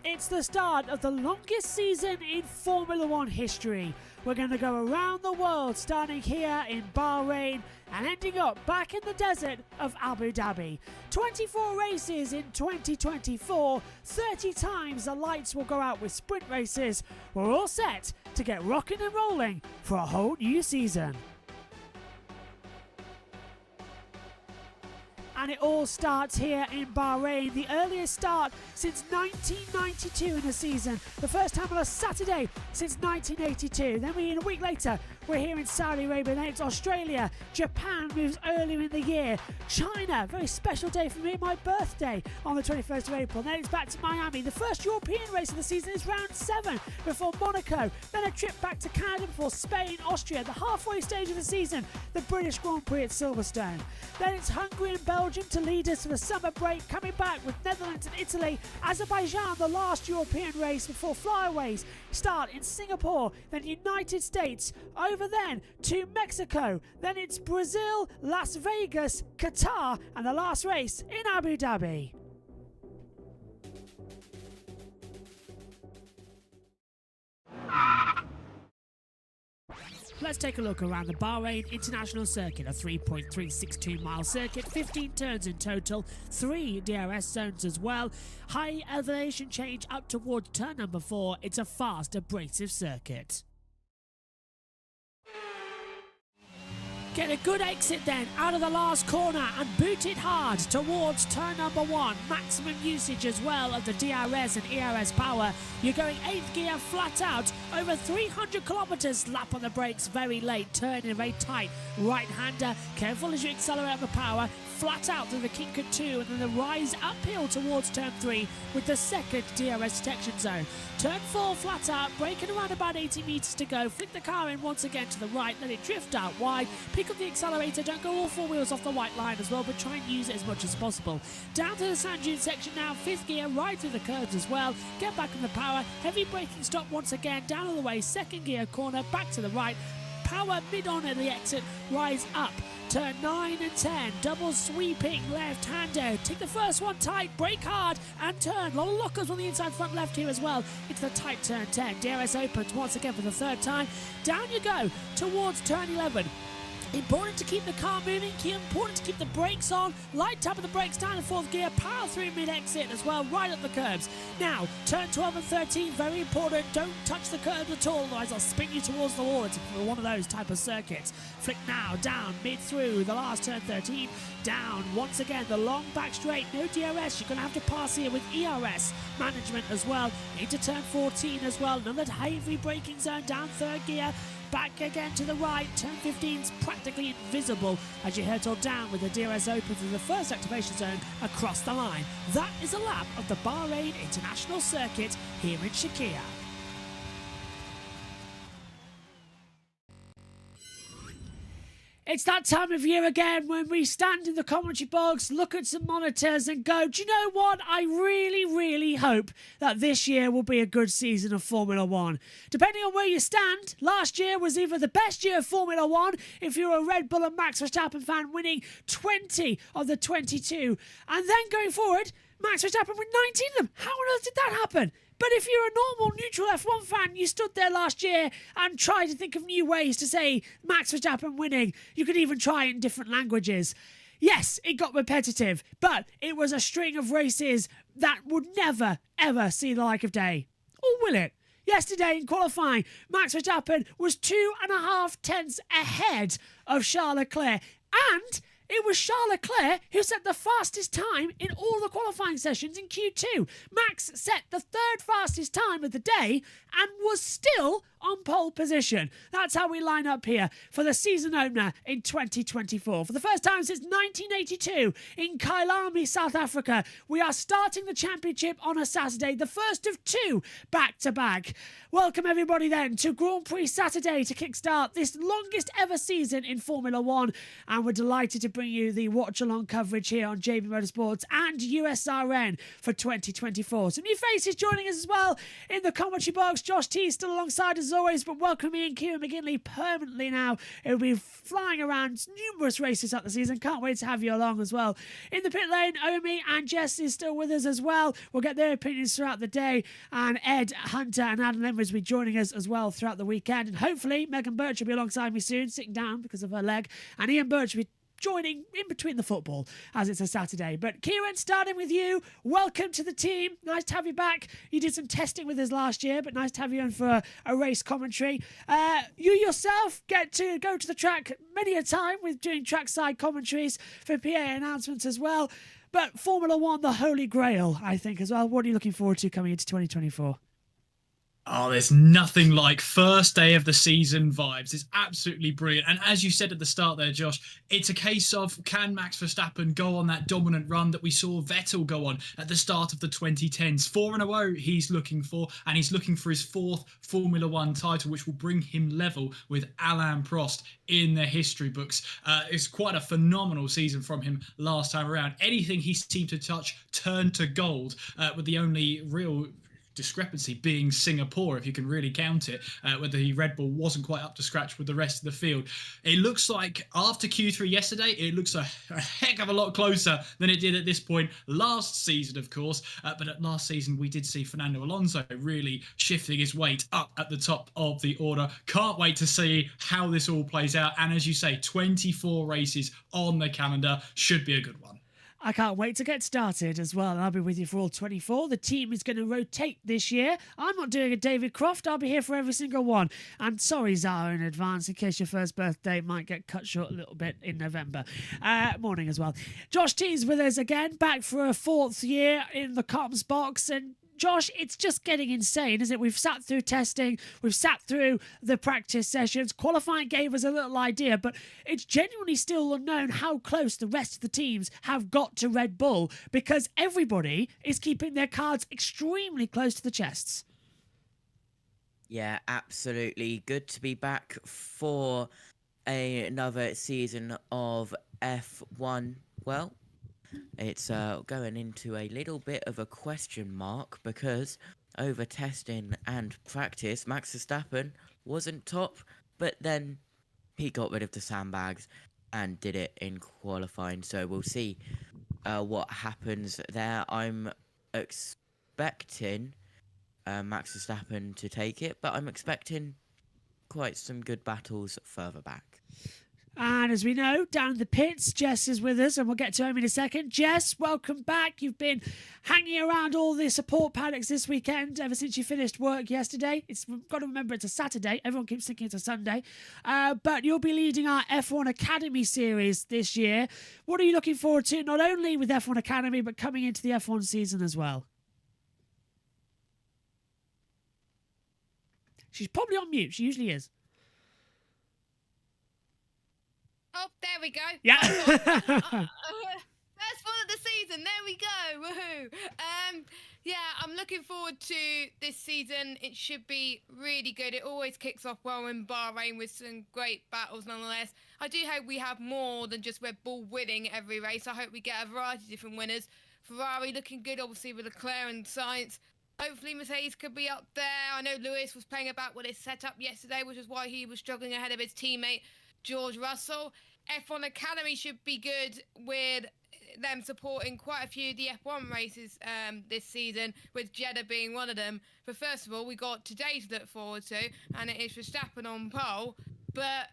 It's the start of the longest season in Formula One history. We're going to go around the world, starting here in Bahrain and ending up back in the desert of Abu Dhabi. 24 races in 2024, 30 times the lights will go out with sprint races. We're all set to get rocking and rolling for a whole new season. And it all starts here in Bahrain, the earliest start since 1992 in a season. The first time on a Saturday since 1982. Then a week later, we're here in Saudi Arabia. Then it's Australia. Japan moves earlier in the year. China, very special day for me, my birthday on the 21st of April. Then it's back to Miami. The first European race of the season is round 7 before Monaco. Then a trip back to Canada before Spain, Austria. The halfway stage of the season, the British Grand Prix at Silverstone. Then it's Hungary and Belgium to lead us to the summer break, coming back with Netherlands and Italy. Azerbaijan, the last European race before flyaways start in Singapore, then United States, over then to Mexico, then it's Brazil, Las Vegas, Qatar, and the last race in Abu Dhabi. Let's take a look around the Bahrain International Circuit, a 3.362 mile circuit, 15 turns in total, 3 DRS zones as well. High elevation change up towards turn number 4. It's a fast, abrasive circuit. Get a good exit then out of the last corner and boot it hard towards turn number 1. Maximum usage as well of the DRS and ERS power. You're going 8th gear flat out, over 300 kilometers, slap on the brakes very late, turn in a very tight right-hander. Careful as you accelerate the power, flat out through the kink at 2 and then the rise uphill towards turn 3 with the second DRS detection zone. Turn 4 flat out, braking around about 80 meters to go, flick the car in once again to the right, let it drift out wide, pick up the accelerator, don't go all 4 wheels off the white line as well, but try and use it as much as possible. Down to the sand dune section now, 5th gear, right through the curves as well, get back in the power, heavy braking stop once again, down all the way, 2nd gear corner, back to the right, power mid-on at the exit, rise up. Turn 9 and 10, double sweeping left-hander. Take the first one tight, brake hard and turn. A lot of lockers on the inside front left here as well. Into the tight turn 10. DRS opens once again for the 3rd time. Down you go towards turn 11. Important to keep the car moving, important to keep the brakes on, light tap of the brakes down in 4th gear, power through mid-exit as well, right up the curbs. Now, turn 12 and 13, very important, don't touch the curbs at all, otherwise I'll spin you towards the wall. It's one of those type of circuits. Flick now, down, mid through, the last turn 13, down, once again, the long back straight, no DRS, you're going to have to pass here with ERS management as well, into turn 14 as well, another heavy braking zone, down 3rd gear, back again to the right, turn 15's practically invisible as you hurtle down with the DRS open through the first activation zone across the line. That is a lap of the Bahrain International Circuit here in Sharjah. It's that time of year again when we stand in the commentary box, look at some monitors and go, do you know what? I really, really hope that this year will be a good season of Formula One. Depending on where you stand, last year was either the best year of Formula One, if you're a Red Bull and Max Verstappen fan, winning 20 of the 22. And then going forward, Max Verstappen with 19 of them. How on earth did that happen? But if you're a normal neutral F1 fan, you stood there last year and tried to think of new ways to say Max Verstappen winning. You could even try it in different languages. Yes, it got repetitive, but it was a string of races that would never, ever see the like of day. Or will it? Yesterday in qualifying, Max Verstappen was 2.5 tenths ahead of Charles Leclerc, and it was Charles Leclerc who set the fastest time in all the qualifying sessions in Q2. Max set the 3rd fastest time of the day and was still on pole position. That's how we line up here for the season opener in 2024. For the first time since 1982 in Kailami, South Africa, we are starting the championship on a Saturday, the first of two back-to-back. Welcome everybody then to Grand Prix Saturday to kickstart this longest ever season in Formula One, and we're delighted to bring you the watch-along coverage here on JB Motorsports and USRN for 2024. Some new faces joining us as well in the commentary box. Josh T still alongside as always, but welcome me and Kieran McGinley permanently now. He'll be flying around numerous races throughout the season. Can't wait to have you along as well. In the pit lane, Omi and Jess is still with us as well. We'll get their opinions throughout the day, and Ed, Hunter and Adam Limrys will be joining us as well throughout the weekend, and hopefully Megan Birch will be alongside me soon, sitting down because of her leg, and Ian Birch will be joining in between the football as it's a Saturday. But Kieran, starting with you, welcome to the team. Nice to have you back. You did some testing with us last year, but nice to have you on for a race commentary. You yourself get to go to the track many a time with doing trackside commentaries for PA announcements as well. But Formula One, the holy grail, I think, as well. What are you looking forward to coming into 2024? Oh, there's nothing like first day of the season vibes. It's absolutely brilliant. And as you said at the start there, Josh, it's a case of, can Max Verstappen go on that dominant run that we saw Vettel go on at the start of the 2010s? 4 in a row he's looking for, and he's looking for his 4th Formula One title, which will bring him level with Alain Prost in the history books. It's quite a phenomenal season from him last time around. Anything he seemed to touch turned to gold, with the only real discrepancy being Singapore, if you can really count it, where the Red Bull wasn't quite up to scratch with the rest of the field. It looks like after Q3 yesterday, it looks a heck of a lot closer than it did at this point last season, of course. But at last season, we did see Fernando Alonso really shifting his weight up at the top of the order. Can't wait to see how this all plays out. And as you say, 24 races on the calendar, should be a good one. I can't wait to get started as well, and I'll be with you for all 24. The team is going to rotate this year. I'm not doing a David Croft. I'll be here for every single one. And sorry, Zara, in advance, in case your first birthday might get cut short a little bit in November. Morning as well. Josh T's with us again, back for a 4th year in the comms box, and Josh, it's just getting insane, isn't it? We've sat through testing, we've sat through the practice sessions. Qualifying gave us a little idea, but it's genuinely still unknown how close the rest of the teams have got to Red Bull, because everybody is keeping their cards extremely close to the chests. Yeah, absolutely. Good to be back for another season of F1. Well, it's going into a little bit of a question mark, because over testing and practice, Max Verstappen wasn't top, but then he got rid of the sandbags and did it in qualifying. So we'll see what happens there. I'm expecting Max Verstappen to take it, but I'm expecting quite some good battles further back. And as we know, down in the pits, Jess is with us, and we'll get to him in a second. Jess, welcome back. You've been hanging around all the support paddocks this weekend ever since you finished work yesterday. We've got to remember it's a Saturday. Everyone keeps thinking it's a Sunday. But you'll be leading our F1 Academy series this year. What are you looking forward to, not only with F1 Academy, but coming into the F1 season as well? She's probably on mute. She usually is. Oh, there we go. Yeah. First one of the season. There we go. Woohoo. Yeah, I'm looking forward to this season. It should be really good. It always kicks off well in Bahrain with some great battles nonetheless. I do hope we have more than just Red Bull winning every race. I hope we get a variety of different winners. Ferrari looking good, obviously, with Leclerc and Sainz. Hopefully Mercedes could be up there. I know Lewis was playing about with his setup yesterday, which is why he was struggling ahead of his teammate George Russell. F1 Academy should be good, with them supporting quite a few of the F1 races this season, with Jeddah being one of them. But first of all, we got today to look forward to, and it is Verstappen on pole. But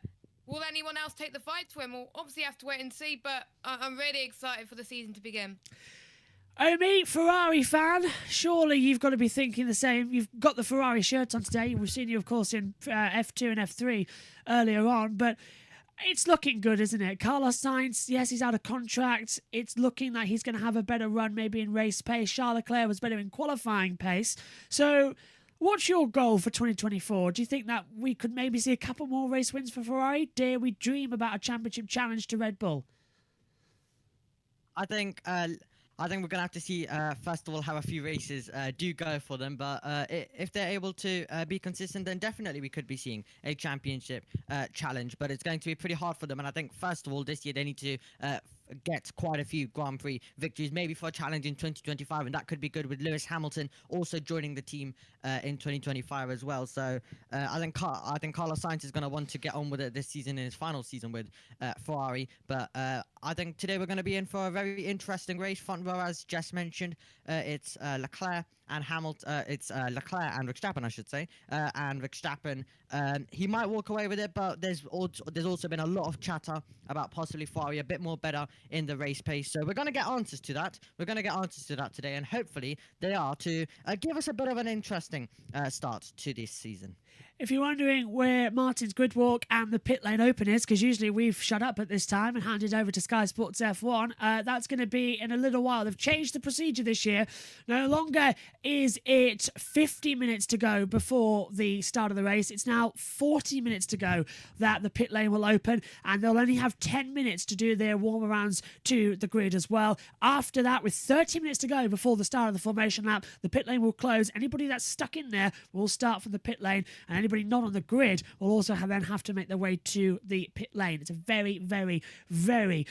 will anyone else take the fight to him? We'll obviously have to wait and see, but I'm really excited for the season to begin. Omi, Ferrari fan, surely you've got to be thinking the same. You've got the Ferrari shirt on today. We've seen you, of course, in F2 and F3 earlier on, but it's looking good, isn't it? Carlos Sainz, yes, he's out of contract. It's looking like he's going to have a better run maybe in race pace. Charles Leclerc was better in qualifying pace. So What's your goal for 2024? Do you think that we could maybe see a couple more race wins for Ferrari? Dare we dream about a championship challenge to Red Bull? I think we're gonna have to see first of all how a few races do go for them, but if they're able to be consistent, then definitely we could be seeing a championship challenge. But it's going to be pretty hard for them, and I think first of all this year they need to get quite a few Grand Prix victories, maybe for a challenge in 2025, and that could be good with Lewis Hamilton also joining the team in 2025 as well. So I think Carlos Sainz is going to want to get on with it this season in his final season with Ferrari. But I think today we're going to be in for a very interesting race. Front row, as Jess mentioned, it's Leclerc and Hamilton. It's Leclerc and Verstappen, I should say. And Verstappen, he might walk away with it, but there's also been a lot of chatter about possibly Ferrari a bit more better in the race pace. So we're going to get answers to that. We're going to get answers to that today, and hopefully they are to give us a bit of an interesting start to this season. If you're wondering where Martin's grid walk and the pit lane open is, because usually we've shut up at this time and handed over to Sky Sports F1, that's going to be in a little while. They've changed the procedure this year. No longer is it 50 minutes to go before the start of the race. It's now 40 minutes to go that the pit lane will open, and they'll only have 10 minutes to do their warm-arounds to the grid as well. After that, with 30 minutes to go before the start of the formation lap, the pit lane will close. Anybody that's stuck in there will start from the pit lane, and anybody not on the grid will also then have to make their way to the pit lane. It's a very, very, very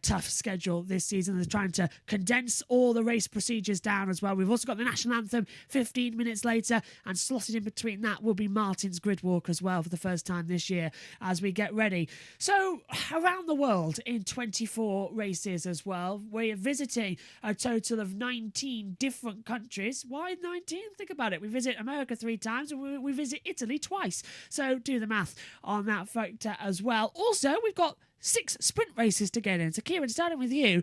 tough schedule this season. They're trying to condense all the race procedures down as well. We've also got the national anthem 15 minutes later, and slotted in between that will be Martin's grid walk as well for the first time this year as we get ready. So around the world in 24 races as well, we're visiting a total of 19 different countries. Why 19? Think about it. We visit America 3 times, and we visit Italy twice. So do the math on that factor as well. Also, we've got 6 sprint races to get in. So Kieran, starting with you,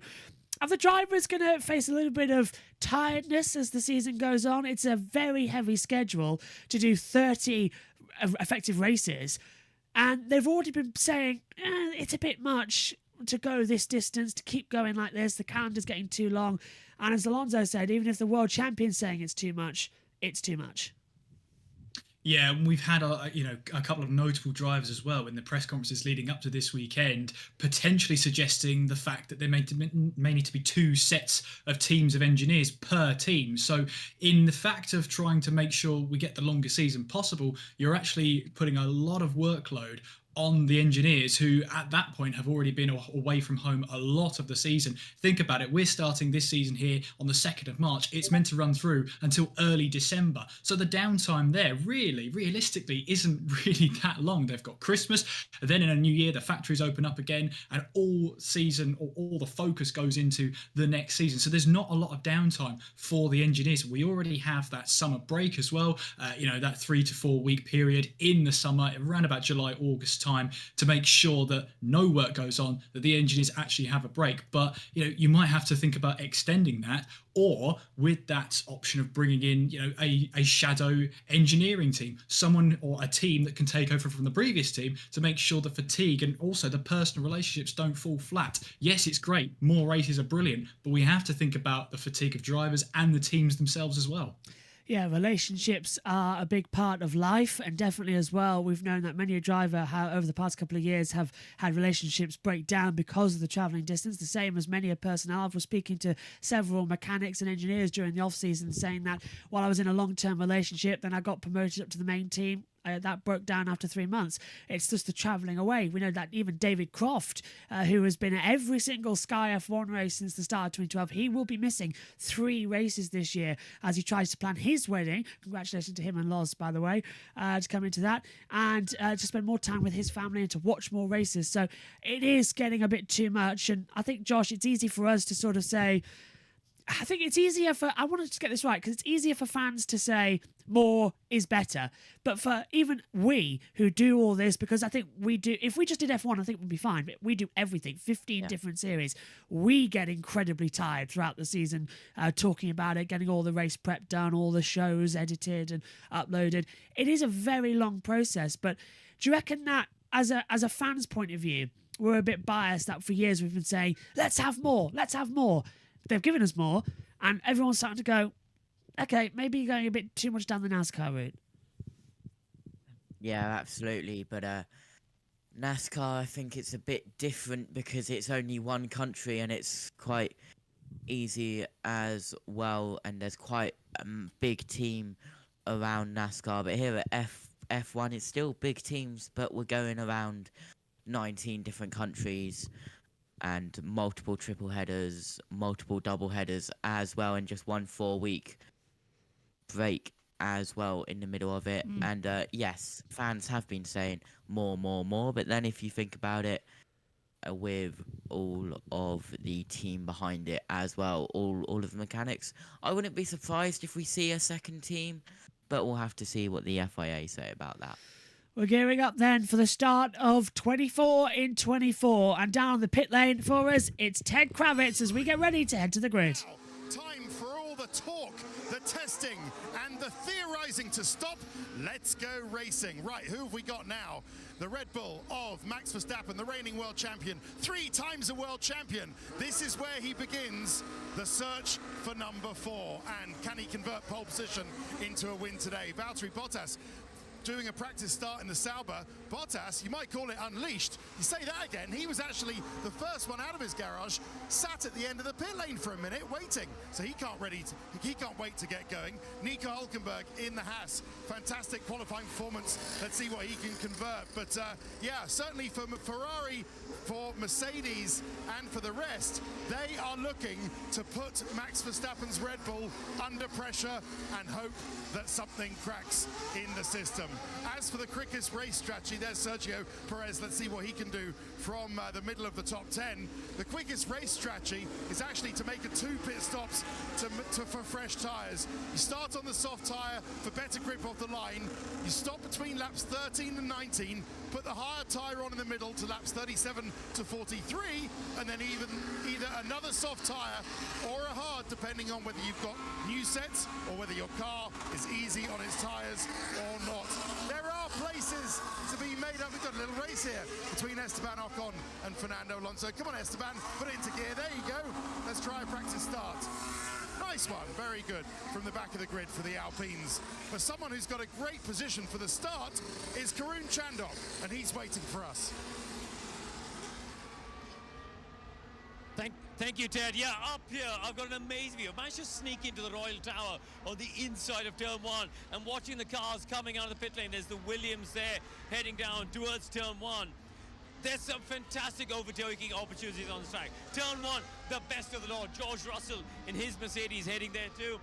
are the drivers going to face a little bit of tiredness as the season goes on? It's a very heavy schedule to do 30 effective races, and they've already been saying it's a bit much to go this distance, to keep going like this. The calendar's getting too long, and as Alonso said, even if the world champion's saying it's too much, it's too much. Yeah, we've had a couple of notable drivers as well in the press conferences leading up to this weekend, potentially suggesting the fact that there may need to be 2 sets of teams of engineers per team. So in the fact of trying to make sure we get the longest season possible, you're actually putting a lot of workload on the engineers who at that point have already been away from home a lot of the season. Think about it, we're starting this season here on the 2nd of March. It's meant to run through until early December. So the downtime there realistically isn't really that long. They've got Christmas, then in a new year the factories open up again, and all season or all the focus goes into the next season. So there's not a lot of downtime for the engineers. We already have that summer break as well, that 3 to 4 week period in the summer around about July, August time, to make sure that no work goes on, that the engineers actually have a break. But you might have to think about extending that, or with that option of bringing in a shadow engineering team, someone or a team that can take over from the previous team to make sure the fatigue and also the personal relationships don't fall flat. Yes, it's great, more races are brilliant, but we have to think about the fatigue of drivers and the teams themselves as well. Yeah, relationships are a big part of life, and definitely as well, we've known that many a driver over the past couple of years have had relationships break down because of the travelling distance, the same as many a personnel. I was speaking to several mechanics and engineers during the off-season saying that while I was in a long-term relationship, then I got promoted up to the main team. That broke down after 3 months. It's just the travelling away. We know that even David Croft, who has been at every single Sky F1 race since the start of 2012, he will be missing 3 races this year as he tries to plan his wedding. Congratulations to him and Loz, by the way, to come into that, and to spend more time with his family and to watch more races. So it is getting a bit too much. And I think, Josh, it's easy for us to sort of say, I think it's easier for, I want to just get this right, because it's easier for fans to say more is better. But for even we who do all this, because I think we do, if we just did F1, I think we'd be fine. But we do everything, 15 different series. We get incredibly tired throughout the season talking about it, getting all the race prep done, all the shows edited and uploaded. It is a very long process. But do you reckon that as a fan's point of view, we're a bit biased that for years we've been saying, let's have more, let's have more. They've given us more, and everyone's starting to go, okay, maybe you're going a bit too much down the NASCAR route. Yeah, absolutely. But NASCAR, I think it's a bit different because it's only one country and it's quite easy as well. And there's quite a big team around NASCAR. But here at F1, it's still big teams, but we're going around 19 different countries and multiple triple headers, multiple double headers as well, and just 1 4-week break as well in the middle of it. And yes, fans have been saying more, but then if you think about it, with all of the team behind it as well, all of the mechanics, I wouldn't be surprised if we see a second team, but we'll have to see what the FIA say about that. We're gearing up then for the start of 24 in 24. And down the pit lane for us, it's Ted Kravitz as we get ready to head to the grid. Time for all the talk, the testing, and the theorizing to stop. Let's go racing. Right, who have we got now? The Red Bull of Max Verstappen, the reigning world champion, 3 times a world champion. This is where he begins the search for number 4. And can he convert pole position into a win today? Valtteri Bottas doing a practice start in the Sauber. Bottas, you might call it unleashed. You say that again, he was actually the first one out of his garage, sat at the end of the pit lane for a minute waiting. So he can't wait to get going. Nico Hülkenberg in the Haas, fantastic qualifying performance. Let's see what he can convert. But yeah, certainly for Ferrari, for Mercedes, and for the rest, they are looking to put Max Verstappen's Red Bull under pressure and hope that something cracks in the system. As for the quickest race strategy, there's Sergio Perez. Let's see what he can do from the middle of the top 10. The quickest race strategy is actually to make 2 pit stops for fresh tyres. You start on the soft tyre for better grip off the line. You stop between laps 13 and 19, put the higher tyre on in the middle to laps 37 to 43, and then either another soft tyre or a hard, depending on whether you've got new sets or whether your car is easy on its tyres or not. There are places to be made up. We've got a little race here between Esteban Ocon and Fernando Alonso. Come on, Esteban, put it into gear. There you go. Let's try a practice start. Nice one, very good from the back of the grid for the Alpines. But someone who's got a great position for the start is Karun Chandok, and he's waiting for us. Thank you, Ted. Yeah, up here, I've got an amazing view. I managed to sneak into the Royal Tower on the inside of Turn 1 and watching the cars coming out of the pit lane. There's the Williams there heading down towards Turn 1. There's some fantastic overtaking opportunities on the track. Turn 1, the best of the lot. George Russell in his Mercedes heading there too.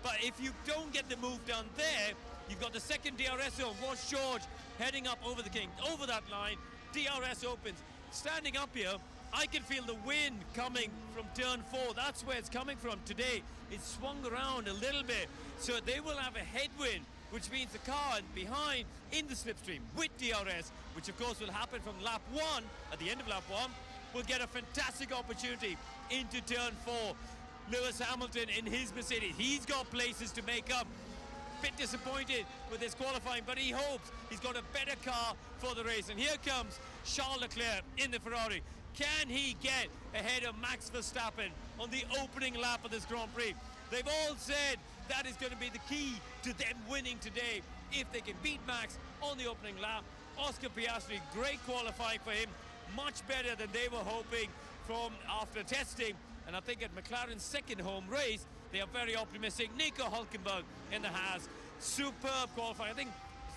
But if you don't get the move done there, you've got the second DRS zone. Watch George heading up over the king, over that line. DRS opens. Standing up here, I can feel the wind coming from turn 4. That's where it's coming from today. It swung around a little bit. So they will have a headwind, which means the car behind in the slipstream with DRS, which of course will happen from lap 1, at the end of lap 1, will get a fantastic opportunity into turn 4. Lewis Hamilton in his Mercedes, he's got places to make up. Bit disappointed with his qualifying, but he hopes he's got a better car for the race. And here comes Charles Leclerc in the Ferrari. Can he get ahead of Max Verstappen on the opening lap of this Grand Prix? They've all said that is going to be the key to them winning today. If they can beat Max on the opening lap. Oscar Piastri, great qualifying for him. Much better than they were hoping from after testing. And I think at McLaren's second home race, they are very optimistic. Nico Hülkenberg in the Haas. Superb qualifying. I think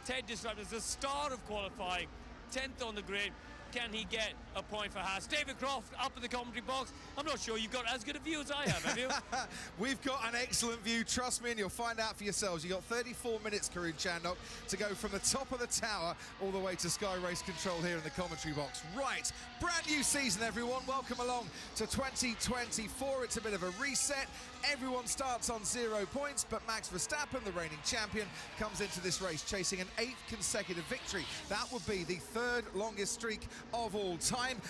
Ted described it as the star of qualifying. 10th on the grid. Can he get a point for Haas? David Croft up in the commentary box. I'm not sure you've got as good a view as I have you? We've got an excellent view, trust me, and you'll find out for yourselves. You've got 34 minutes, Karun Chandok, to go from the top of the tower all the way to Sky Race Control here in the commentary box. Right, brand new season, everyone. Welcome along to 2024. It's a bit of a reset. Everyone starts on 0 points, but Max Verstappen, the reigning champion, comes into this race chasing an 8th consecutive victory. That would be the 3rd longest streak of all time,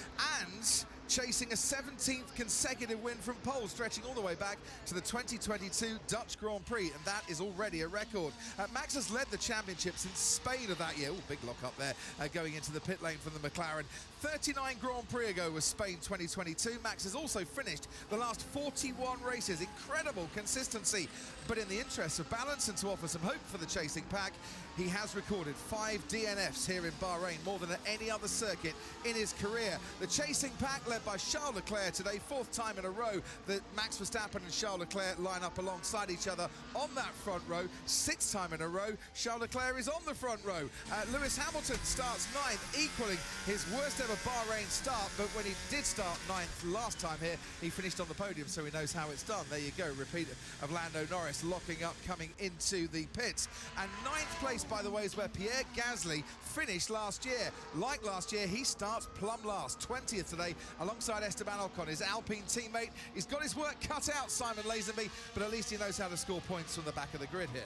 and chasing a 17th consecutive win from pole, stretching all the way back to the 2022 Dutch Grand Prix, and that is already a record. Max has led the championship since Spain of that year. Oh, big lock up there, going into the pit lane from the McLaren. 39 Grand Prix ago was Spain 2022. Max has also finished the last 41 races. Incredible consistency. But in the interest of balance and to offer some hope for the chasing pack, he has recorded 5 DNFs here in Bahrain, more than at any other circuit in his career. The chasing pack led by Charles Leclerc today, 4th time in a row that Max Verstappen and Charles Leclerc line up alongside each other on that front row. 6th time in a row, Charles Leclerc is on the front row. Lewis Hamilton starts 9th, equaling his worst ever Bahrain start, but when he did start 9th last time here, he finished on the podium, so he knows how it's done. There you go, repeat of Lando Norris locking up coming into the pits. And 9th place, by the way, is where Pierre Gasly finished last year. Like last year, he starts plumb last, 20th today, alongside Esteban Ocon, his Alpine teammate. He's got his work cut out, Simon Lazenby, but at least he knows how to score points from the back of the grid here.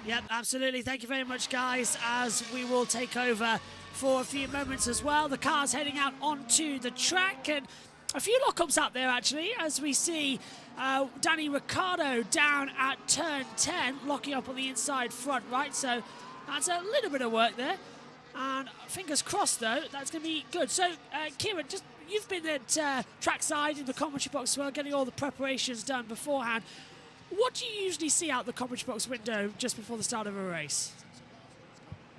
Yep, absolutely. Thank you very much, guys, as we will take over for a few moments as well. The car's heading out onto the track, and a few lockups out there, actually, as we see Danny Ricciardo down at turn 10, locking up on the inside front right. So that's a little bit of work there. And fingers crossed, though, that's going to be good. So, Kieran, just you've been at trackside in the commentary box as well, getting all the preparations done beforehand. What do you usually see out the commentary box window just before the start of a race?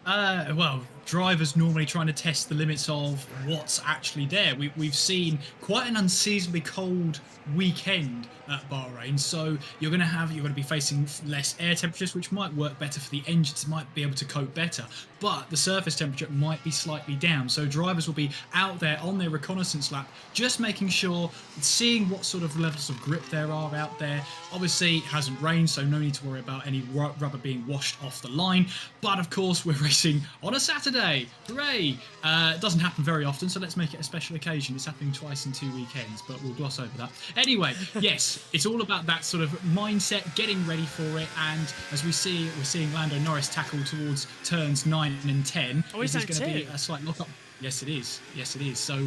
Well, drivers normally trying to test the limits of what's actually there. We've seen quite an unseasonably cold weekend at Bahrain, so you're going to be facing less air temperatures, which might work better for the engines, might be able to cope better, but the surface temperature might be slightly down, so drivers will be out there on their reconnaissance lap, just making sure, seeing what sort of levels of grip there are out there. Obviously it hasn't rained, so no need to worry about any rubber being washed off the line, but of course we're racing on a Saturday. Hooray! It doesn't happen very often, so let's make it a special occasion. It's happening twice in 2 weekends, but we'll gloss over that. Anyway, yes, it's all about that sort of mindset, getting ready for it, and as we're seeing Lando Norris tackle towards turns 9 and 10. Oh, he's this is going to be a slight lock-up. Yes, it is. Yes, it is. So,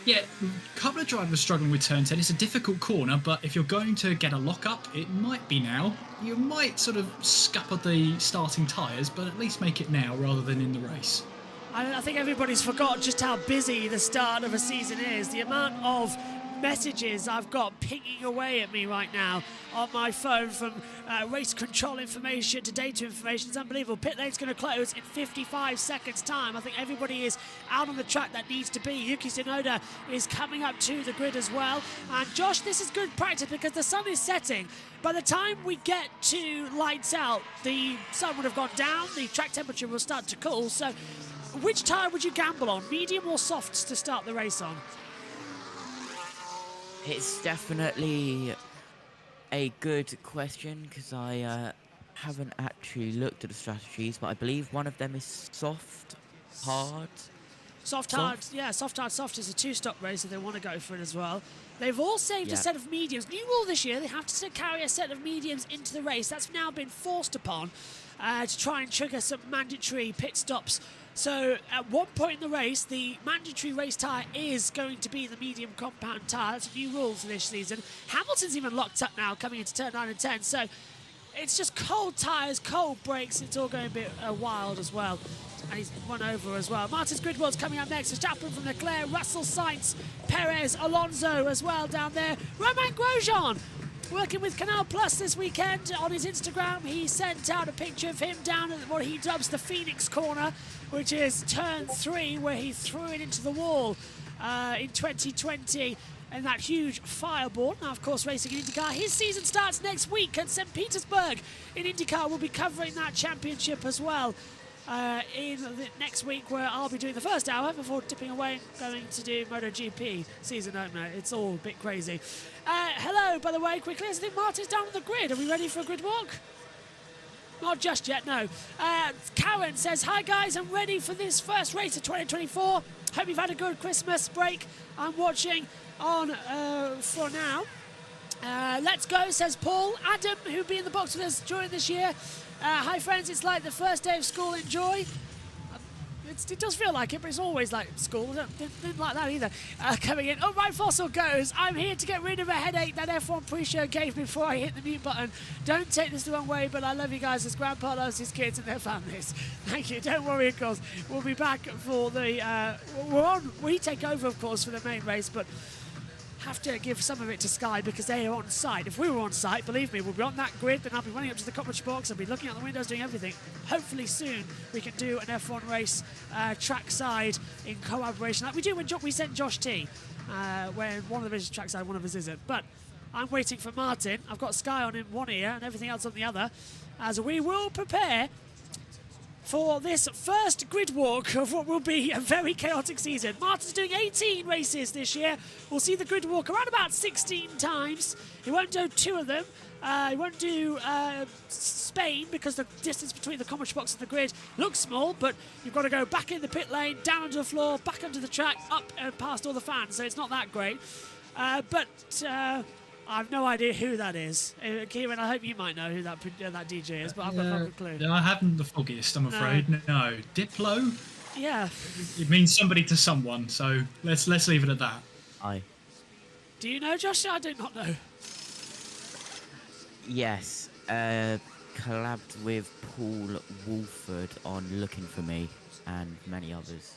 yeah, a couple of drivers struggling with turn 10. It's a difficult corner, but if you're going to get a lock-up, it might be now. You might sort of scupper the starting tyres, but at least make it now rather than in the race. I think everybody's forgot just how busy the start of a season is. The amount of messages I've got pinging away at me right now on my phone, from race control information to data information. It's unbelievable. Pit lane's going to close in 55 seconds time. I think everybody is out on the track that needs to be. Yuki Tsunoda is coming up to the grid as well. And Josh, this is good practice because the sun is setting. By the time we get to lights out, the sun would have gone down, the track temperature will start to cool. So which tyre would you gamble on, medium or softs, to start the race on? It's definitely a good question because I haven't actually looked at the strategies, but I believe one of them is soft, hard. Soft, hard, yeah, soft, hard, soft is a 2-stop race if they want to go for it as well. They've all saved a set of mediums. New rule this year, they have to carry a set of mediums into the race. That's now been forced upon to try and trigger some mandatory pit stops. So at one point in the race, the mandatory race tyre is going to be the medium compound tyre. That's a new rule for this season. Hamilton's even locked up now coming into turn 9 and 10. So it's just cold tyres, cold brakes. It's all going a bit wild as well. And he's run over as well. Martin's grid world's coming up next. Verstappen from Leclerc, Russell, Sainz, Perez, Alonso as well down there. Romain Grosjean working with Canal Plus this weekend. On his Instagram, he sent out a picture of him down at what he dubs the Phoenix corner, which is turn 3, where he threw it into the wall in 2020 and that huge fireball. Now, of course, racing in IndyCar. His season starts next week at St. Petersburg in IndyCar. We'll be covering that championship as well in the next week, where I'll be doing the first hour before dipping away and going to do MotoGP season opener. It's all a bit crazy. Hello, by the way, quickly, I think Martin's down on the grid. Are we ready for a grid walk? Not just yet, no. Karen says, hi guys, I'm ready for this first race of 2024. Hope you've had a good Christmas break. I'm watching on for now. Let's go, says Paul. Adam, who'll be in the box with us during this year. Hi friends, it's like the first day of school. Enjoy. it does feel like it, but it's always like school. Didn't like that either. Coming in. Oh, my Fossil goes. I'm here to get rid of a headache that F1 pre-show gave me before I hit the mute button. Don't take this the wrong way, but I love you guys as Grandpa loves his kids and their families. Thank you. Don't worry, of course. We'll be back for the... we take over, of course, for the main race, but... have to give some of it to Sky because they are on site. If we were on site, believe me, we'll be on that grid, then I'll be running up to the commentary box, I'll be looking out the windows, doing everything. Hopefully soon we can do an F1 race trackside in collaboration like we do when we sent Josh T, when one of them is trackside, one of us isn't. But I'm waiting for Martin. I've got Sky on in one ear and everything else on the other, as we will prepare for this first grid walk of what will be a very chaotic season. Martin's doing 18 races this year. We'll see the grid walk around about 16 times. He won't do 2 of them. He won't do Spain because the distance between the commentary box and the grid looks small, but you've got to go back in the pit lane, down onto the floor, back onto the track, up and past all the fans, so it's not that great. I've no idea who that is. Kieran, I hope you might know who that DJ is, but I've got no clue. I haven't the foggiest, I'm afraid. No. Diplo? Yeah. It means somebody to someone, so let's leave it at that. Aye. Do you know, Josh? I do not know. Yes. Collabed with Paul Wolford on Looking For Me and many others.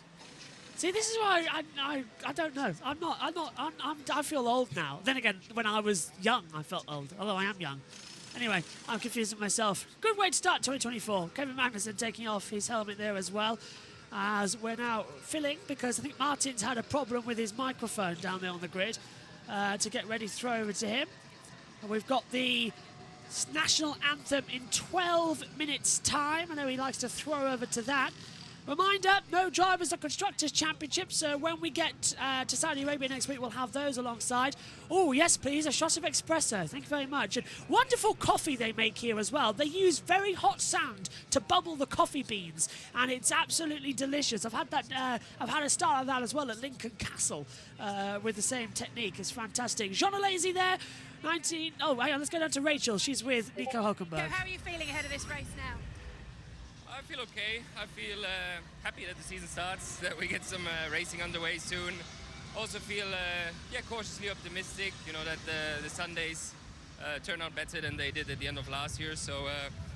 See, this is why I don't know. I feel old now. Then again, when I was young, I felt old, although I am young. Anyway, I'm confusing myself. Good way to start 2024. Kevin Magnussen taking off his helmet there as well, as we're now filling, because I think Martin's had a problem with his microphone down there on the grid, to get ready to throw over to him. And we've got the national anthem in 12 minutes time. I know he likes to throw over to that. Reminder, no Drivers or Constructors Championship, so when we get to Saudi Arabia next week, we'll have those alongside. Oh, yes, please, a shot of espresso. Thank you very much. And wonderful coffee they make here as well. They use very hot sand to bubble the coffee beans, and it's absolutely delicious. I've had that. I've had a style of that as well at Lincoln Castle with the same technique. It's fantastic. Jean Alesi there, 19. Oh, hang on, let's go down to Rachel. She's with Nico Hulkenberg. How are you feeling ahead of this race now? I feel okay. I feel happy that the season starts, that we get some racing underway soon. Also feel cautiously optimistic, you know, that the Sundays turn out better than they did at the end of last year. So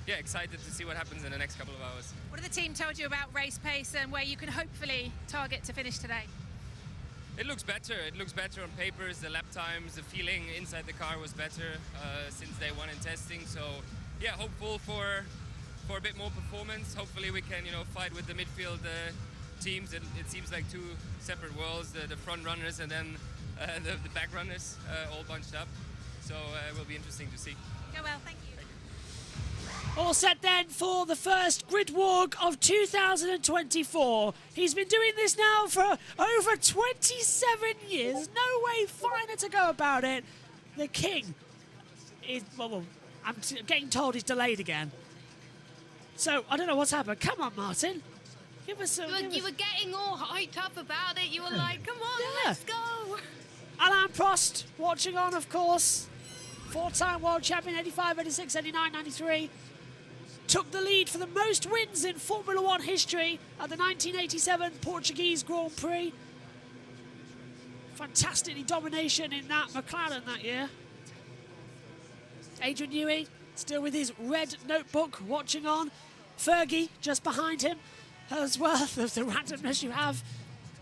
excited to see what happens in the next couple of hours. What have the team told you about race pace and where you can hopefully target to finish today? It looks better. It looks better on papers. The lap times, the feeling inside the car was better since day one in testing. So yeah, hopeful for a bit more performance. Hopefully we can, you know, fight with the midfield teams. It seems like 2 separate worlds, the front runners and then the back runners all bunched up. So it will be interesting to see. Go well, thank you. All set then for the first grid walk of 2024. He's been doing this now for over 27 years. No way finer to go about it. The king is, well, I'm getting told he's delayed again. So, I don't know what's happened. Come on, Martin. Give us some... You were getting all hyped up about it. You were like, come on, let's go. Alain Prost watching on, of course. 4-time world champion, 85, 86, 89, 93. Took the lead for the most wins in Formula One history at the 1987 Portuguese Grand Prix. Fantastically domination in that McLaren that year. Adrian Newey still with his red notebook watching on. Fergie just behind him as well. The randomness you have.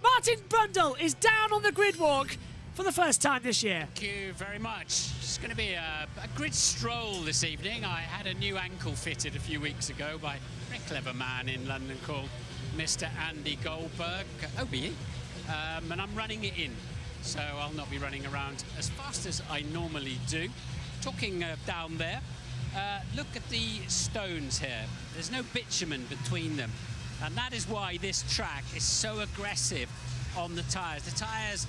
Martin Brundle is down on the grid walk for the first time this year. Thank you very much. It's going to be a grid stroll this evening. I had a new ankle fitted a few weeks ago by a very clever man in London called Mr. Andy Goldberg, OBE, and I'm running it in. So I'll not be running around as fast as I normally do. Talking down there, look at the stones here. There's no bitumen between them. And that is why this track is so aggressive on the tyres. The tyres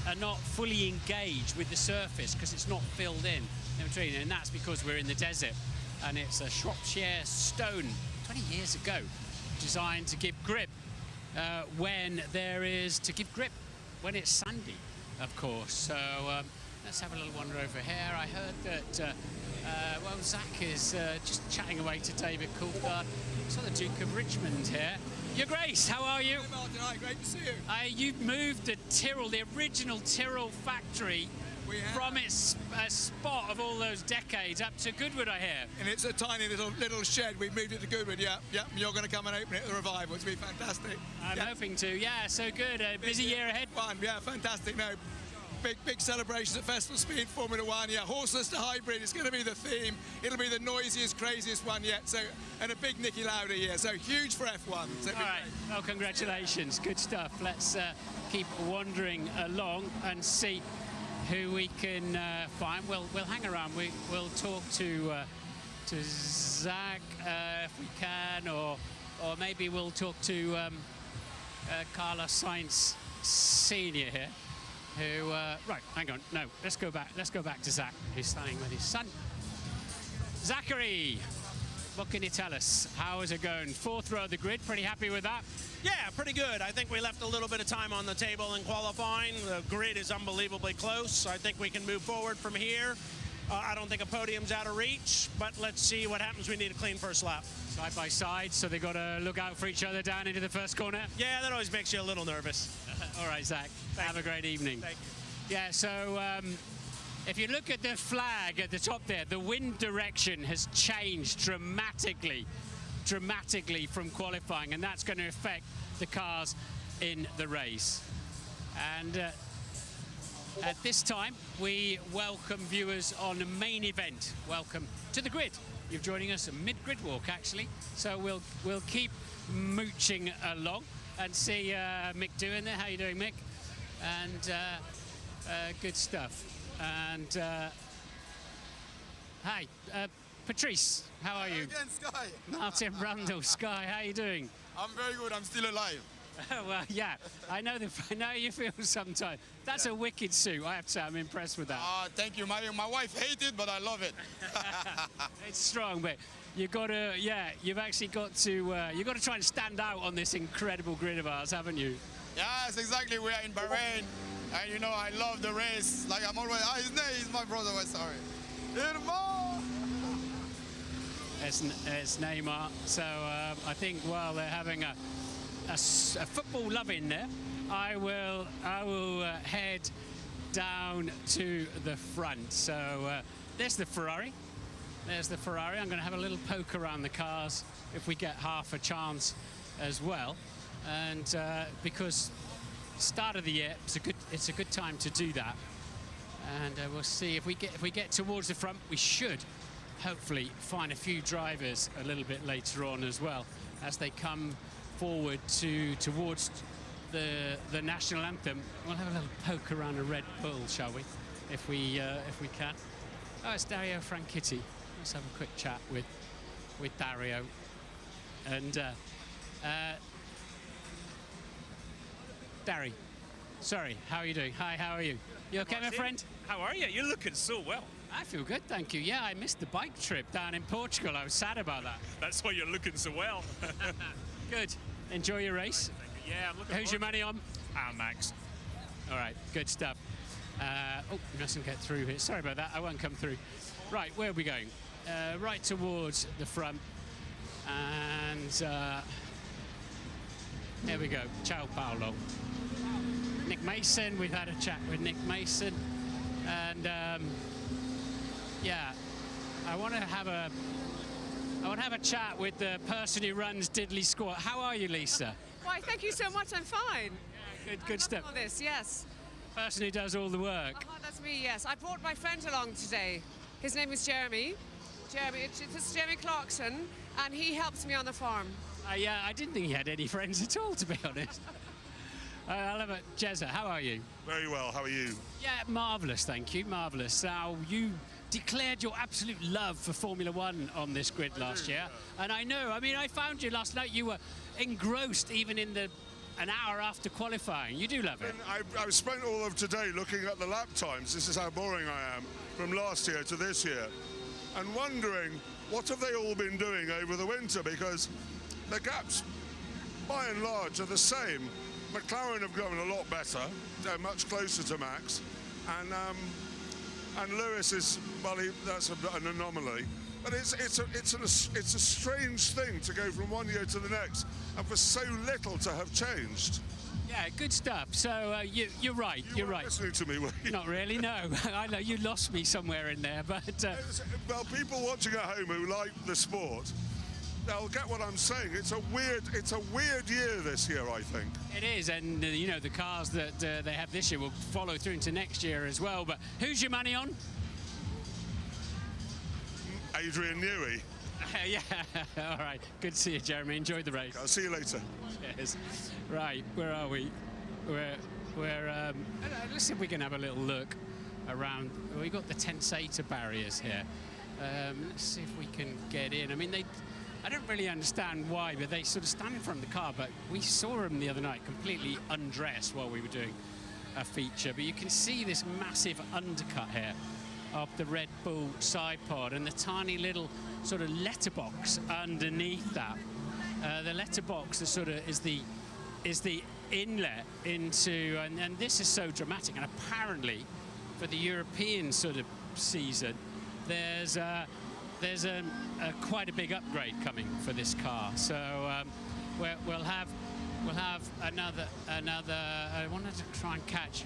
are not fully engaged with the surface because it's not filled in between. And that's because we're in the desert. And it's a Shropshire stone, 20 years ago, designed to give grip when it's sandy, of course. So let's have a little wander over here. I heard that, Zach is just chatting away to David Coulthard. Saw the Duke of Richmond here. Your Grace, how are you? Hey Martin, hi, great to see you. You've moved the Tyrrell, the original Tyrrell factory, from its spot of all those decades up to Goodwood, I hear. And it's a tiny little shed. We moved it to Goodwood, yeah. You're going to come and open it at the Revival. It's going to be fantastic. I'm hoping to, yeah, so good. A busy year ahead. Fun, yeah, fantastic. No, big celebrations at Festival Speed Formula One. Yeah, horseless to hybrid. It's going to be the theme. It'll be the noisiest, craziest one yet. So, and a big Nicky Lauda year. So huge for F1. So all right. Well, congratulations. Good stuff. Let's keep wandering along and see who we can find. We'll hang around. We'll talk to Zach if we can, or maybe we'll talk to Carlos Sainz Senior here. Who? Right, hang on. No, let's go back. Let's go back to Zach, who's staying with his son. Zachary, what can you tell us? How is it going? 4th row of the grid. Pretty happy with that? Yeah, pretty good. I think we left a little bit of time on the table in qualifying. The grid is unbelievably close. I think we can move forward from here. I don't think a podium's out of reach, but let's see what happens. We need a clean first lap. Side by side, so they've got to look out for each other down into the first corner? Yeah, that always makes you a little nervous. All right, Zach. Have a great evening. Thank you. Yeah, so if you look at the flag at the top there, the wind direction has changed dramatically from qualifying, and that's going to affect the cars in the race. And at this time, we welcome viewers on the main event. Welcome to the grid. You're joining us mid-grid walk, actually. So we'll keep mooching along and see Mick doing there. How you doing, Mick? And good stuff. And hi, Patrice. How are you? Again, Sky. Martin Brundle, Sky. How you doing? I'm very good. I'm still alive. Well, yeah, I know how you feel sometimes. That's a wicked suit. I have to say, I'm impressed with that. Thank you. My wife hates it, but I love it. It's strong, but you've got to, you've actually got to, you've got to try and stand out on this incredible grid of ours, haven't you? Yes, exactly. We are in Bahrain, and you know I love the race. Like I'm always. He's my brother. Sorry. It's Neymar. So I think while they're having a football love in there, I will head down to the front. So there's the Ferrari. There's the Ferrari. I'm going to have a little poke around the cars if we get half a chance as well. And because start of the year, it's a good time to do that. And we'll see if we get towards the front. We should hopefully find a few drivers a little bit later on as well as they come forward towards the national anthem. We'll have a little poke around a Red Bull, shall we, if we can. Oh, it's Dario Franchitti. Let's have a quick chat with Dario. And Darry, sorry, how are you doing? Hi, how are you? You okay, my friend? How are you? You're looking so well. I feel good, thank you. Yeah, I missed the bike trip down in Portugal. I was sad about that. That's why you're looking so well. Good. Enjoy your race. Yeah, I'm looking Who's your money on? Max. All right, good stuff. Oh, we mustn't get through here. Sorry about that. I won't come through. Right, where are we going? Right towards the front. And there we go. Ciao, Paolo. Nick Mason. We've had a chat with Nick Mason. And yeah, I want to have a chat with the person who runs Diddley Squat. How are you, Lisa? Why, thank you so much. I'm fine. Yeah, good stuff. All this, yes. Person who does all the work. That's me, yes. I brought my friend along today. His name is Jeremy. It's Jeremy Clarkson, and he helps me on the farm. Yeah, I didn't think he had any friends at all, to be honest. I'll have a Jezza, how are you? Very well, how are you? Yeah, marvellous, thank you, marvellous. Now, you declared your absolute love for Formula One on this grid last year. And I know, I mean, I found you last night, you were engrossed even in an hour after qualifying. You do love it. I've spent all of today looking at the lap times. This is how boring I am from last year to this year. And wondering, what have they all been doing over the winter? Because the gaps, by and large, are the same. McLaren have gone a lot better. They're much closer to Max. And Lewis is, well, that's an anomaly. But it's a strange thing to go from one year to the next, and for so little to have changed. Yeah, good stuff. So you're right. You're right. Listening to me, were you? Not really. No, I know you lost me somewhere in there, but well, people watching at home who like the sport, they'll get what I'm saying. It's a weird year this year, I think. it is, and you know, the cars that they have this year will follow through into next year as well. But who's your money on? Adrian Newey. Yeah, all right. Good to see you, Jeremy. Enjoy the race. I'll see you later. Cheers. Right, where are we? Let's see if we can have a little look around. We've got the Tensata barriers here. Let's see if we can get in. I mean, I don't really understand why, but they sort of stand in front of the car, but we saw them the other night completely undressed while we were doing a feature. But you can see this massive undercut here of the Red Bull side pod and the tiny little sort of letterbox underneath that. The letterbox is sort of is the inlet into, and this is so dramatic. And apparently, for the European sort of season, there's quite a big upgrade coming for this car. So we'll have another. I wanted to try and catch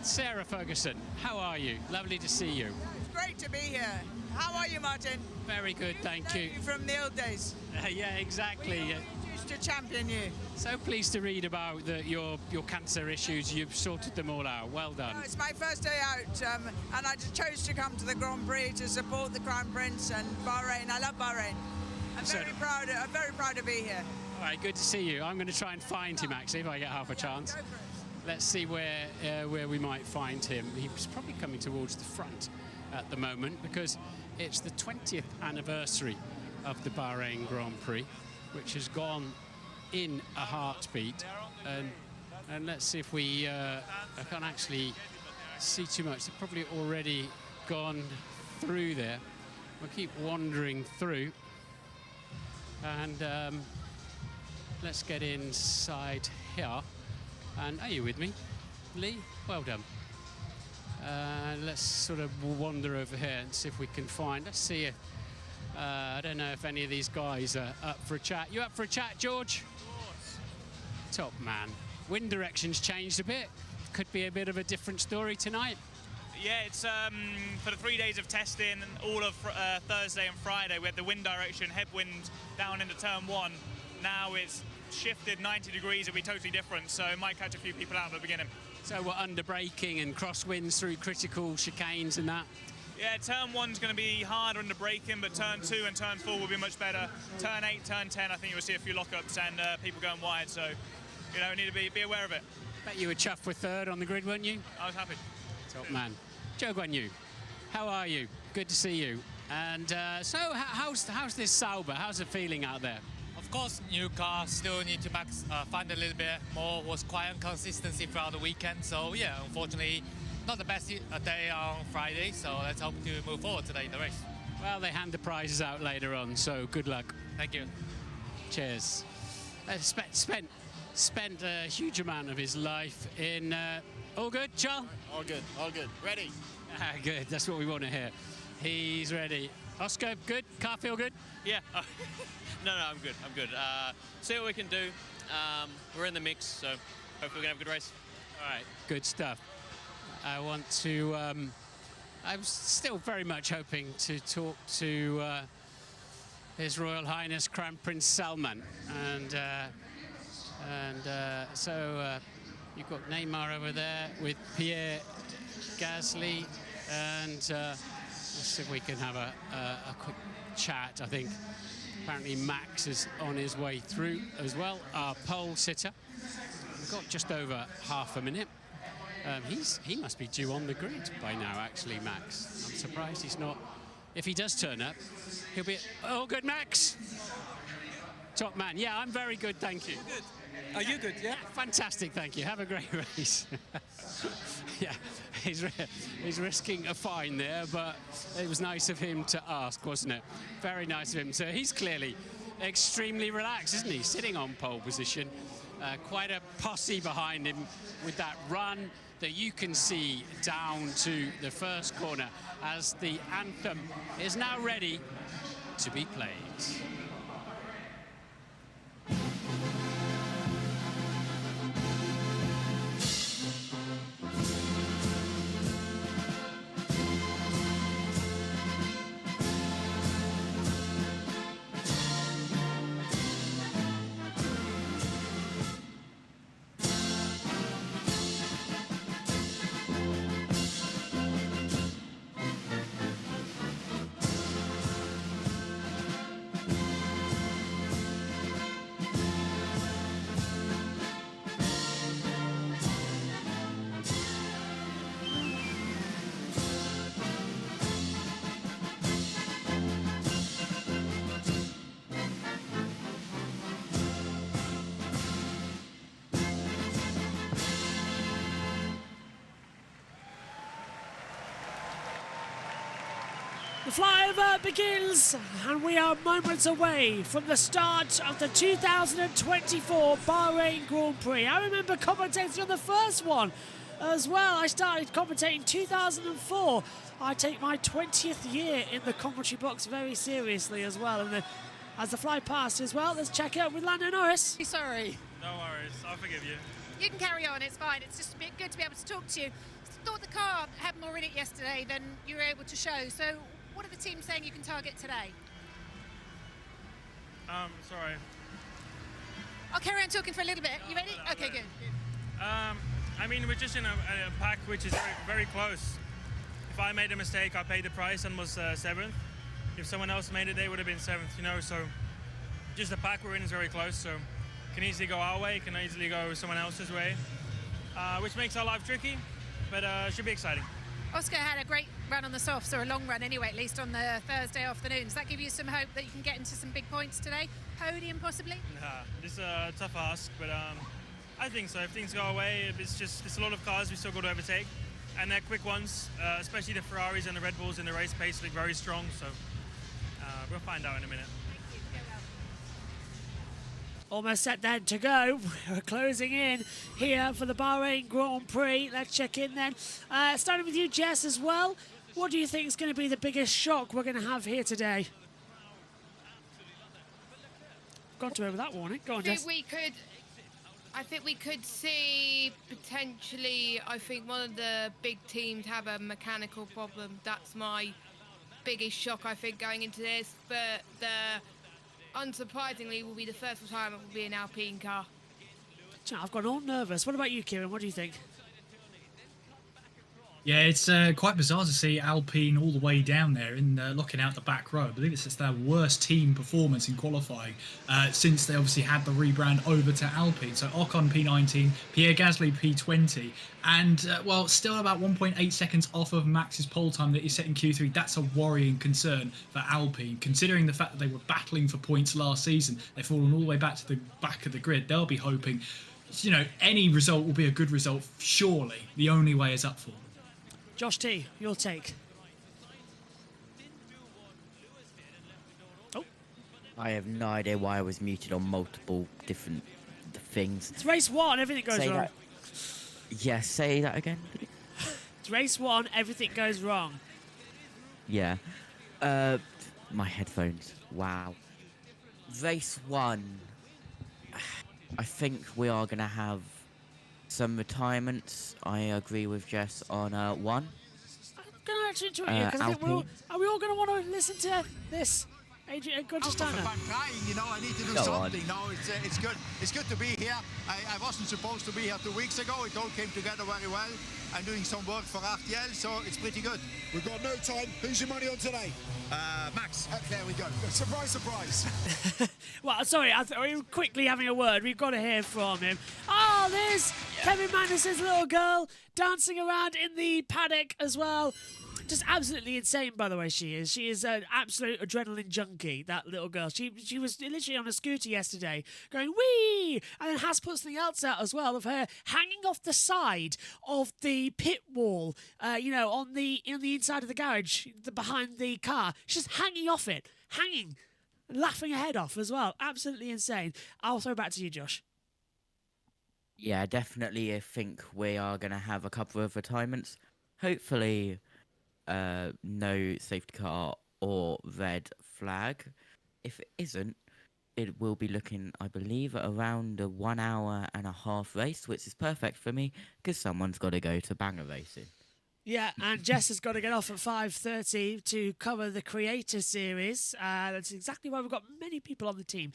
Sarah Ferguson. How are you? Lovely to see you. It's great to be here. How are you, Martin? Very good, thank you. From the old days. Yeah, exactly. We used to champion you. So pleased to read about your cancer issues. You've sorted them all out. Well done. No, it's my first day out, and I just chose to come to the Grand Prix to support the Crown Prince and Bahrain. I love Bahrain. I'm very proud to be here. All right, good to see you. I'm going to try and find him actually if I get half a chance. Go for it. Let's see where we might find him. He's probably coming towards the front at the moment because it's the 20th anniversary of the Bahrain Grand Prix, which has gone in a heartbeat. And let's see if I can't actually see too much. They've probably already gone through there. We'll keep wandering through. And let's get inside here. And are you with me, Lee? Well done. Let's sort of wander over here and see if we can find. Let's see if I don't know if any of these guys are up for a chat. You up for a chat, George? Top man. Wind direction's changed a bit. Could be a bit of a different story tonight. Yeah, it's for the 3 days of testing, all of Thursday and Friday, we had the wind direction, headwind down into turn 1. Now it's shifted 90 degrees, it'll be totally different, so it might catch a few people out at the beginning. So we're under braking and crosswinds through critical chicanes and that? Yeah, turn 1's going to be harder under braking, but turn 2 and turn 4 will be much better. Turn 8, turn 10, I think you'll see a few lockups and people going wide, so you know, we need to be aware of it. Bet you were chuffed for third on the grid, weren't you? I was happy. Top man. Joe Guan Yu, how are you? Good to see you. And so how's this Sauber? How's it feeling out there? Of course, new car still need to find a little bit more. Was quite inconsistency throughout the weekend. So yeah, unfortunately, not the best day on Friday. So let's hope to move forward today in the race. Well, they hand the prizes out later on. So good luck. Thank you. Cheers. Spent a huge amount of his life in. All good, Charles? All good. All good. Ready? Good. That's what we want to hear. He's ready. Oscar, good? Car feel good? Yeah. No, I'm good. I'm good. See what we can do. We're in the mix, so hopefully we're going to have a good race. All right. Good stuff. I want to... I'm still very much hoping to talk to His Royal Highness Crown Prince Salman. So you've got Neymar over there with Pierre Gasly. And let's see if we can have a quick chat. I think apparently Max is on his way through as well, our pole sitter. We've got just over half a minute. He must be due on the grid by now, actually, Max. I'm surprised he's not. If he does turn up, he'll be... Oh, good, Max! Top man. Yeah, I'm very good, thank you. Good. Are you good, yeah? Fantastic, thank you. Have a great race. Yeah, he's risking a fine there, but it was nice of him to ask, wasn't it? Very nice of him. So he's clearly extremely relaxed, isn't he? Sitting on pole position. Quite a posse behind him with that run that you can see down to the first corner as the anthem is now ready to be played. The flyover begins, and we are moments away from the start of the 2024 Bahrain Grand Prix. I remember commentating on the first one as well. I started commentating in 2004. I take my 20th year in the commentary box very seriously as well. And as the fly passed as well, let's check out with Lando Norris. Sorry. No worries, I'll forgive you. You can carry on, it's fine. It's just a bit good to be able to talk to you. Thought the car had more in it yesterday than you were able to show. So what are the teams saying you can target today? Sorry. I'll carry on talking for a little bit. You ready? Okay, good. I mean, we're just in a pack which is very, very close. If I made a mistake, I paid the price and was 7th. If someone else made it, they would have been 7th, you know, so just the pack we're in is very close, so can easily go our way, can easily go someone else's way, which makes our life tricky, but should be exciting. Oscar had a great run on the softs, or a long run anyway, at least on the Thursday afternoon. Does that give you some hope that you can get into some big points today? Podium, possibly? Nah, this is a tough ask, but I think so. If things go away, it's a lot of cars we still got to overtake, and they're quick ones, especially the Ferraris and the Red Bulls in the race pace look very strong, so we'll find out in a minute. Almost set then to go. We're closing in here for the Bahrain Grand Prix. Let's check in then. Starting with you, Jess, as well. What do you think is going to be the biggest shock we're going to have here today? Gone to over that warning. Go on, Jess. I think we could see potentially, I think one of the big teams have a mechanical problem. That's my biggest shock, I think, going into this. But unsurprisingly, will be the first time it will be an Alpine car. I've gone all nervous. What about you, Kieran? What do you think? Yeah, it's quite bizarre to see Alpine all the way down there in looking out the back row. I believe it's their worst team performance in qualifying since they obviously had the rebrand over to Alpine. So Ocon P19, Pierre Gasly P20, and well, still about 1.8 seconds off of Max's pole time that he's set in Q3. That's a worrying concern for Alpine, considering the fact that they were battling for points last season. They've fallen all the way back to the back of the grid. They'll be hoping, you know, any result will be a good result. Surely the only way is up for them. Josh T, your take. Oh. I have no idea why I was muted on multiple different things. It's race one, everything goes wrong. Yeah, say that again. It's race one, everything goes wrong. Yeah. My headphones. Wow. Race one. I think we are going to have some retirements. I agree with Jess on one. I'm going to actually interrupt you because I think are we all going to want to listen to this? Adrian, go to Stana. I'm trying, you know, I need to do something. No, it's good. It's good to be here. I wasn't supposed to be here 2 weeks ago. It all came together very well. I'm doing some work for RTL, so it's pretty good. We've got no time. Who's your money on today? Max. There we go. Surprise, surprise. Well, sorry, we're quickly having a word. We've got to hear from him. Oh, there's Kevin Magnussen's little girl dancing around in the paddock as well. Just absolutely insane, by the way, she is. She is an absolute adrenaline junkie, that little girl. She was literally on a scooter yesterday going, wee! And then has put something else out as well of her hanging off the side of the pit wall, you know, on the inside of the garage, behind the car. She's hanging off it. Hanging. laughing her head off as well. Absolutely insane. I'll throw back to you, Josh. Yeah, definitely. I think we are going to have a couple of retirements. Hopefully, no safety car or red flag. If it isn't, it will be looking, I believe, at around a 1 hour and a half race, which is perfect for me because someone's got to go to banger racing. Yeah, and Jess has got to get off at 5:30 to cover the Creator Series. That's exactly why we've got many people on the team.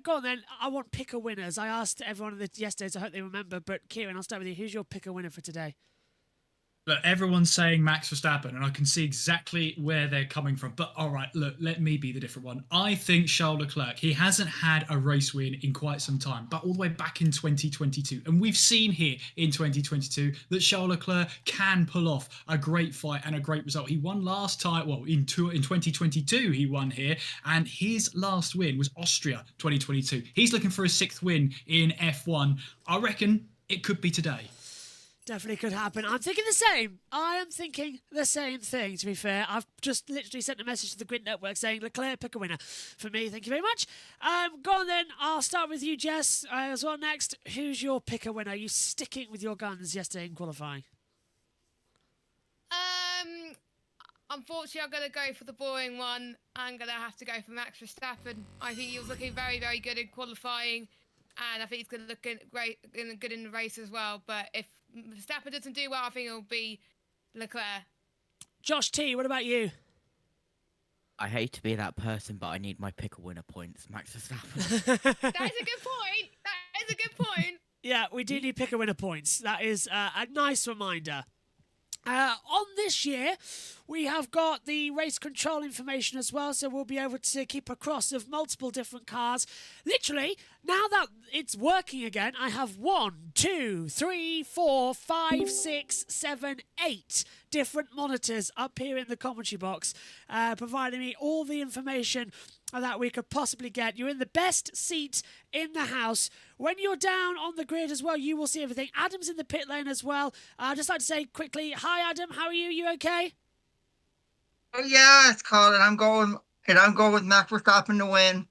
Go on then. I want picker winners. I asked everyone yesterday, so I hope they remember. But Kieran, I'll start with you. Who's your picker winner for today? Look, everyone's saying Max Verstappen, and I can see exactly where they're coming from. But all right, look, let me be the different one. I think Charles Leclerc, he hasn't had a race win in quite some time, but all the way back in 2022. And we've seen here in 2022 that Charles Leclerc can pull off a great fight and a great result. He won last time, well, in 2022 he won here, and his last win was Austria 2022. He's looking for his 6th win in F1. I reckon it could be today. Definitely could happen. I'm thinking the same. I am thinking the same thing, to be fair. I've just literally sent a message to the Grid Network saying Leclerc, pick a winner for me. Thank you very much. Go on then. I'll start with you, Jess, as well next. Who's your picker winner? Are you sticking with your guns yesterday in qualifying? Unfortunately, I'm going to go for the boring one. I'm going to have to go for Max Verstappen. I think he was looking very, very good in qualifying, and I think he's going to look good in the race as well. But if Verstappen doesn't do well, I think it'll be Leclerc. Josh T, what about you? I hate to be that person, but I need my picker winner points, Max Verstappen. That is a good point. That is a good point. Yeah, we do need picker winner points. That is a nice reminder. On this year, we have got the race control information as well, so we'll be able to keep across of multiple different cars. Literally, now that it's working again, I have 1, 2, 3, 4, 5, 6, 7, 8 different monitors up here in the commentary box, providing me all the information that we could possibly get. You're in the best seat in the house. When you're down on the grid as well, you will see everything. Adam's in the pit lane as well. I'd just like to say quickly, hi Adam, how are you? You okay? Oh yeah, it's Colin. I'm going with Max Verstappen to win.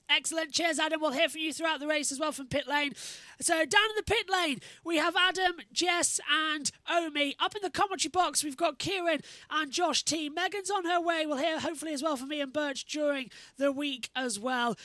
Excellent. Cheers, Adam. We'll hear from you throughout the race as well from pit lane. So down in the pit lane, we have Adam, Jess and Omi. Up in the commentary box, we've got Kieran and Josh T. Megan's on her way. We'll hear hopefully as well from me and Birch during the week as well.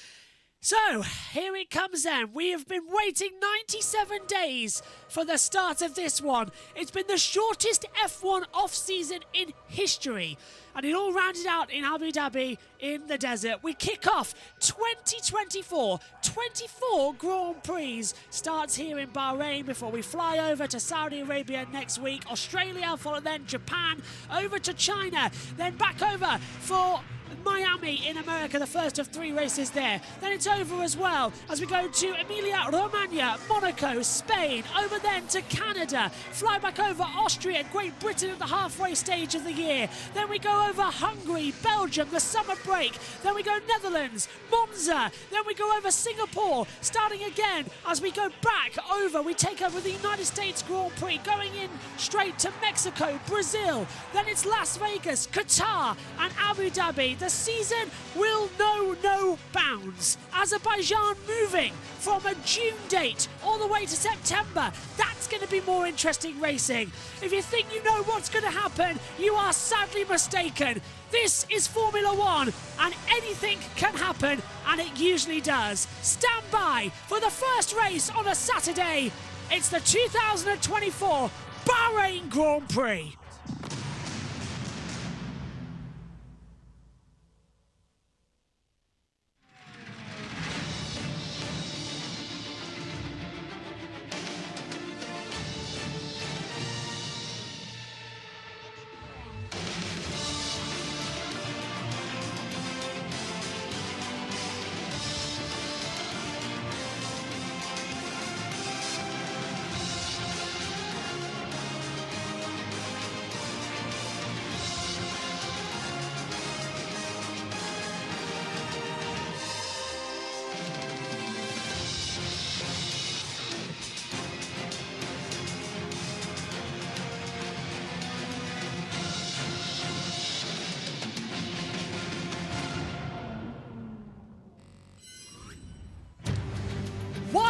So, here it comes then. We have been waiting 97 days for the start of this one. It's been the shortest F1 off-season in history. And it all rounded out in Abu Dhabi in the desert. We kick off 2024. 24 Grand Prix starts here in Bahrain before we fly over to Saudi Arabia next week. Australia, followed then Japan, over to China, then back over for Miami in America, the first of 3 races there. Then it's over as well as we go to Emilia-Romagna, Monaco, Spain, over then to Canada, fly back over Austria, Great Britain at the halfway stage of the year. Then we go over Hungary, Belgium, the summer break. Then we go Netherlands, Monza. Then we go over Singapore, starting again as we go back over. We take over the United States Grand Prix, going in straight to Mexico, Brazil. Then it's Las Vegas, Qatar and Abu Dhabi. The season will know no bounds. Azerbaijan moving from a June date all the way to September. That's going to be more interesting racing. If you think you know what's going to happen, you are sadly mistaken. This is Formula One, and anything can happen, and it usually does. Stand by for the first race on a Saturday. It's the 2024 Bahrain Grand Prix.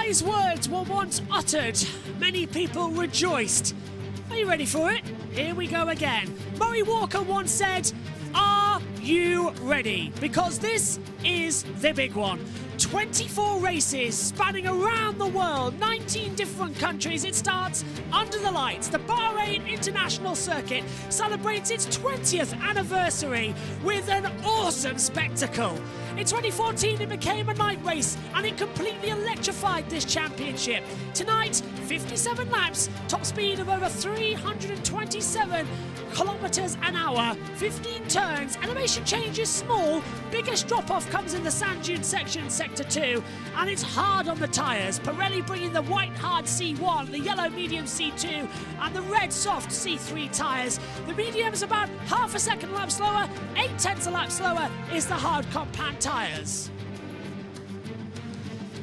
Wise words were once uttered. Many people rejoiced. Are you ready for it? Here we go again. Murray Walker once said, "Are you ready?" Because this is the big one. 24 races spanning around the world, 19 different countries. It starts under the lights. The Bahrain International Circuit celebrates its 20th anniversary with an awesome spectacle. In 2014, it became a night race and it completely electrified this championship. Tonight, 57 laps, top speed of over 327 kilometers an hour, 15 turns, elevation change is small, biggest drop-off comes in the sand dune section, sector 2, and it's hard on the tyres. Pirelli bringing the white hard C1, the yellow medium C2, and the red soft C3 tyres. The medium's about half a second lap slower, 0.8 a lap slower is the hard compound tyres.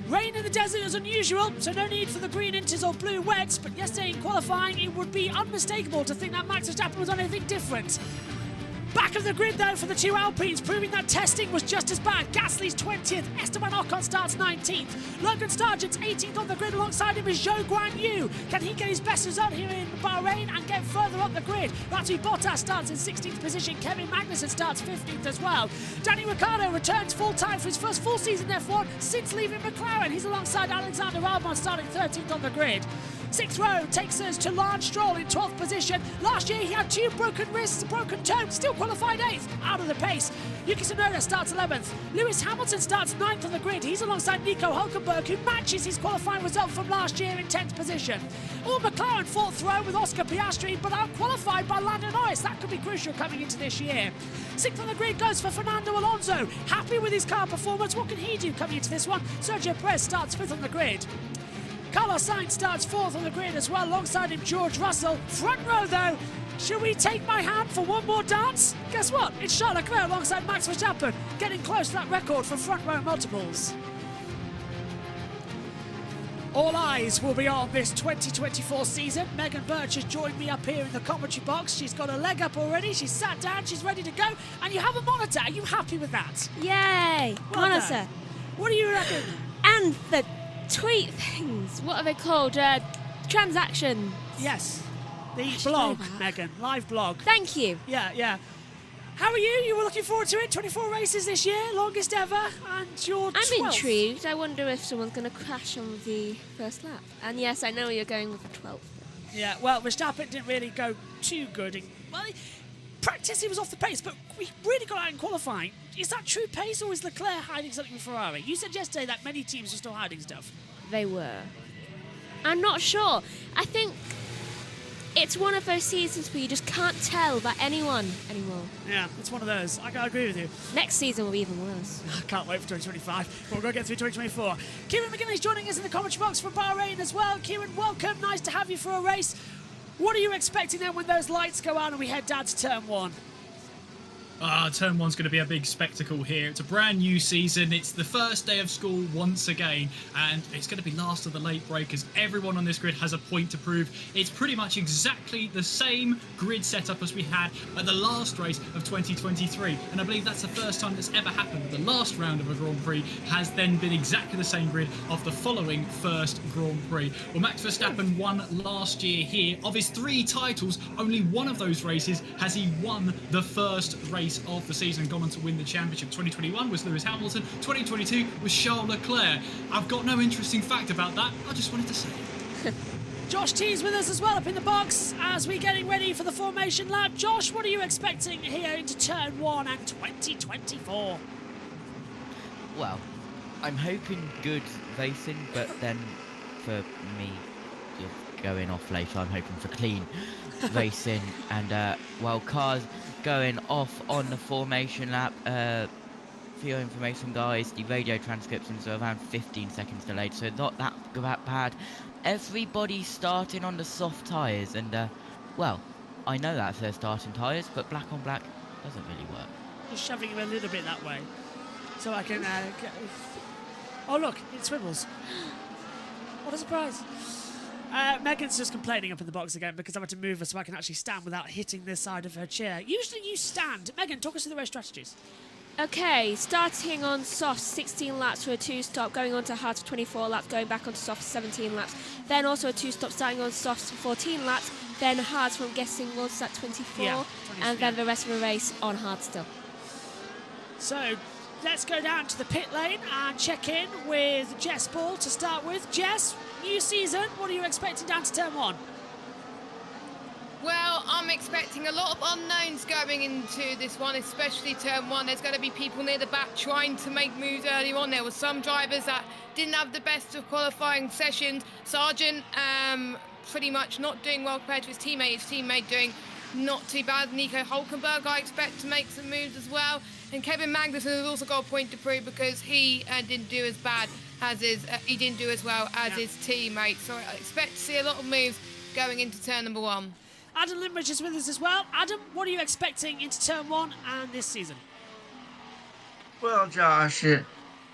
Rain in the desert is unusual, so no need for the green inches or blue wets, but yesterday in qualifying it would be unmistakable to think that Max Verstappen was on anything different. Back of the grid though for the two Alpines, proving that testing was just as bad. Gasly's 20th, Esteban Ocon starts 19th. Logan Sargent's 18th on the grid, alongside him is Zhou Guanyu. Can he get his best result here in Bahrain and get further up the grid? Valtteri Bottas starts in 16th position, Kevin Magnussen starts 15th as well. Danny Ricciardo returns full-time for his first full season F1 since leaving McLaren. He's alongside Alexander Albon starting 13th on the grid. Sixth row takes us to Lance Stroll in 12th position. Last year he had 2 broken wrists, a broken toe, still qualified 8th, out of the pace. Yuki Tsunoda starts 11th. Lewis Hamilton starts 9th on the grid. He's alongside Nico Hulkenberg, who matches his qualifying result from last year in 10th position. All McLaren 4th row with Oscar Piastri, but out-qualified by Lando Norris. That could be crucial coming into this year. 6th on the grid goes for Fernando Alonso. Happy with his car performance. What can he do coming into this one? Sergio Perez starts 5th on the grid. Carlos Sainz starts 4th on the grid as well, alongside him George Russell. Front row though, should we take my hand for one more dance? Guess what? It's Charles Leclerc alongside Max Verstappen, getting close to that record for front row multiples. All eyes will be on this 2024 season. Megan Birch has joined me up here in the commentary box. She's got a leg up already, she's sat down, she's ready to go, and you have a monitor. Are you happy with that? Yay! Well Monitor. done. What do you reckon? And the tweet things. What are they called? Transactions. Yes. The blog, Megan. Live blog. Thank you. Yeah. How are you? You were looking forward to it? 24 races this year, longest ever, and you're 12th. I'm intrigued. I wonder if someone's going to crash on the first lap. And yes, I know you're going with the 12th. Yeah, well, Verstappen didn't really go too good. Well, practice, he was off the pace, but we really got out in qualifying. Is that true pace, or is Leclerc hiding something with Ferrari? You said yesterday that many teams were still hiding stuff. They were. I'm not sure. I think it's one of those seasons where you just can't tell about anyone anymore. Yeah, it's one of those. I agree with you. Next season will be even worse. I can't wait for 2025. But we're going to get through 2024. Kieran McGinley's joining us in the commentary box from Bahrain as well. Kieran, welcome. Nice to have you for a race. What are you expecting then when those lights go out and we head down to turn 1? Turn 1's going to be a big spectacle here. It's a brand new season. It's the first day of school once again, and it's going to be last of the late breakers. Everyone on this grid has a point to prove. It's pretty much exactly the same grid setup as we had at the last race of 2023, and I believe that's the first time that's ever happened. The last round of a Grand Prix has then been exactly the same grid of the following first Grand Prix. Well, Max Verstappen won last year here. Of his 3 titles, only one of those races has he won the first race of the season and gone on to win the championship. 2021 was Lewis Hamilton, 2022 was Charles Leclerc. I've got no interesting fact about that, I just wanted to say it. Josh T's with us as well up in the box as we're getting ready for the formation lap. Josh, what are you expecting here into turn 1 and 2024? Well, I'm hoping good racing, but then for me just going off later, I'm hoping for clean racing. And well, cars going off on the formation lap. For your information, guys, the radio transcriptions are around 15 seconds delayed, so not that bad. Everybody's starting on the soft tyres, and well, I know that's their starting tyres, but black on black doesn't really work. Just shoving him a little bit that way, so I can get... Oh look, it swivels. What a surprise. Megan's just complaining up in the box again because I had to move her so I can actually stand without hitting this side of her chair. Usually you stand. Megan, talk us through the race strategies. Okay, starting on soft 16 laps for a two-stop, going on to hard for 24 laps, going back onto soft 17 laps, then also a two-stop starting on soft for 14 laps, then hards from guessing was at 24, and then the rest of the race on hard still. So let's go down to the pit lane and check in with Jess Ball to start with. Jess, new season, what are you expecting down to turn 1? Well, I'm expecting a lot of unknowns going into this one, especially turn 1. There's going to be people near the back trying to make moves early on. There were some drivers that didn't have the best of qualifying sessions. Sargent pretty much not doing well compared to his teammate doing not too bad. Nico Hulkenberg, I expect to make some moves as well. And Kevin Magnussen has also got a point to prove because he didn't do as bad as he didn't do as well as his teammate. So I expect to see a lot of moves going into turn number 1. Adam Limrich is with us as well. Adam, what are you expecting into turn 1 and this season? Well, Josh,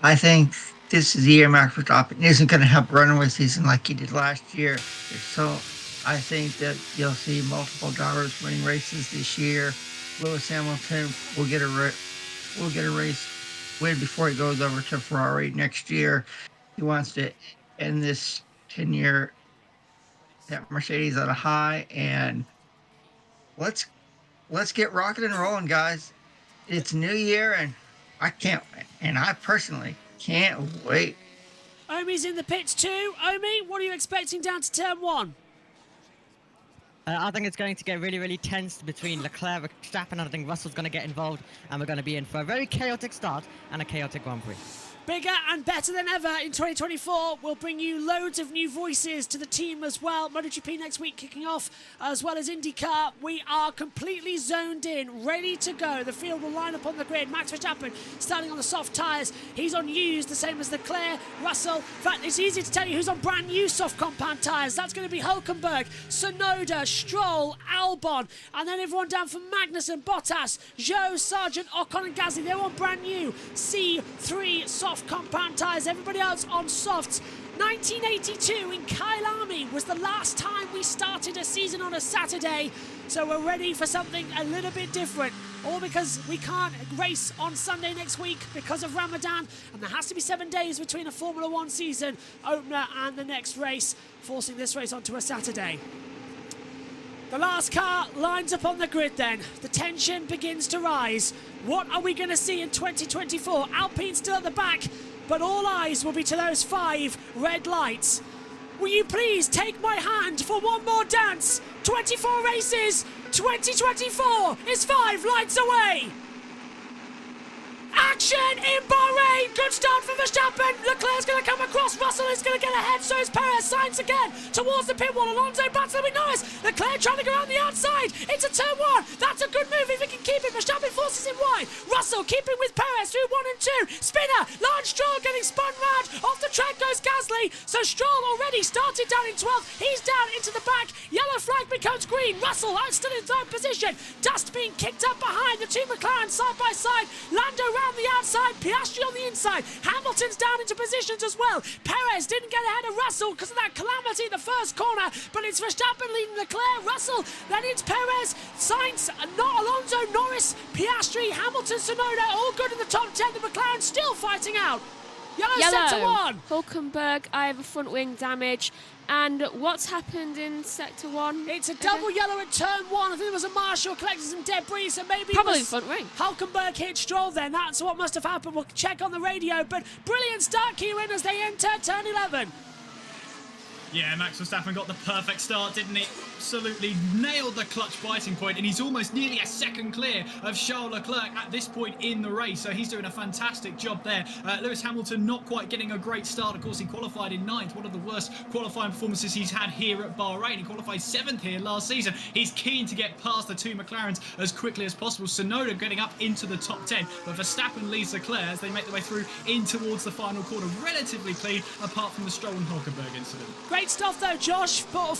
I think this is the year Max Verstappen isn't going to have a runaway season like he did last year. So I think that you'll see multiple drivers winning races this year. Lewis Hamilton will get a race win before he goes over to Ferrari next year. He wants to end this 10-year at Mercedes at a high, and let's get rocking and rolling, guys. It's a new year, and I personally can't wait. Omi's in the pits too. Omi, what are you expecting down to turn 1? I think it's going to get really, really tense between Leclerc and Verstappen, and I think Russell's going to get involved, and we're going to be in for a very chaotic start and a chaotic Grand Prix. Bigger and better than ever in 2024. We'll bring you loads of new voices to the team as well. MotoGP next week kicking off, as well as IndyCar. We are completely zoned in, ready to go. The field will line up on the grid. Max Verstappen starting on the soft tyres. He's on used, the same as Leclerc, Russell. In fact, it's easy to tell you who's on brand new soft compound tyres. That's going to be Hulkenberg, Tsunoda, Stroll, Albon, and then everyone down from Magnussen, Bottas, Zhou, Sargent, Ocon and Gasly. They're on brand new C3 soft compound tyres, everybody else on softs. 1982 in Kyalami was the last time we started a season on a Saturday, so we're ready for something a little bit different. All because we can't race on Sunday next week because of Ramadan, and there has to be 7 days between a Formula 1 season opener and the next race, forcing this race onto a Saturday. The last car lines up on the grid then. The tension begins to rise. What are we going to see in 2024? Alpine still at the back, but all eyes will be to those 5 red lights. Will you please take my hand for one more dance? 24 races, 2024 is 5 lights away. Action in Bahrain. Good start for Verstappen. Leclerc's going to come across. Russell is going to get ahead. So is Perez. Sainz again towards the pit wall. Alonso battling with Norris. Leclerc trying to go around the outside. Into turn 1. That's a good move if he can keep it. Verstappen forces him wide. Russell keeping with Perez through 1 and 2. Spinner. Lance Stroll getting spun round. Off the track goes Gasly. So Stroll already started down in 12th. He's down into the back. Yellow flag becomes green. Russell out still in 3rd position. Dust being kicked up behind the 2 McLaren side by side. Lando around the outside, Piastri on the inside. Hamilton's down into positions as well. Perez didn't get ahead of Russell because of that calamity in the first corner, but it's Verstappen leading Leclerc, Russell, then it's Perez, Sainz, not Alonso, Norris, Piastri, Hamilton, Tsunoda, all good in the top 10. The McLaren still fighting out. Yellow sector 1. Hulkenberg, I have a front wing damage. And what's happened in sector 1? It's a double yellow at turn 1. I think there was a marshal collecting some debris, so maybe probably front wing. Hulkenberg hit Stroll then. That's what must have happened. We'll check on the radio. But brilliant start, Kieran, as they enter turn 11. Yeah, Max Verstappen got the perfect start, didn't he? Absolutely nailed the clutch biting point, and he's almost nearly a second clear of Charles Leclerc at this point in the race, so he's doing a fantastic job there. Lewis Hamilton not quite getting a great start. Of course, he qualified in 9th, one of the worst qualifying performances he's had here at Bahrain. He qualified 7th here last season. He's keen to get past the 2 McLarens as quickly as possible. Tsunoda getting up into the top 10, but Verstappen leads Leclerc as they make their way through in towards the final quarter. Relatively clean, apart from the Stroll and Hulkenberg incident. Great stuff though, Josh, for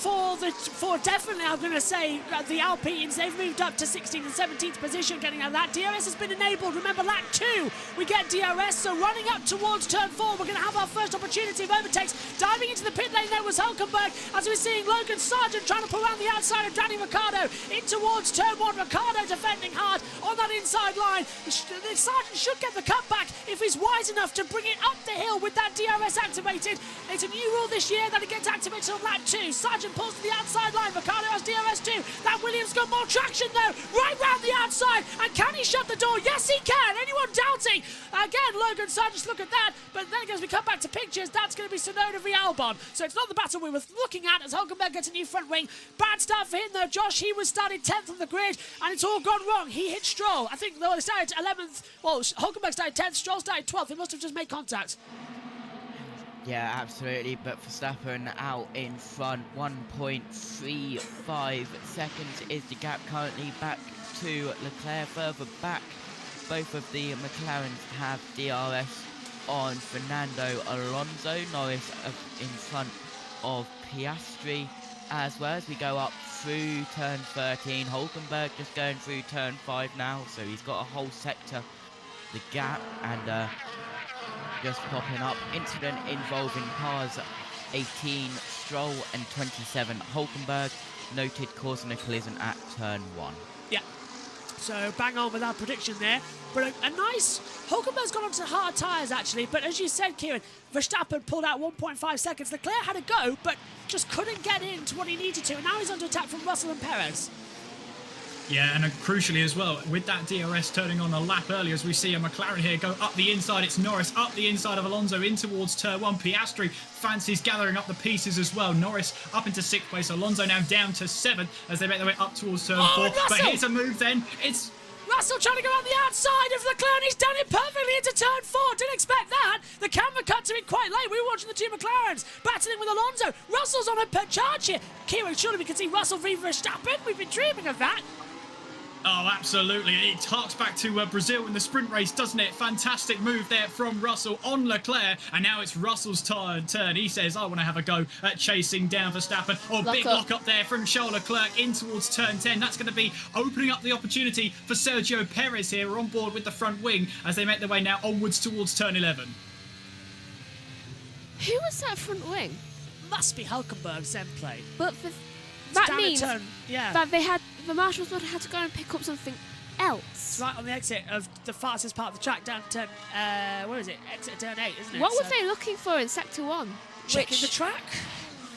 definitely, I'm going to say, the Alpines. They've moved up to 16th and 17th position, getting out of that. DRS has been enabled. Remember, lap 2, we get DRS, so running up towards turn 4, we're going to have our first opportunity of overtakes. Diving into the pit lane there was Hulkenberg, as we're seeing Logan Sargent trying to pull around the outside of Danny Ricciardo in towards turn 1. Ricciardo defending hard. on that inside line. The Sergeant should get the cutback if he's wise enough to bring it up the hill with that DRS activated. It's a new rule this year that it gets activated on lap 2. Sergeant pulls to the outside line. Ricardo has DRS too. That Williams got more traction though, right round the outside. And can he shut the door? Yes, he can. Anyone doubting? Again, Logan Sargent, look at that. But then as we come back to pictures, that's going to be Sonoda v Albon. So it's not the battle we were looking at as Hulkenberg gets a new front wing. Bad start for him though, Josh. He was starting 10th on the grid and it's all gone wrong. He hit Stroll. I think they started 11th. Well, Hulkenberg started 10th, Stroll started 12th. They must have just made contact. Yeah, absolutely. But Verstappen out in front. 1.35 seconds is the gap currently back to Leclerc. Further back, both of the McLarens have DRS on Fernando Alonso. Norris in front of Piastri as well as we go up through turn 13. Hulkenberg just going through turn 5 now, so he's got a whole sector, the gap, and just popping up. Incident involving cars 18, Stroll and 27. Hulkenberg noted causing a collision at turn 1. Yeah. So bang on with our prediction there. But a nice... Hulkenberg's gone onto hard tyres actually, but as you said, Kieran, Verstappen pulled out 1.5 seconds. Leclerc had a go, but just couldn't get into what he needed to, and now he's under attack from Russell and Perez. Yeah, and crucially as well, with that DRS turning on a lap earlier, as we see a McLaren here go up the inside, it's Norris up the inside of Alonso in towards turn 1. Piastri fancies gathering up the pieces as well. Norris up into 6th place, Alonso now down to 7th as they make their way up towards turn 4. But here's a move then, it's... Russell trying to go on the outside of Leclerc. He's done it perfectly into turn 4. Didn't expect that. The camera cut to it quite late. We were watching the two McLarens battling with Alonso. Russell's on a charge here. Kieran, surely we can see Russell v Verstappen. We've been dreaming of that. Oh, absolutely. It harks back to Brazil in the sprint race, doesn't it? Fantastic move there from Russell on Leclerc. And now it's Russell's turn. He says, I want to have a go at chasing down Verstappen. Oh, big lock up there from Charles Leclerc in towards turn 10. That's going to be opening up the opportunity for Sergio Perez here. We're on board with the front wing as they make their way now onwards towards turn 11. Who was that front wing? Must be Hulkenberg's end play. But that means that the marshals would have had to go and pick up something else. It's right on the exit of the fastest part of the track down turn, where is it? Exit turn 8, isn't it? What were they looking for in sector 1? Checking the track.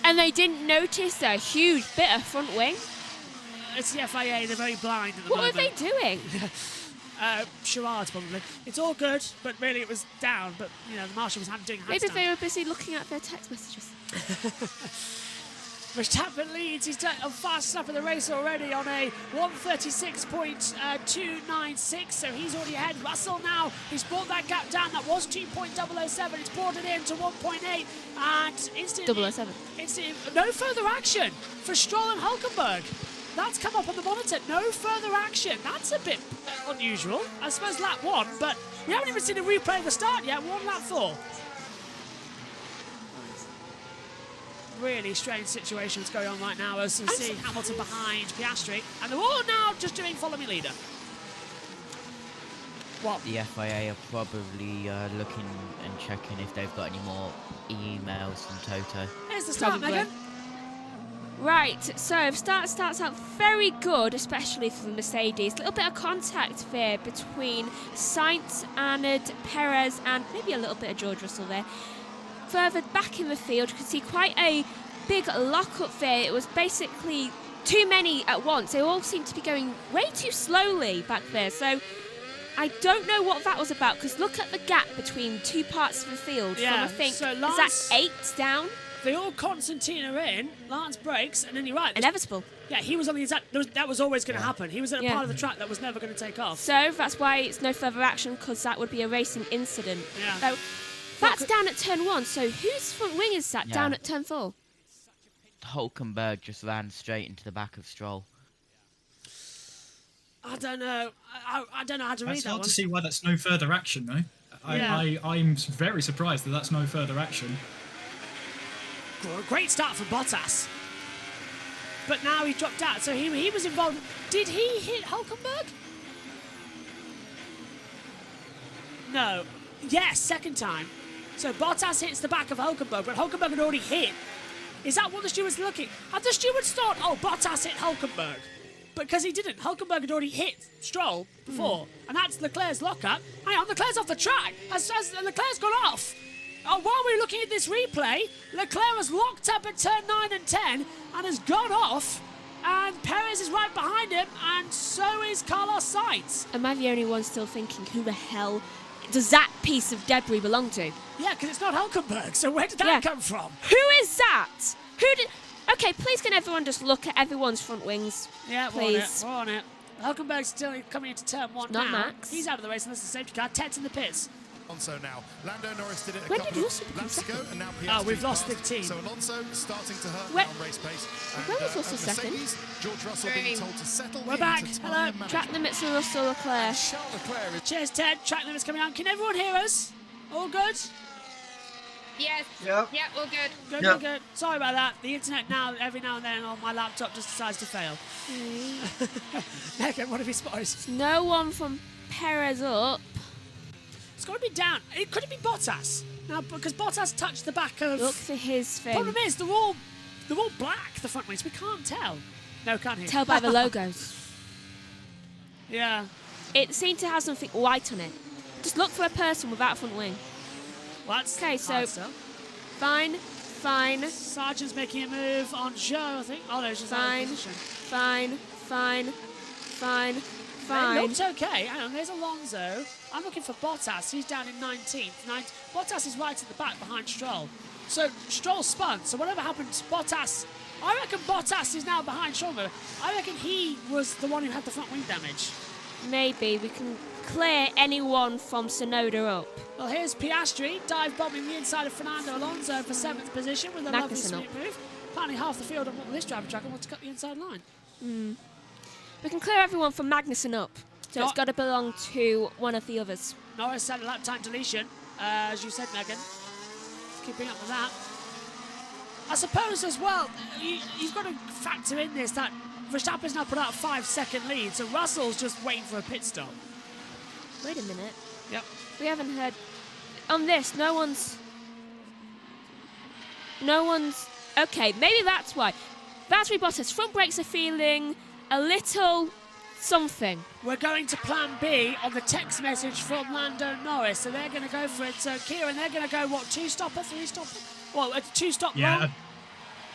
And they didn't notice a huge bit of front wing. It's the FIA, they're very blind at the moment. moment. What were they doing? Charades probably. It's all good, but really it was down. But you know the marshal was doing handstand. Maybe they were busy looking at their text messages. Verstappen leads. He's done fast enough in the race already on a 1:36.296, so he's already ahead. Russell now, he's brought that gap down. That was 2.007. He's brought it in to 1.8, and instantly 007. No further action for Stroll and Hulkenberg. That's come up on the monitor. No further action. That's a bit unusual. I suppose lap 1, but we haven't even seen a replay of the start yet. We're on lap 4. Really strange situations going on right now as we see Hamilton behind Piastri, and they're all now just doing follow me leader. What? The FIA are probably looking and checking if they've got any more emails from Toto. Here's the start, Megan. Right, so starts out very good, especially for the Mercedes. A little bit of contact there between Sainz and Perez, and maybe a little bit of George Russell there. Further back in the field, you can see quite a big lock-up there. It was basically too many at once. They all seemed to be going way too slowly back there. So I don't know what that was about, because look at the gap between two parts of the field. Yeah, from, I think, so is that 8 down? They all Constantine are in, Lance breaks, and then you're right. Inevitable. Yeah, he was on the inside. That was always going to happen. He was at a part of the track that was never going to take off. So that's why it's no further action, because that would be a racing incident. Yeah. So that's down at turn 1, so whose front wing is that down at turn 4? Hulkenberg just ran straight into the back of Stroll. I don't know. I don't know how to read that one. It's hard to see why that's no further action, though. I'm very surprised that that's no further action. Great start for Bottas. But now he dropped out, so he was involved. Did he hit Hulkenberg? No. Yes, second time. So Bottas hits the back of Hulkenberg, but Hulkenberg had already hit. Is that what the stewards were looking? Had the stewards thought, oh, Bottas hit Hulkenberg? because he didn't. Hulkenberg had already hit Stroll before, and that's Leclerc's lockup. Hang on, Leclerc's off the track. As Leclerc's gone off. Oh, while we're looking at this replay, Leclerc was locked up at turn 9 and 10 and has gone off. And Perez is right behind him, and so is Carlos Sainz. Am I the only one still thinking, who the hell does that piece of debris belong to? Yeah, because it's not Hulkenberg, so where did that come from? Who is that? Who did... Okay, please can everyone just look at everyone's front wings? Yeah, please. We're on it. Hulkenberg's still coming into turn 1 not now. Max. He's out of the race, and this is the safety car. Ted's in the pits. Alonso now. Lando Norris did it a When couple did of Russell laps become ago, and now Oh, Piastri we've lost passed. the team. So Alonso starting to hurt Where- now on race pace. And, Where was Russell at second? Mercedes, George Russell being told to settle We're back. into Hello. tyre management. Track limits for Russell Leclerc. Charles Leclerc is Cheers, Ted. Track limits coming on. Can everyone hear us? All good? Yes. Yep. Yeah, all good. Good, Yep. good. Sorry about that. The internet now, every now and then on my laptop just decides to fail. Megan, what have you spotted? No one from Perez up. It's got to be down. Could it be Bottas? Now, because Bottas touched the back of... Look for his thing. Problem is, they're all black, the front wings. We can't tell. No, can't hear. Tell by the logos. Yeah. It seemed to have something white on it. Just look for a person without a front wing. What? Okay, so Hard stuff. fine. Sargent's making a move on Joe, I think. Oh, no, she's out of position. Fine. They looked okay. Hang on, there's Alonso. I'm looking for Bottas. He's down in 19th. Bottas is right at the back behind Stroll. So Stroll spun. So whatever happened to Bottas, I reckon Bottas is now behind Stroll. I reckon he was the one who had the front wing damage. Maybe we can clear anyone from Sonoda up. Well, here's Piastri dive bombing the inside of Fernando Alonso for 7th position with a lovely Magnussen sweep up. move. Apparently half the field on this driver track and wants to cut the inside line. We can clear everyone from Magnussen up. So it's got to belong to one of the others. Norris had a lap time deletion, as you said, Megan. Keeping up with that. I suppose as well, you've got to factor in this that Verstappen's now put out a 5-second lead, so Russell's just waiting for a pit stop. Wait a minute. Yep. We haven't heard... On this, no one's... Okay, maybe that's why. Valtteri Bottas, front brakes are feeling a little something. We're going to plan B on the text message from Lando Norris, so they're going to go for it. So Kieran, they're going to go, what, 2-stopper, 3-stopper? Well, a 2-stop long?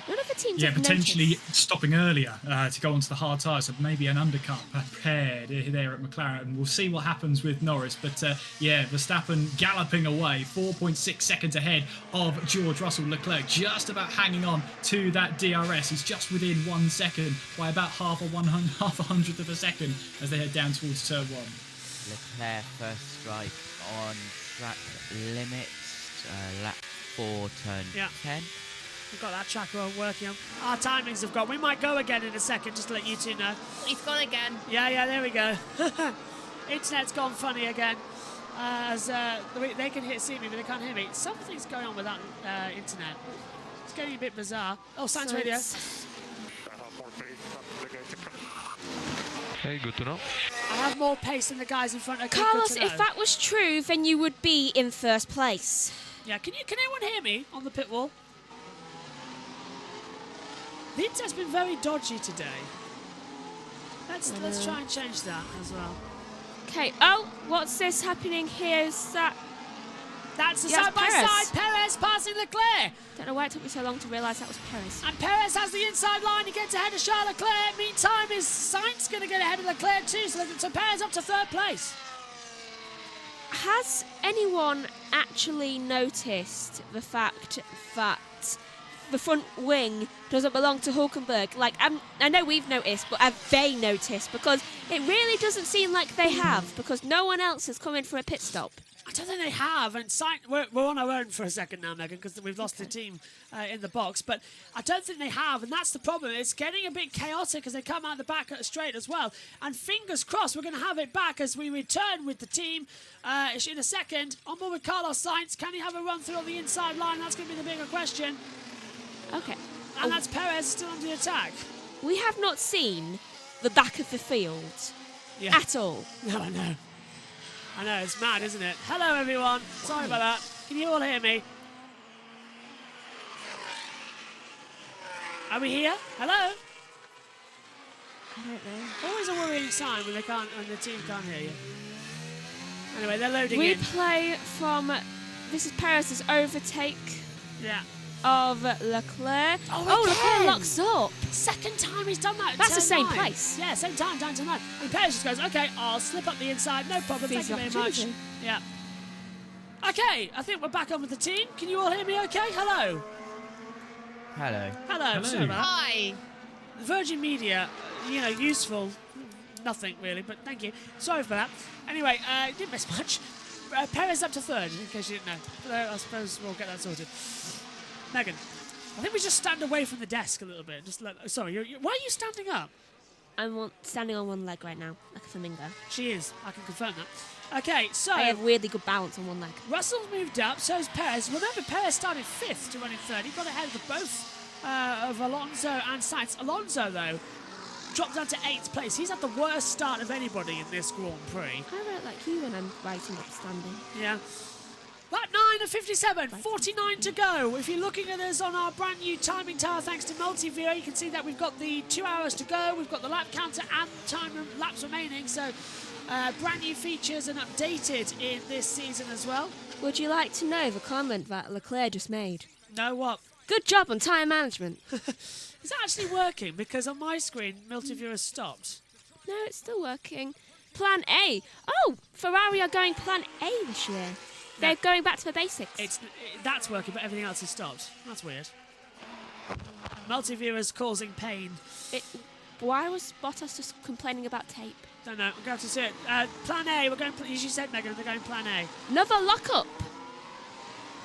None of the teams Yeah, have potentially noticed. stopping earlier to go onto the hard tyres, so maybe an undercut prepared there at McLaren. We'll see what happens with Norris, but yeah, Verstappen galloping away, 4.6 seconds ahead of George Russell. Leclerc just about hanging on to that DRS. He's just within 1 second by about half a hundredth of a second as they head down towards turn 1. Leclerc first strike on track limits, lap 4, turn 10. We've got that track we're working on. Our timings have gone. We might go again in a second, just to let you two know. He's gone again. Yeah, there we go. Internet's gone funny again. As they can see me, but they can't hear me. Something's going on with that internet. It's getting a bit bizarre. Oh, Science Radio. Hey, good to know. I have more pace than the guys in front of me. Carlos, if that was true, then you would be in first place. Yeah, can anyone hear me on the pit wall? The internet's been very dodgy today. Let's try and change that as well. Okay. Oh, what's this happening here? Is that's a Yeah, side by Perez. side. Perez passing Leclerc. Don't know why it took me so long to realise that was Perez. And Perez has the inside line. He gets ahead of Charles Leclerc. Meantime, is Sainz going to get ahead of Leclerc too? So Perez up to 3rd place. Has anyone actually noticed the fact that the front wing doesn't belong to Hulkenberg? Like, I know we've noticed, but have they noticed? Because it really doesn't seem like they have, because no one else has come in for a pit stop. I don't think they have, and we're on our own for a second now, Megan, because we've lost the team in the box, but I don't think they have, and that's the problem. It's getting a bit chaotic as they come out the back at a straight as well, and fingers crossed we're going to have it back as we return with the team in a second. On board with Carlos Sainz. Can he have a run through on the inside line? That's going to be the bigger question. Okay. And that's Perez still under attack. We have not seen the back of the field at all. No, I know, it's mad, isn't it? Hello, everyone. Sorry about that. Can you all hear me? Are we here? Hello? I don't know. Always a worrying sign when when the team can't hear you. Anyway, they're loading in. Replay from this is Perez's overtake. Yeah. Of Leclerc. Oh, Leclerc locks up. Second time he's done that. That's the turn same 9. place. Yeah, same time, down to 9. And Perez just goes, okay, I'll slip up the inside, no problem, thank you very much. Yeah. Okay, I think we're back on with the team. Can you all hear me okay? Hello. Hello. Hello. Sorry about that. Hi. Virgin Media, useful. Nothing really, but thank you. Sorry for that. Anyway, didn't miss much. Perez up to third, in case you didn't know. But, I suppose we'll get that sorted. Megan, I think we just stand away from the desk a little bit. Sorry, why are you standing up? I'm standing on one leg right now, like a flamingo. She is. I can confirm that. Okay, so I have weirdly good balance on one leg. Russell's moved up, so has Perez. Remember, Perez started 5th to run in 3rd. He got ahead of both of Alonso and Sainz. Alonso, though, dropped down to 8th place. He's had the worst start of anybody in this Grand Prix. I don't like you when I'm writing up standing. Yeah. Lap 9 of 57, 49 to go. If you're looking at us on our brand new timing tower, thanks to Multiviewer, you can see that we've got the 2 hours to go. We've got the lap counter and laps remaining. So brand new features and updated in this season as well. Would you like to know the comment that Leclerc just made? No, what? Good job on tyre management. Is that actually working? Because on my screen, Multiviewer has stopped. No, it's still working. Plan A. Oh, Ferrari are going Plan A this year. They're going back to the basics. That's working, but everything else is stopped. That's weird. Multiviewer's causing pain. Why was Bottas just complaining about tape? Don't know. I'm going to have to see it. Plan A. We're going. As you said, Megan, they're going Plan A. Another lockup.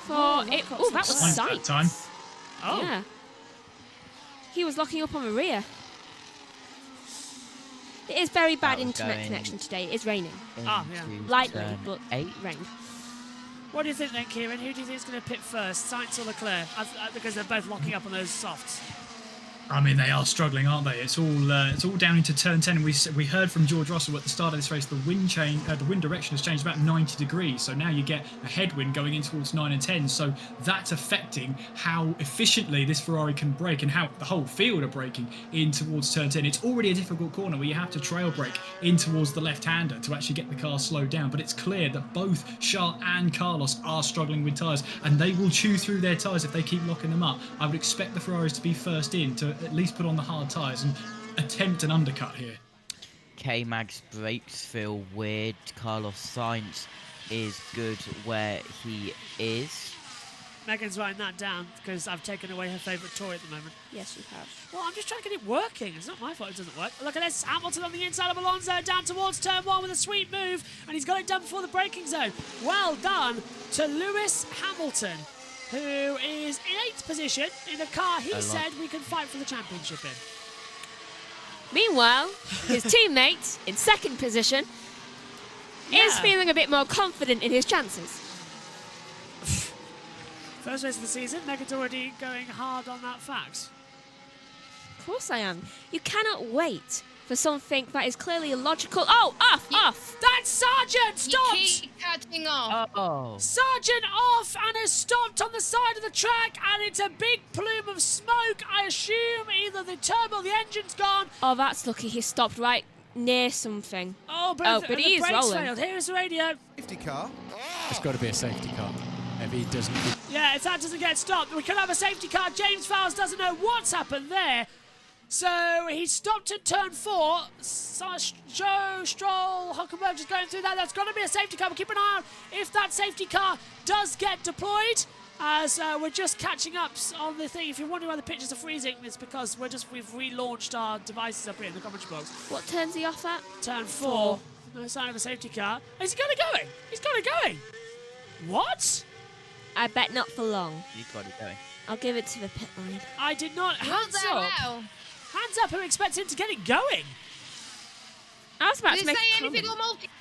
Oh, that was Sainz. Time. Oh. Yeah. He was locking up on the rear. It is very bad internet connection today. It is raining. Oh, yeah. Lightly, but rain. What do you think then, Kieran? Who do you think is going to pit first, Sainz or Leclerc? Because they're both locking up on those softs. I mean, they are struggling, aren't they? It's all down into turn 10. And we heard from George Russell at the start of this race, the wind direction has changed about 90 degrees. So now you get a headwind going in towards 9 and 10. So that's affecting how efficiently this Ferrari can brake and how the whole field are braking in towards turn 10. It's already a difficult corner where you have to trail brake in towards the left-hander to actually get the car slowed down. But it's clear that both Charles and Carlos are struggling with tyres, and they will chew through their tyres if they keep locking them up. I would expect the Ferraris to be first in to at least put on the hard tyres and attempt an undercut here. K-Mag's brakes feel weird. Carlos Sainz is good where he is. Megan's writing that down because I've taken away her favourite toy at the moment. Yes, you have. Well, I'm just trying to get it working. It's not my fault it doesn't work. Look at this. Hamilton on the inside of Alonso down towards turn 1 with a sweet move, and he's got it done before the braking zone. Well done to Lewis Hamilton, who is in 8th position in a car he said we can fight for the championship in. Meanwhile, his teammate in 2nd position is feeling a bit more confident in his chances. First race of the season, Megan's already going hard on that fact. Of course I am. You cannot wait for something that is clearly illogical. Oh, off! That's Sargent! Stopped! You keep cutting off. Oh. Sargent off and has stopped on the side of the track, and it's a big plume of smoke. I assume either the turbo or the engine's gone. Oh, that's lucky he stopped right near something. Oh, but he is rolling. Failed. Here's the radio. Safety car. It's got to be a safety car. If he doesn't. Yeah, if that doesn't get stopped, we could have a safety car. James Fowles doesn't know what's happened there. So he stopped at turn 4. Joe Stroll, Hockenberg just going through that. That's got to be a safety car. We'll keep an eye out if that safety car does get deployed. As we're just catching up on the thing. If you're wondering why the pictures are freezing, it's because we've relaunched our devices up here in the commentary box. What turn's he off at? Turn 4. No sign of a safety car. Has he got it going? He's got it going. What? I bet not for long. He's got it going. I'll give it to the pit line. I did not. Hands up. Wow. Hands up. Who expects him to get it going? I was about to make Does it a say anything comment. on multi?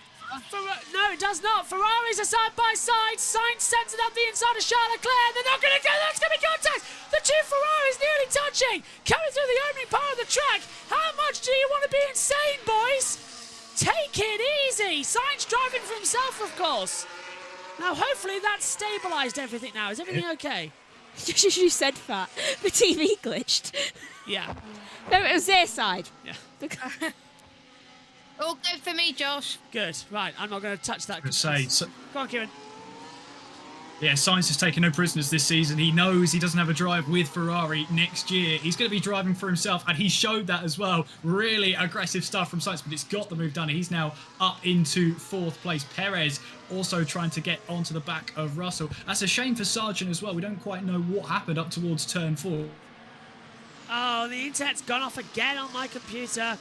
No, it does not. Ferraris are side by side. Sainz sends it up the inside of Charles Leclerc. They're not going to go. That's going to be contact. The two Ferraris nearly touching. Coming through the opening part of the track. How much do you want to be insane, boys? Take it easy. Sainz driving for himself, of course. Now, hopefully that's stabilised everything now. Is everything okay? You said that. The TV glitched. Yeah. No, it was their side. Yeah. All good for me, Josh. Good. Right, I'm not going to touch that. Go on, Kieran. Yeah, Sainz has taken no prisoners this season. He knows he doesn't have a drive with Ferrari next year. He's going to be driving for himself, and he showed that as well. Really aggressive stuff from Sainz, but it's got the move done. He's now up into 4th place. Perez also trying to get onto the back of Russell. That's a shame for Sargent as well. We don't quite know what happened up towards turn 4. Oh, the internet's gone off again on my computer.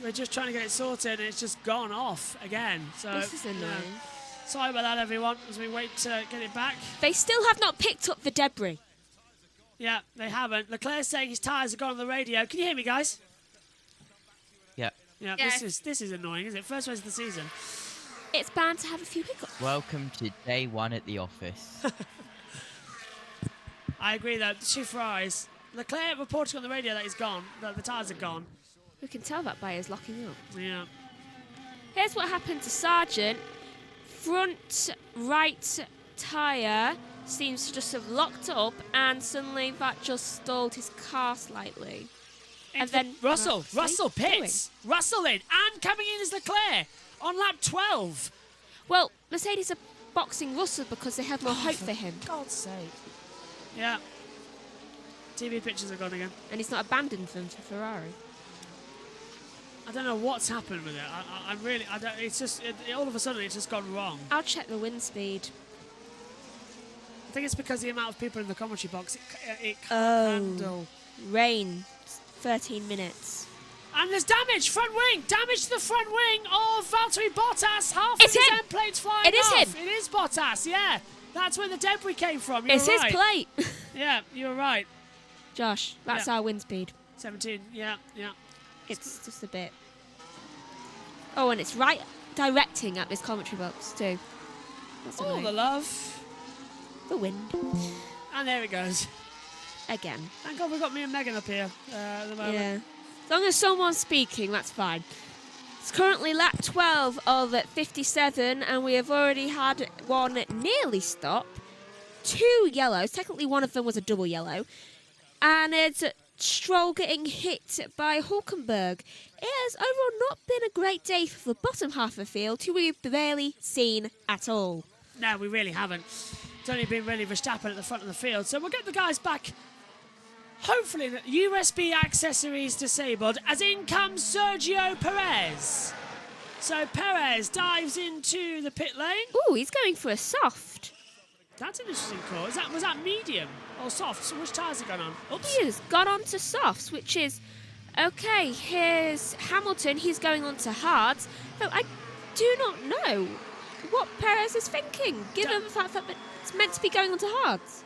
We're just trying to get it sorted, and it's just gone off again. So This is annoying. Sorry about that, everyone, as we wait to get it back. They still have not picked up the debris. Yeah, they haven't. Leclerc's saying his tyres have gone on the radio. Can you hear me, guys? Yeah. Yeah, Yes. this is annoying, isn't it? First race of the season. It's bound to have a few hiccups. Welcome to day 1 at the office. I agree, though. 2 Ferraris. Leclerc reporting on the radio that he's gone, that the tyres are gone. We can tell that by his locking up. Yeah. Here's what happened to Sargent. Front right tyre seems to just have locked up, and suddenly that just stalled his car slightly. And then Russell pits. Russell in, and coming in is Leclerc on lap 12. Well, Mercedes are boxing Russell because they have more hope for him. God's sake. Yeah. TV pictures are gone again. And he's not abandoned them for Ferrari. I don't know what's happened with it. I don't. It's just all of a sudden it's just gone wrong. I'll check the wind speed. I think it's because the amount of people in the commentary box. It can't handle. Rain. 13 minutes. And there's damage. Front wing. Damage to the front wing of Valtteri Bottas. Half It's of his him. end plate's flying It is off. him. It is Bottas. Yeah. That's where the debris came from. You're It's right. his plate. Yeah, you're right. Josh, that's our wind speed. 17. Yeah. It's just a bit. Oh, and it's right directing at this commentary box too. That's All annoying. the love. The wind. And there it goes. Again. Thank God we've got me and Megan up here at the moment. Yeah. As long as someone's speaking, that's fine. It's currently lap 12 of 57, and we have already had one nearly stop. 2 yellows. Technically, one of them was a double yellow. And it's Stroll getting hit by Hulkenberg. It has overall not been a great day for the bottom half of the field, who we've barely seen at all. No, we really haven't. It's only been really Verstappen at the front of the field. So we'll get the guys back. Hopefully, the USB accessories disabled, as in comes Sergio Perez. So Perez dives into the pit lane. Ooh, he's going for a soft. That's an interesting call. Was that medium or soft? So which tyres have gone on? Oops. He has gone on to softs, which is okay. Here's Hamilton. He's going on to hards. Though I do not know what Perez is thinking, given the fact that it's meant to be going on to hards.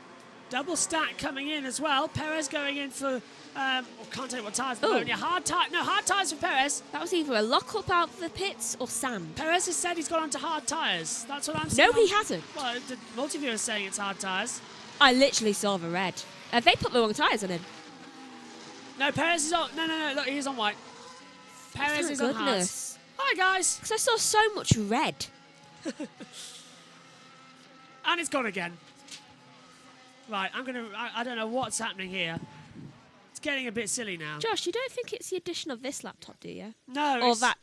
Double stack coming in as well. Perez going in for, can't tell you what tyres at the moment. Yeah, hard tyres for Perez. That was either a lock-up out of the pits or sand. Perez has said he's gone on to hard tyres. That's what I'm saying. No, he hasn't. Well, the multi-viewer is saying it's hard tyres. I literally saw the red. They put the wrong tyres on him. No, Perez is on. No. Look, he's on white. Perez Thank is on hard. goodness. Hi, guys. Because I saw so much red. And it's gone again. Right, I don't know what's happening here. It's getting a bit silly now. Josh, you don't think it's the addition of this laptop, do you? No. Or it's that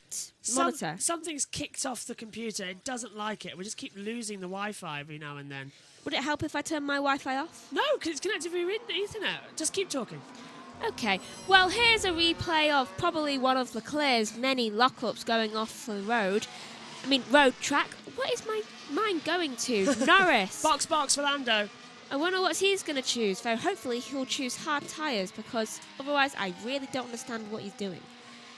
monitor? Something's kicked off the computer. It doesn't like it. We just keep losing the Wi-Fi every now and then. Would it help if I turn my Wi-Fi off? No, because it's connected via Ethernet. Just keep talking. Okay, well, here's a replay of probably one of Leclerc's many lockups going off the road. Road track. What is my mind going to? Norris. Box for Lando. I wonder what he's going to choose, though hopefully he'll choose hard tyres, because otherwise I really don't understand what he's doing.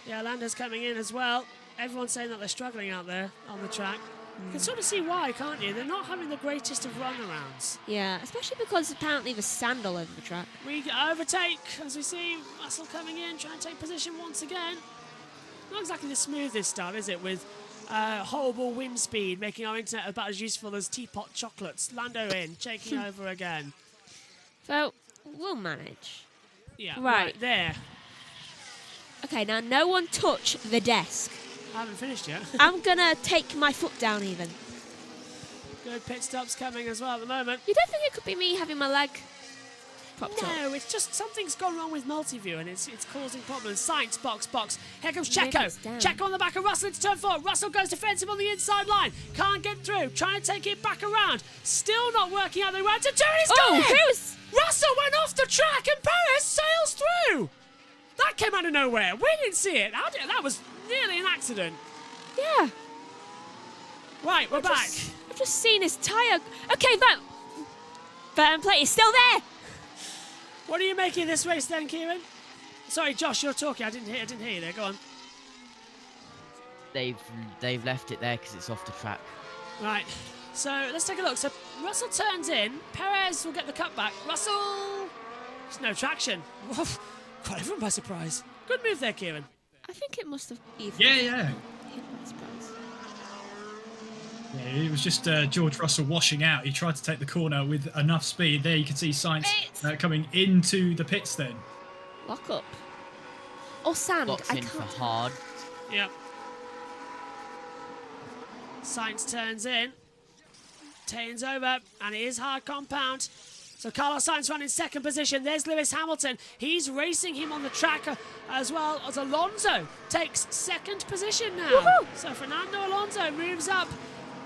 Yeah, Lando's coming in as well. Everyone's saying that they're struggling out there on the track. You can sort of see why, can't you? They're not having the greatest of runarounds. Yeah, especially because apparently there's sand all over the track. We overtake, as we see Russell coming in, trying to take position once again. Not exactly the smoothest start, is it, with horrible wind speed, making our internet about as useful as teapot chocolates. Lando in, taking over again. So, we'll manage. Yeah, right there. Okay, now no one touch the desk. I haven't finished yet. I'm going to take my foot down even. Good pit stops coming as well at the moment. You don't think it could be me having my leg propped up. No, it's just something's gone wrong with multi-view and it's causing problems. Science, box. Here comes Maybe Checo. it's down. Checo on the back of Russell into turn 4. Russell goes defensive on the inside line. Can't get through. Trying to take it back around. Still not working out the way to turn. He's got it! Russell went off the track and Perez sails through. That came out of nowhere. We didn't see it. That was really an accident. Yeah. Right, we're back. I've just seen his tyre. Okay, that plate is still there. What are you making of this race then, Kieran? Sorry, Josh, you're talking. I didn't hear you there. Go on. They've left it there because it's off the track. Right. So let's take a look. So Russell turns in. Perez will get the cutback. Russell. There's no traction. Quite everyone by surprise. Good move there, Kieran. I think it must have even. Yeah. Hit by surprise. Yeah, it was just George Russell washing out. He tried to take the corner with enough speed. There you can see Sainz coming into the pits then. Lock up. Or sand. Box in for hard. Yep. Sainz turns in. Tains over, and it is hard compound. So Carlos Sainz running second position. There's Lewis Hamilton. He's racing him on the track as well as Alonso takes second position now. Woohoo! So Fernando Alonso moves up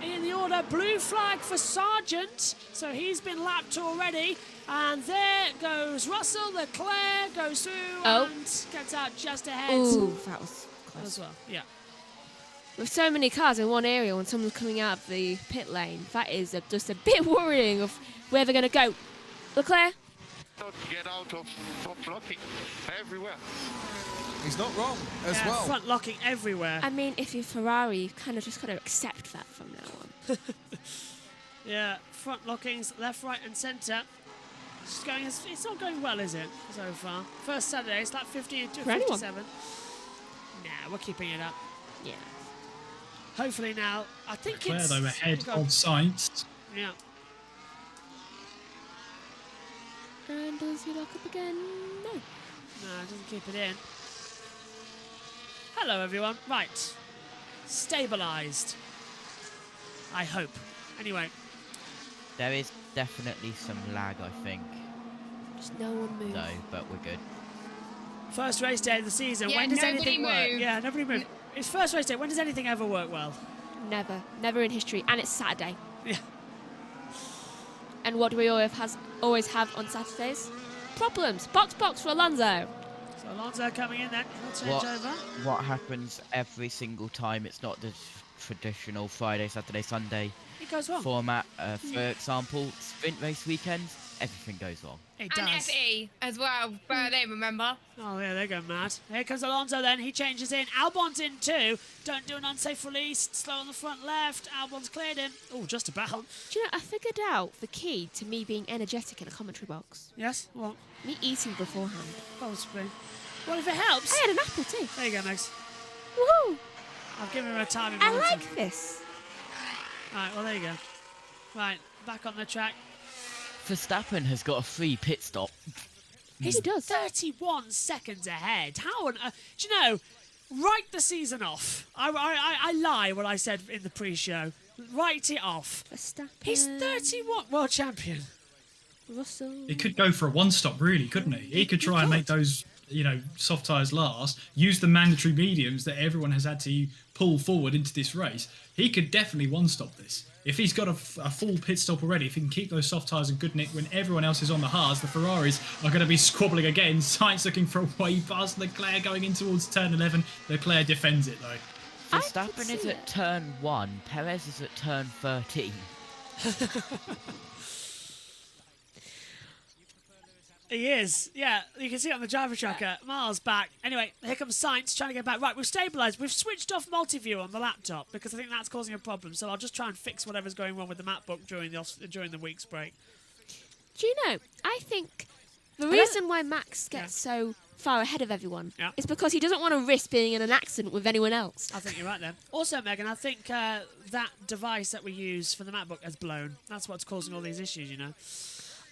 in the order. Blue flag for Sargent. So he's been lapped already. And there goes Russell. Leclerc goes through and gets out just ahead. Ooh, that was close. As well, yeah. With so many cars in one area when someone's coming out of the pit lane, that is just a bit worrying of where they're going to go. Leclerc? Get out of blocking everywhere. He's not wrong as well. Front locking everywhere. I mean, if you're Ferrari, you've kind of just got to accept that from now on. Yeah, front lockings, left, right, and centre. It's not going well, is it, so far? First Saturday, it's like 50 to 57. Nah, we're keeping it up. Yeah. Hopefully now, I think Leclerc, it's... though, ahead of Sainz. Yeah. And does he lock up again? No. No, it doesn't keep it in. Hello, everyone. Right. Stabilised. I hope. Anyway. There is definitely some lag, I think. Just no one moves. No, but we're good. First race day of the season. Yeah, when does nobody anything work? move. Yeah, nobody move. It's first race day. When does anything ever work well? Never. Never in history. And it's Saturday. Yeah. And what do we always have on Saturdays? Problems. Box for Alonso. So Alonso coming in then. He'll change over. What happens every single time? It's not the traditional Friday, Saturday, Sunday It goes wrong. format. For example, sprint race weekends, everything goes wrong. It And does. FE as well, they remember. Oh, yeah, they go mad. Here comes Alonso then. He changes in. Albon's in too. Don't do an unsafe release. Slow on the front left. Albon's cleared him. Oh, just about. Do you know, I figured out the key to me being energetic in a commentary box. Yes? What? Me eating beforehand. Possibly. Well, if it helps. I had an apple too. There you go, Max. Woohoo! I've given him a time. I like this. Right, well, there you go. Right, back on the track. Verstappen has got a free pit stop. He's 31 seconds ahead. How on earth? Do you know, write the season off. I lie when I said in the pre-show. Write it off. Verstappen. He's 31 world champion. Russell. He could go for a one-stop, really, couldn't he? He could try and make those, soft tyres last, use the mandatory mediums that everyone has had to pull forward into this race. He could definitely one-stop this. If he's got a full pit stop already, if he can keep those soft tyres in good nick when everyone else is on the hards, the Ferraris are going to be squabbling again. Sainz looking for a way past Leclerc going in towards turn 11. Leclerc defends it, though. Verstappen is at turn 1, Perez is at turn 13. He is, yeah. You can see it on the driver tracker. Miles back. Anyway, here comes Sainz trying to get back. Right, we've stabilised. We've switched off multi-view on the laptop because I think that's causing a problem. So I'll just try and fix whatever's going wrong with the map book during the week's break. Do you know, I think the reason why Max gets so far ahead of everyone is because he doesn't want to risk being in an accident with anyone else. I think you're right there. Also, Megan, I think that device that we use for the map book has blown. That's what's causing all these issues,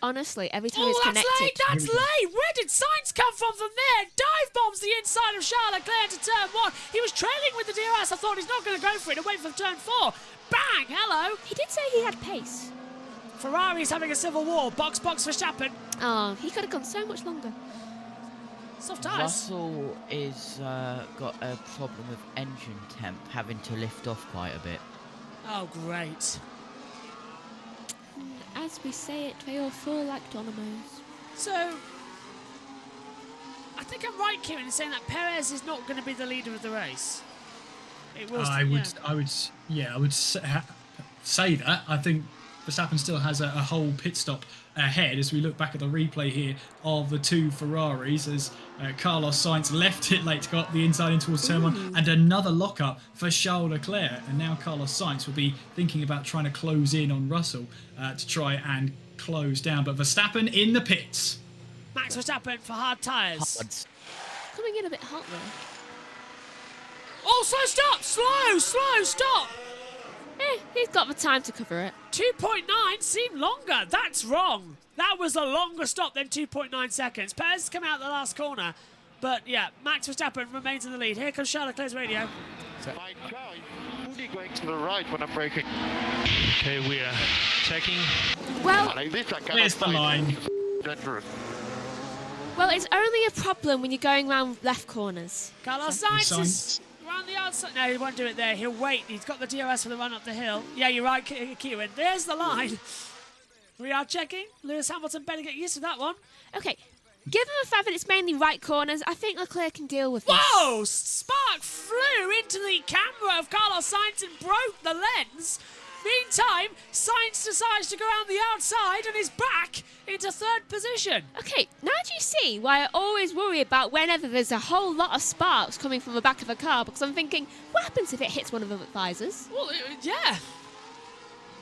Honestly, every time it's connected... That's late! Where did Sainz come from there? Dive bombs the inside of Charles Leclerc into turn 1. He was trailing with the DRS. I thought he's not going to go for it and wait for turn 4. Bang! Hello! He did say he had pace. Ferrari's having a civil war. Box Verstappen. Oh, he could have gone so much longer. Soft tyres. Russell is got a problem with engine temp, having to lift off quite a bit. Oh, great. As we say it, they all fall like dominoes. So, I think I'm right, Kieran, in saying that Perez is not going to be the leader of the race. It will. I would say that. I think Verstappen still has a whole pit stop ahead as we look back at the replay here of the two Ferraris as Carlos Sainz left it late to go up the inside in towards turn 1 and another lockup for Charles Leclerc, and now Carlos Sainz will be thinking about trying to close in on Russell to try and close down, but Verstappen in the pits. Max Verstappen for hard tyres. Coming in a bit hot though. Oh, slow, stop! He's got the time to cover it. 2.9 seemed longer. That's wrong. That was a longer stop than 2.9 seconds. Perez has come out the last corner. But yeah, Max Verstappen remains in the lead. Here comes Charles Leclerc's radio. My car is fully going to the right when I'm braking. Okay, we are checking. Well, like this, I Where's the line? Dangerous. Well, it's only a problem when you're going round left corners. Carlos Sainz is around the outside. No, he won't do it there. He'll wait. He's got the DRS for the run up the hill. Yeah, you're right, Kieran. There's the line. We are checking. Lewis Hamilton better get used to that one. Okay, given the fact that it's mainly right corners, I think Leclerc can deal with this. Whoa! Spark flew into the camera of Carlos Sainz and broke the lens. Meantime, Sainz decides to go around the outside and is back into third position. Okay, now do you see why I always worry about whenever there's a whole lot of sparks coming from the back of a car? Because I'm thinking, what happens if it hits one of the visors? Well, yeah.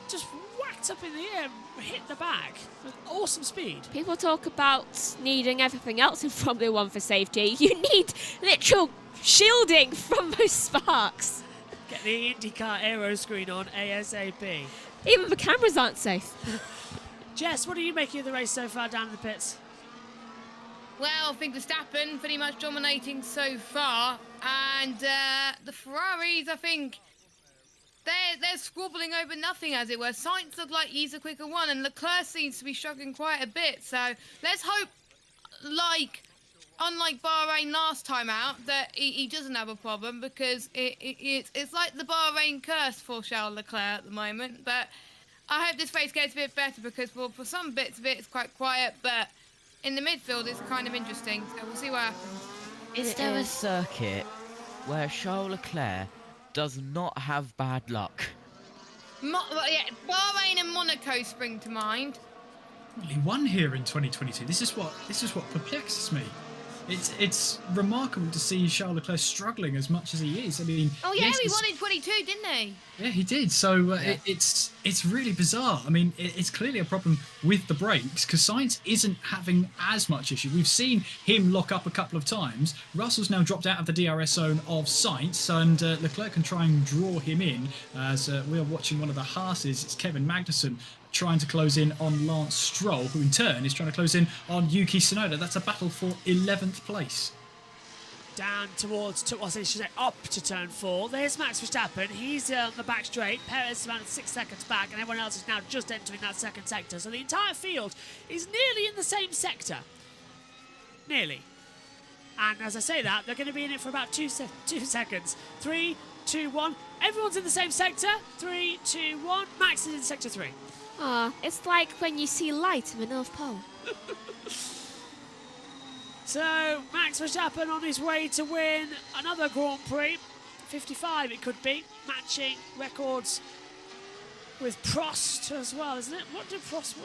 Just whacked up in the air, hit the back with awesome speed. People talk about needing everything else in Formula 1 for safety. You need literal shielding from those sparks. Get the IndyCar aero screen on ASAP. Even the cameras aren't safe. Jess, what are you making of the race so far down in the pits? Well, I think Verstappen pretty much dominating so far, and the Ferraris, I think they're squabbling over nothing, as it were. Sainz looked like he's a quicker one, and Leclerc seems to be struggling quite a bit. So let's hope, unlike Bahrain last time out, that he doesn't have a problem, because it's like the Bahrain curse for Charles Leclerc at the moment. But I hope this race gets a bit better, because for some bits of it, it's quite quiet, but in the midfield, it's kind of interesting. So we'll see what happens. Is there a circuit where Charles Leclerc does not have bad luck? Bahrain and Monaco spring to mind. He won here in 2022. This is what perplexes me. It's remarkable to see Charles Leclerc struggling as much as he is. I mean, oh yeah, he won in 22, didn't he? Yeah, he did. So it's really bizarre. I mean, it's clearly a problem with the brakes, because Sainz isn't having as much issue. We've seen him lock up a couple of times. Russell's now dropped out of the DRS zone of Sainz, and Leclerc can try and draw him in. As we are watching one of the Haas's, it's Kevin Magnussen trying to close in on Lance Stroll, who in turn is trying to close in on Yuki Tsunoda. That's a battle for 11th place. Down towards, up to turn 4. There's Max Verstappen. He's on the back straight. Perez is around 6 seconds back, and everyone else is now just entering that second sector. So the entire field is nearly in the same sector. Nearly. And as I say that, they're going to be in it for about 2 seconds. 3, 2, 1. Everyone's in the same sector. 3, 2, 1. Max is in sector 3. Ah, it's like when you see light in the North Pole. So, Max Verstappen on his way to win another Grand Prix. 55 it could be, matching records with Prost as well, isn't it? What did Prost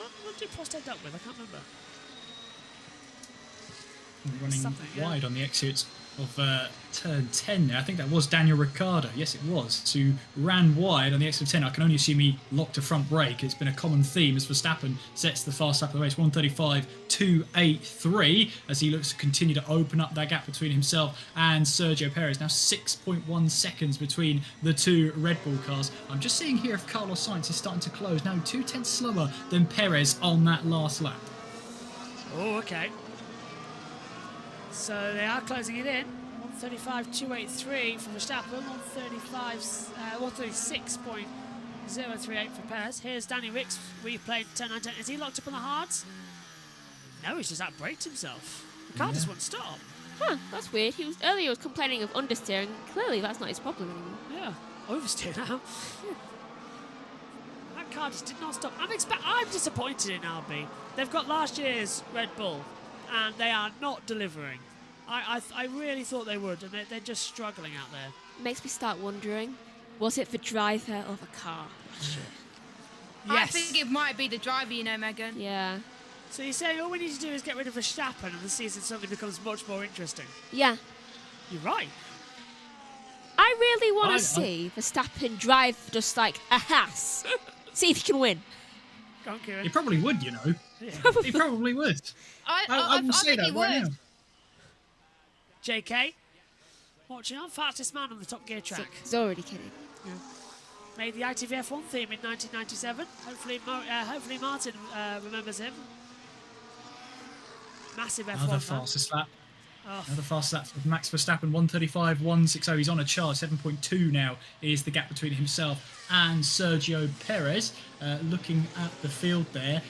end up with? I can't remember. Running wide on the exit of turn 10 there. I think that was Daniel Ricciardo. Yes, it was. Who ran wide on the exit of 10. I can only assume he locked a front brake. It's been a common theme as Verstappen sets the fast lap of the race. 1:35.283 as he looks to continue to open up that gap between himself and Sergio Perez. Now 6.1 seconds between the two Red Bull cars. I'm just seeing here if Carlos Sainz is starting to close. Now 2/10 slower than Perez on that last lap. Oh, okay. So they are closing it in. 1:35.283 for Verstappen. 1:36.1 0.38 for Perez. Here's Danny Ricks replayed turn 9. Is he locked up on the hards? No, he's just outbraked himself. The car just won't stop. Huh, that's weird. Earlier he was complaining of understeering. Clearly that's not his problem anymore. Yeah, oversteer now. That car just did not stop. I'm disappointed in RB. They've got last year's Red Bull, and they are not delivering. I really thought they would, and they're just struggling out there. Makes me start wondering, was it the driver or the car? Yes. I think it might be the driver, you know, Megan. Yeah. So you're saying all we need to do is get rid of Verstappen and the season suddenly becomes much more interesting? Yeah. You're right. I really want to see Verstappen drive just like a Haas. See if he can win. Go on, Kieran. He probably would, you know. Yeah. He probably would. I will say think that he right would. now. JK, watching on fastest man on the Top Gear track. He's already kidding. Yeah. Made the ITV F1 theme in 1997. Hopefully Martin remembers him. Massive F1 Another fan. fastest lap. Oh. Another fast lap for Max Verstappen, 1:35.160. He's on a charge. 7.2 now is the gap between himself and Sergio Perez. Looking at the field there.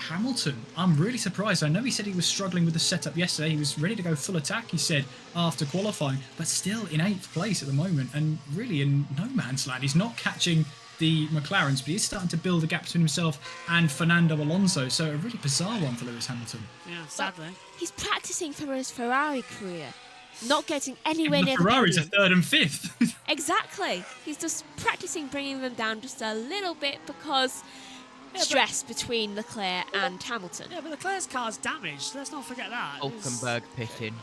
Hamilton, I'm really surprised. I know he said he was struggling with the setup yesterday. He was ready to go full attack, he said, after qualifying, but still in 8th place at the moment and really in no man's land. He's not catching the McLarens, but he's starting to build a gap between himself and Fernando Alonso. So a really bizarre one for Lewis Hamilton. Yeah, sadly. He's practicing for his Ferrari career, not getting anywhere near the Ferraris are podium. 3rd and 5th. Exactly. He's just practicing bringing them down just a little bit because stress between Leclerc and Hamilton. Yeah, but Leclerc's car's damaged. Let's not forget that. Hulkenberg pitting.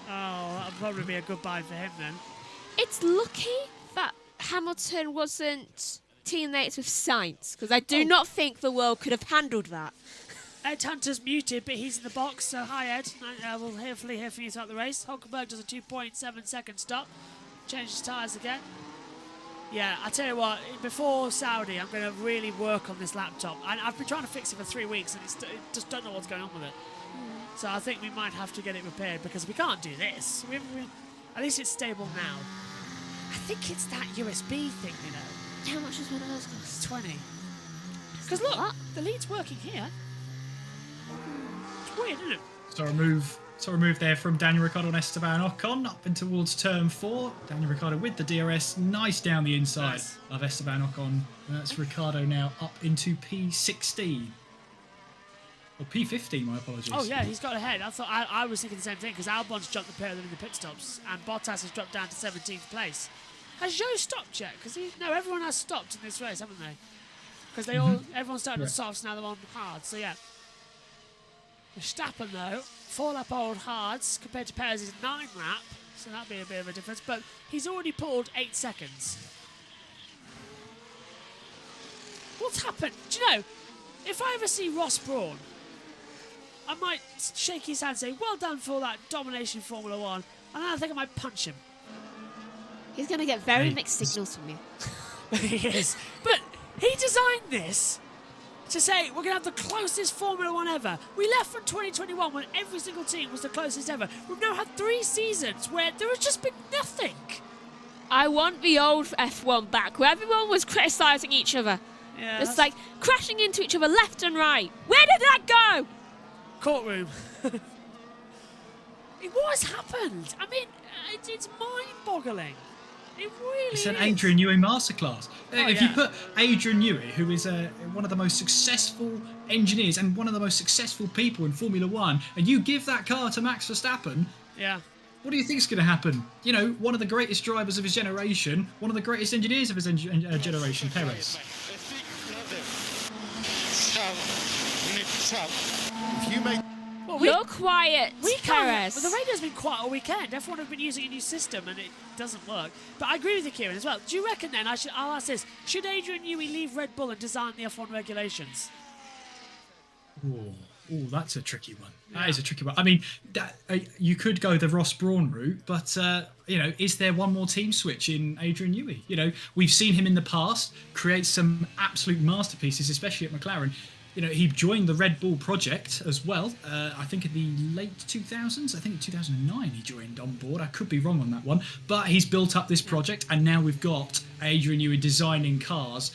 Oh, that'll probably be a good buy for him then. It's lucky that Hamilton wasn't teammates with Sainz, because I do not think the world could have handled that. Ed Hunter's muted, but he's in the box, so hi Ed. We'll hopefully hear from you throughout the race. Hulkenberg does a 2.7 second stop. Changes tyres again. Yeah, I tell you what, before Saudi, I'm going to really work on this laptop. I've been trying to fix it for 3 weeks, and I just don't know what's going on with it. So I think we might have to get it repaired, because we can't do this. At least it's stable now. I think it's that USB thing, you know. How much does one of those cost? 20. Because look, the lead's working here. It's weird, isn't it? So a move there from Daniel Ricciardo and Esteban Ocon up and towards turn 4. Daniel Ricciardo with the DRS, nice down the inside of Esteban Ocon. That's Ricciardo now up into P16. Or P15, my apologies. Oh yeah, he's got ahead. I was thinking the same thing, because Albon's jumped the pair of them in the pit stops, and Bottas has dropped down to 17th place. Has Zhou stopped yet? Because everyone has stopped in this race, haven't they? Because everyone started on softs, now they're on hard. So yeah. Verstappen though, 4-lap old hards compared to Perez's 9-lap, so that'd be a bit of a difference. But he's already pulled 8 seconds. What's happened? Do you know? If I ever see Ross Brawn, I might shake his hand and say, well done for all that domination Formula 1, and then I think I might punch him. He's going to get very mixed signals from you. He is. But he designed this to say we're going to have the closest Formula 1 ever. We left from 2021 when every single team was the closest ever. We've now had 3 seasons where there has just been nothing. I want the old F1 back, where everyone was criticising each other. Yeah, it's like crashing into each other left and right. Where did that go? Courtroom. What has happened? I mean, it's mind-boggling. It really It's an is. Adrian Newey masterclass. If you yeah. put Adrian Newey, who is one of the most successful engineers and one of the most successful people in Formula 1, and you give that car to Max Verstappen, yeah, what do you think is going to happen? You know, one of the greatest drivers of his generation, one of the greatest engineers of his generation, Perez. If you make You're quiet, We can't. Perez. Well, the radio's been quiet all weekend. Everyone have been using a new system, and it doesn't work. But I agree with you, Kieran, as well. Do you reckon then? I'll ask this: should Adrian Newey leave Red Bull and design the F1 regulations? Oh, that's a tricky one. That is a tricky one. I mean, you could go the Ross Brawn route, but is there one more team switch in Adrian Newey? You know, we've seen him in the past create some absolute masterpieces, especially at McLaren. he joined the Red Bull project as well. I think in the late 2000s. I think in 2009 he joined on board. I could be wrong on that one. But he's built up this project, and now we've got Adrian Newey designing cars,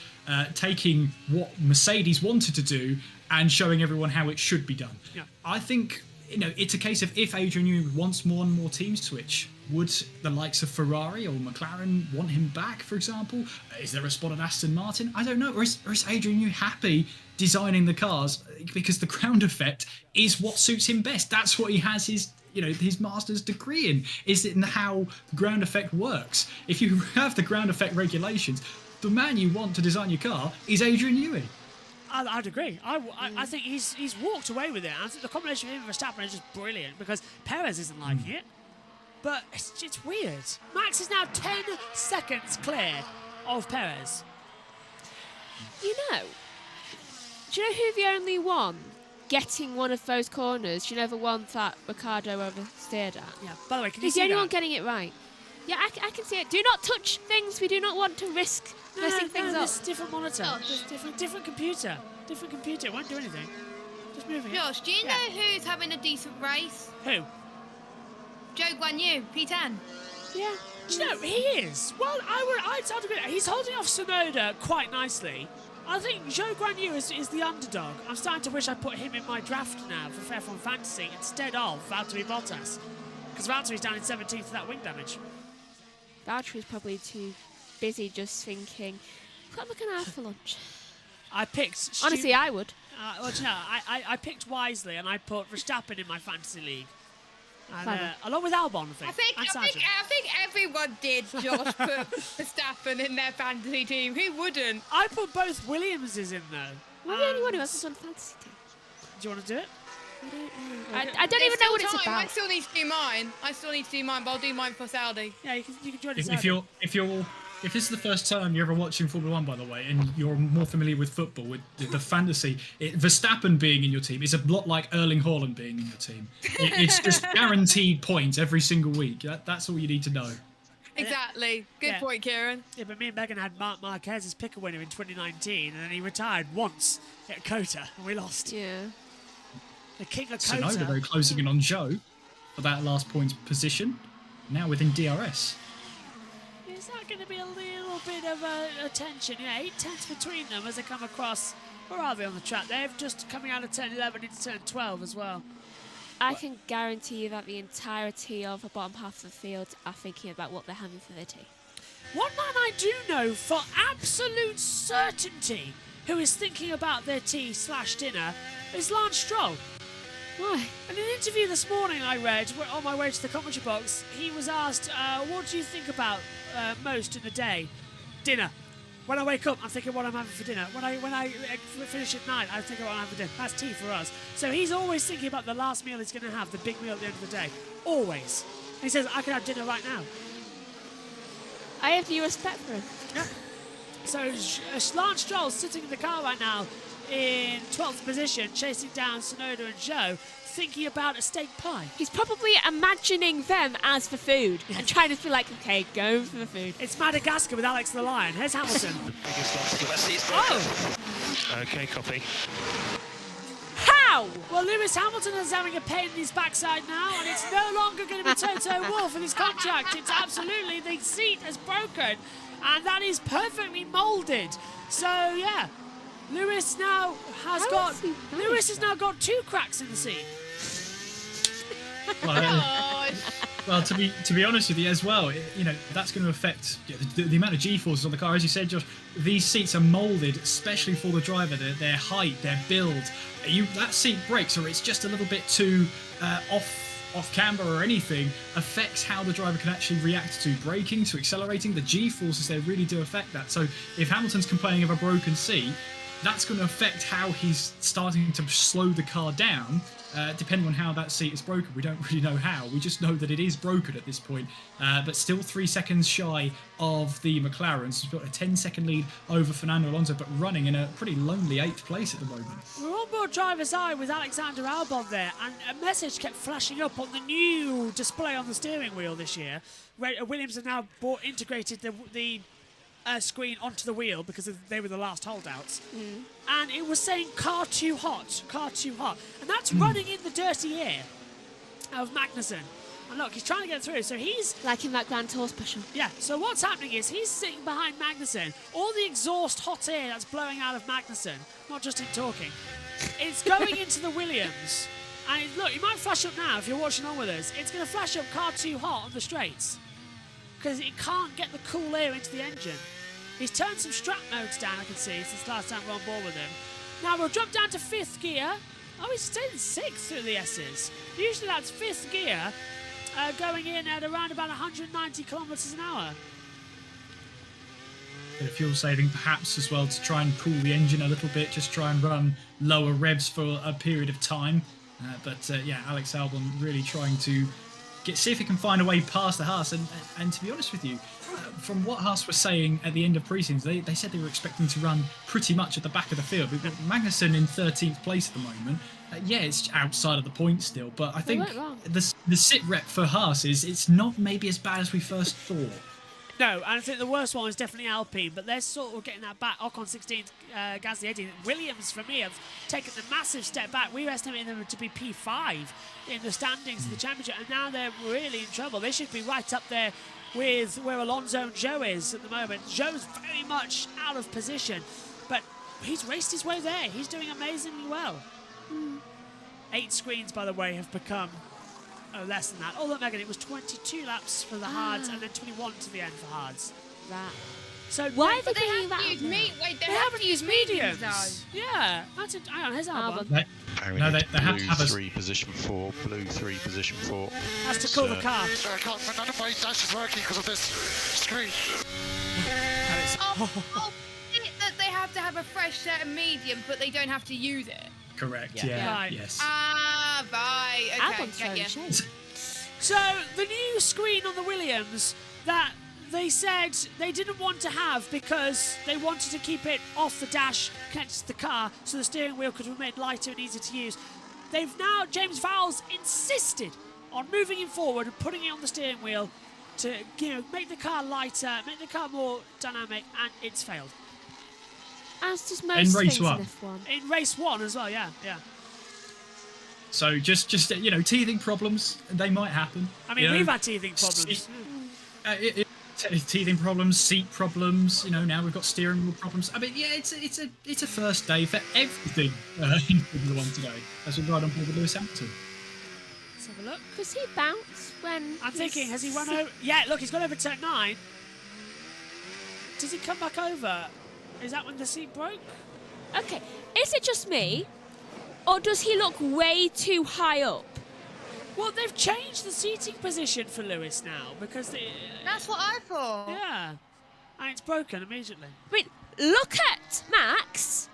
taking what Mercedes wanted to do and showing everyone how it should be done. Yeah. I think it's a case of if Adrian Newey wants more and more teams switch, would the likes of Ferrari or McLaren want him back, for example? Is there a spot at Aston Martin? I don't know. Or is Adrian Newey happy designing the cars because the ground effect is what suits him best? That's what he has his master's degree in, is in how the ground effect works. If you have the ground effect regulations, the man you want to design your car is Adrian Newey. I'd agree. I think he's walked away with it. I think the combination of him and Verstappen is just brilliant because Perez isn't liking it. But it's weird. Max is now 10 seconds clear of Perez. Do you know who the only one getting one of those corners? Do you know the one that Ricciardo oversteered at? Yeah. By the way, can you He's see the only that? one getting it right. Yeah, I can see it. Do not touch things. We do not want to risk messing things up. It's different monitor. It's different computer. Different computer. It won't do anything. Just moving. Josh, do you know who's having a decent race? Who? Joe Guan Yu, P10. Yeah. Do you know, he is. Well, I'd agree. He's holding off Tsunoda quite nicely. I think Joe Guan Yu is the underdog. I'm starting to wish I put him in my draft now for Fair Fun Fantasy instead of Valtteri Bottas. Because Valtteri's down in 17th with that wing damage. Valtteri's probably too busy just thinking, what am I going to have for lunch? I picked... Honestly, I would. I picked wisely and I put Verstappen in my fantasy league. And, along with Albon, I think. I think everyone did, Josh, put Verstappen in their fantasy team. Who wouldn't? I put both Williamses in, though. We're the only one who hasn't done fantasy team. Do you want to do it? I don't even know what it's about. I still need to do mine. But I'll do mine for Saudi. Yeah, you can join us. If this is the first time you're ever watching Formula 1, by the way, and you're more familiar with football, with the fantasy, Verstappen being in your team is a lot like Erling Haaland being in your team. It's just guaranteed points every single week. That's all you need to know. Exactly. Good point, Kieran. Yeah, but me and Megan had Marc Marquez as picker winner in 2019, and then he retired once at Kota, and we lost. Yeah. The King of Tsunoda, Kota. though, closing in on Joe for that last points position, now within DRS. Is that going to be a little bit of a tension? Yeah, 8 tenths between them as they come across. Where are they on the track? They're just coming out of turn 11 into turn 12 as well. I can guarantee you that the entirety of the bottom half of the field are thinking about what they're having for their tea. One man I do know for absolute certainty who is thinking about their tea/dinner is Lance Stroll. Why? In an interview this morning I read, on my way to the commentary box, he was asked, what do you think about most in the day? Dinner. When I wake up, I'm thinking what I'm having for dinner. When I finish at night, I think what I'm having for dinner. That's tea for us. So he's always thinking about the last meal he's going to have, the big meal at the end of the day. Always. And he says, I can have dinner right now. I have new respect for him. Yeah. So Lance Stroll's sitting in the car right now in 12th position, chasing down Tsunoda and Zhou, thinking about a steak pie. He's probably imagining them as the food and trying to be like, okay, go for the food. It's Madagascar with Alex the Lion. Here's Hamilton. Okay, copy. How? Well, Lewis Hamilton is having a pain in his backside now, and it's no longer going to be Toto Wolff in his contract. It's absolutely, the seat has broken, and that is perfectly moulded. So, yeah. Lewis now has got 2 cracks in the seat. Well, to be honest with you as well, that's going to affect the amount of G-forces on the car. As you said, Josh, these seats are moulded, especially for the driver. Their height, their build. That seat breaks, or it's just a little bit too off camber or anything, affects how the driver can actually react to braking, to accelerating. The G-forces, they really do affect that. So if Hamilton's complaining of a broken seat, that's going to affect how he's starting to slow the car down, depending on how that seat is broken. We don't really know how. We just know that it is broken at this point. But still 3 seconds shy of the McLarens. He's got a 10-second lead over Fernando Alonso, but running in a pretty lonely 8th place at the moment. We're on board driver's eye with Alexander Albon there, and a message kept flashing up on the new display on the steering wheel this year. Williams have now integrated the screen onto the wheel because they were the last holdouts. And it was saying car too hot, car too hot. And that's running in the dirty air of Magnussen. And look, he's trying to get through, so he's... Like in that Grand Tour special. Yeah, so what's happening is he's sitting behind Magnussen. All the exhaust hot air that's blowing out of Magnussen, not just him talking, it's going into the Williams. And look, you might flash up now if you're watching on with us. It's going to flash up car too hot on the straights because it can't get the cool air into the engine. He's turned some strap modes down, I can see, since last time we're on board with him. Now we'll drop down to 5th gear. Oh, he's stayed in 6th through the S's. Usually that's 5th gear, going in at around about 190 kilometres an hour. Bit of fuel saving perhaps as well to try and cool the engine a little bit, just try and run lower revs for a period of time. But yeah, Alex Albon really trying to see if he can find a way past the Haas. And to be honest with you, from what Haas was saying at the end of pre-season, they said they were expecting to run pretty much at the back of the field. We've got Magnussen in 13th place at the moment. Yeah, it's outside of the point still, but I think the sit rep for Haas is it's not maybe as bad as we first thought. No, and I think the worst one is definitely Alpine, but they're sort of getting that back. Ocon 16th, Gasly 18th. Williams, for me, have taken a massive step back. We were estimating them to be P5 in the standings of the championship, and now they're really in trouble. They should be right up there with where Alonso and Zhou is at the moment. Zhou's very much out of position, but he's raced his way there. He's doing amazingly well. 8 screens, by the way, have become less than that. Oh, look, Megan, it was 22 laps for the hards and then 21 to the end for hards. Right. So why are they They bringing have that to use up? meat. Wait, they They have haven't to use used mediums. mediums. Yeah, that's it. Hang on, here's Albon. No, they have to have blue us. 3, position 4, blue 3, position 4. Has to cool the car. I can't, none of my dash is working because of this screen. Oh, that they have to have a fresh set of medium, but they don't have to use it. Correct, Yeah. yeah, Right. yes. Ah, right. Okay, Albon's get throwing ya. shade. So, the new screen on the Williams that they said they didn't want to have because they wanted to keep it off the dash, connected to the car, so the steering wheel could be made lighter and easier to use. They've now, James Vowles insisted on moving it forward and putting it on the steering wheel to, make the car lighter, make the car more dynamic, and it's failed. As does most In race things one. in F1. In race 1 as well, yeah. So just teething problems, they might happen. I mean, we've had teething problems. Teething problems, seat problems. Now we've got steering wheel problems. I mean, yeah, it's a first day for everything in Formula 1 today as we ride on board with Lewis Hamilton. Let's have a look. Does he bounce when... I'm thinking, has he run over? Yeah, look, he's gone over turn 9. Does he come back over? Is that when the seat broke? Okay, is it just me? Or does he look way too high up? Well, they've changed the seating position for Lewis now because That's what I thought. Yeah, and it's broken immediately. I mean, look at Max.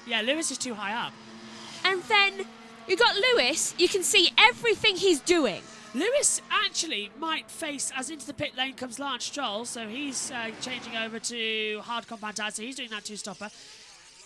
Yeah, Lewis is too high up. And then you got Lewis, you can see everything he's doing. Lewis actually might face, as into the pit lane comes Lance Stroll, so he's changing over to hard compound tyres, so he's doing that two-stopper.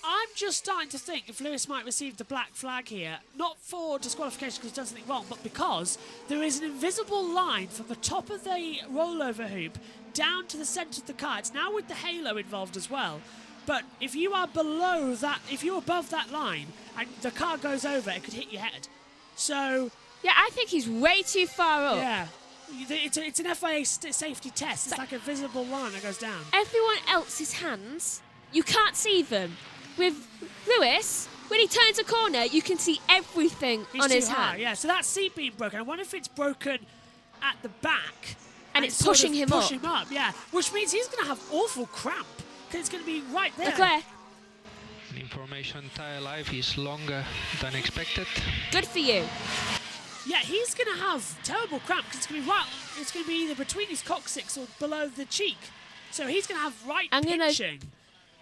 I'm just starting to think if Lewis might receive the black flag here, not for disqualification because he's done something wrong, but because there is an invisible line from the top of the rollover hoop down to the centre of the car. It's now with the halo involved as well. But if you are below that, if you're above that line and the car goes over, it could hit your head. So... Yeah, I think he's way too far up. Yeah. It's an FIA safety test. It's like a visible line that goes down. Everyone else's hands, you can't see them. With Lewis, when he turns a corner, you can see everything on his hand. Yeah, so that seat being broken. I wonder if it's broken at the back. And it's sort pushing of him pushing up. him up, yeah. Which means he's going to have awful cramp because it's going to be right there. Leclerc. Information tire life is longer than expected. Good for you. Yeah, he's going to have terrible cramp because it's going to be right. It's going to be either between his coccyx or below the cheek. So he's going to have pinching.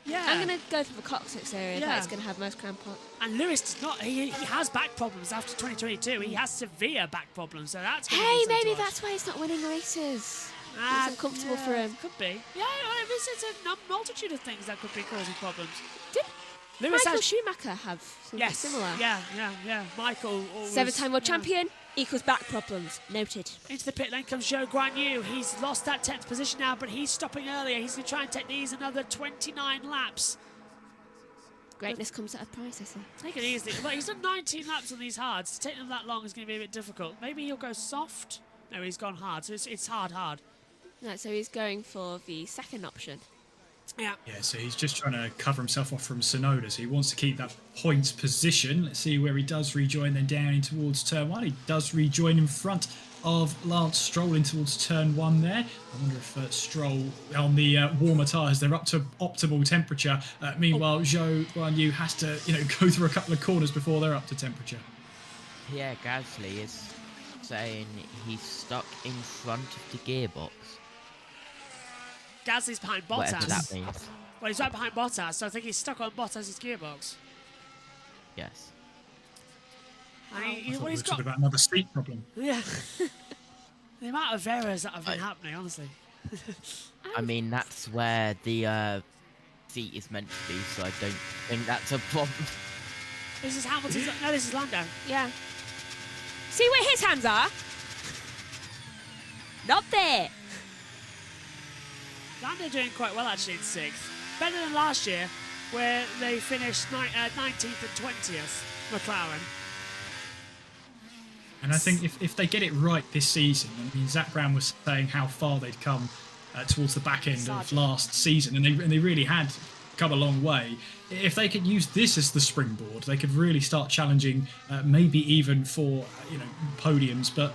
Yeah. I'm going to go for the coccyx area. Yeah. That's going to have most cramp on. And Lewis does not. He has back problems after 2022. He has severe back problems. So that's going Hey, to be maybe that's why he's not winning races. It's uncomfortable for him. Could be. Yeah, it's a multitude of things that could be causing problems. Did Lewis Michael has, Schumacher have something similar? Yeah. Michael. 7-time world champion. Equals back problems. Noted. Into the pit lane comes Zhou Guanyu. He's lost that 10th position now, but he's stopping earlier. He's going to try and take these another 29 laps. Greatness comes at a price, I see. Take it easy. Well, he's done 19 laps on these hards. To take them that long is going to be a bit difficult. Maybe he'll go soft. No, he's gone hard, so it's hard. Right, so he's going for the second option. Yeah. Yeah, so he's just trying to cover himself off from Sonoda, so he wants to keep that points position. Let's see where he does rejoin, then down in towards turn 1. He does rejoin in front of Lance Stroll in towards turn 1 there. I wonder if Stroll on the warmer tyres, they're up to optimal temperature. Meanwhile, Zhou Guanyu has to go through a couple of corners before they're up to temperature. Pierre Gasly is saying he's stuck in front of the gearbox. Gasly's behind Bottas. Whatever that means. Well, he's right behind Bottas, so I think he's stuck on Bottas' gearbox. Yes. And I thought we he's were got... talking about another seat problem. Yeah. The amount of errors that have been happening, honestly. I mean, that's where the seat is meant to be, so I don't think that's a problem. This is Hamilton's... No, this is Lando. Yeah. See where his hands are? Not there. Lando doing quite well, actually, in 6th. Better than last year, where they finished 19th and 20th, McLaren. And I think if they get it right this season, I mean, Zach Brown was saying how far they'd come towards the back end of last season, and they really had come a long way. If they could use this as the springboard, they could really start challenging, maybe even for podiums. But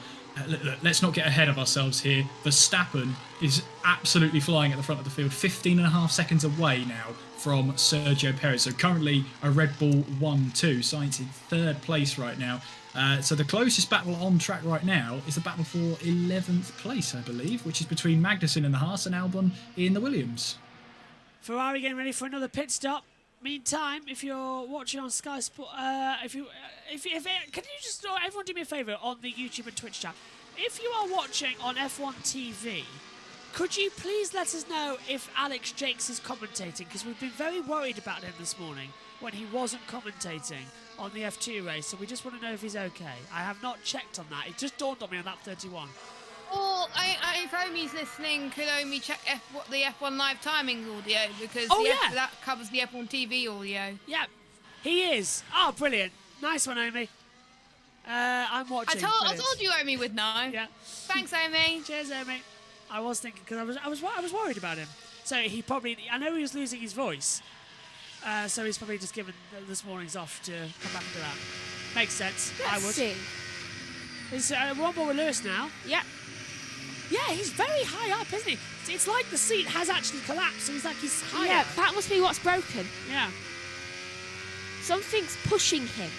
look, let's not get ahead of ourselves here. Verstappen is absolutely flying at the front of the field, 15.5 seconds away now from Sergio Perez. So currently a Red Bull 1-2, Sainz in 3rd place right now. So the closest battle on track right now is the battle for 11th place, I believe, which is between Magnussen in the Haas and Albon in the Williams. Ferrari getting ready for another pit stop. Meantime, if you're watching on Sky Sport, can you just everyone do me a favour on the YouTube and Twitch chat? If you are watching on F1 TV, could you please let us know if Alex Jakes is commentating? Because we've been very worried about him this morning when he wasn't commentating on the F2 race, so we just want to know if he's okay. I have not checked on that. It just dawned on me on lap 31. Or if Omi's listening, could Omi check the F1 live timing audio? Because that covers the F1 TV audio. Yeah, he is. Oh, brilliant. Nice one, Omi. I'm watching. I told you Omi would know. Yeah. Thanks, Omi. Cheers, Omi. I was thinking, because I was worried about him. So he probably, I know he was losing his voice. So he's probably just given this morning's off to come back to that. Makes sense. I would. See. It's one more with Lewis now. Yeah. Yeah, he's very high up, isn't he? It's like the seat has actually collapsed, so he's higher. Yeah, that must be what's broken. Yeah. Something's pushing him.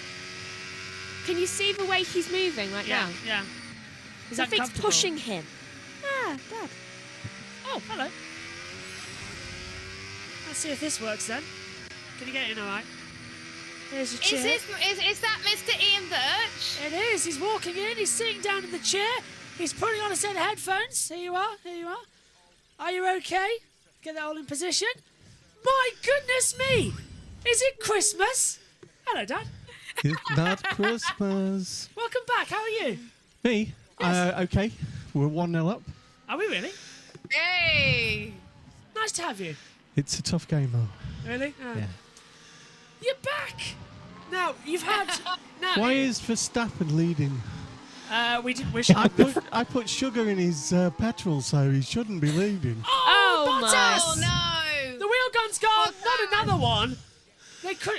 Can you see the way he's moving right now? Yeah. Something's pushing him. Ah, Dad. Oh, hello. Let's see if this works then. Can you get in all right? Here's your chair. Is that Mr. Ian Birch? It is. He's walking in. He's sitting down in the chair. He's putting on a set of headphones. Here you are. Are you okay? Get that all in position. My goodness me! Is it Christmas? Hello, Dad. It's not Christmas. Welcome back. How are you? Me? Yes. Okay. We're 1-0 up. Are we really? Hey! Nice to have you. It's a tough game, though. Really? Yeah. You're back. Now, you've had... Why is Verstappen leading? We didn't wish... I put sugar in his petrol, so he shouldn't be leading. Oh, Bottas! Oh, no! The wheel gun's gone. Not another one.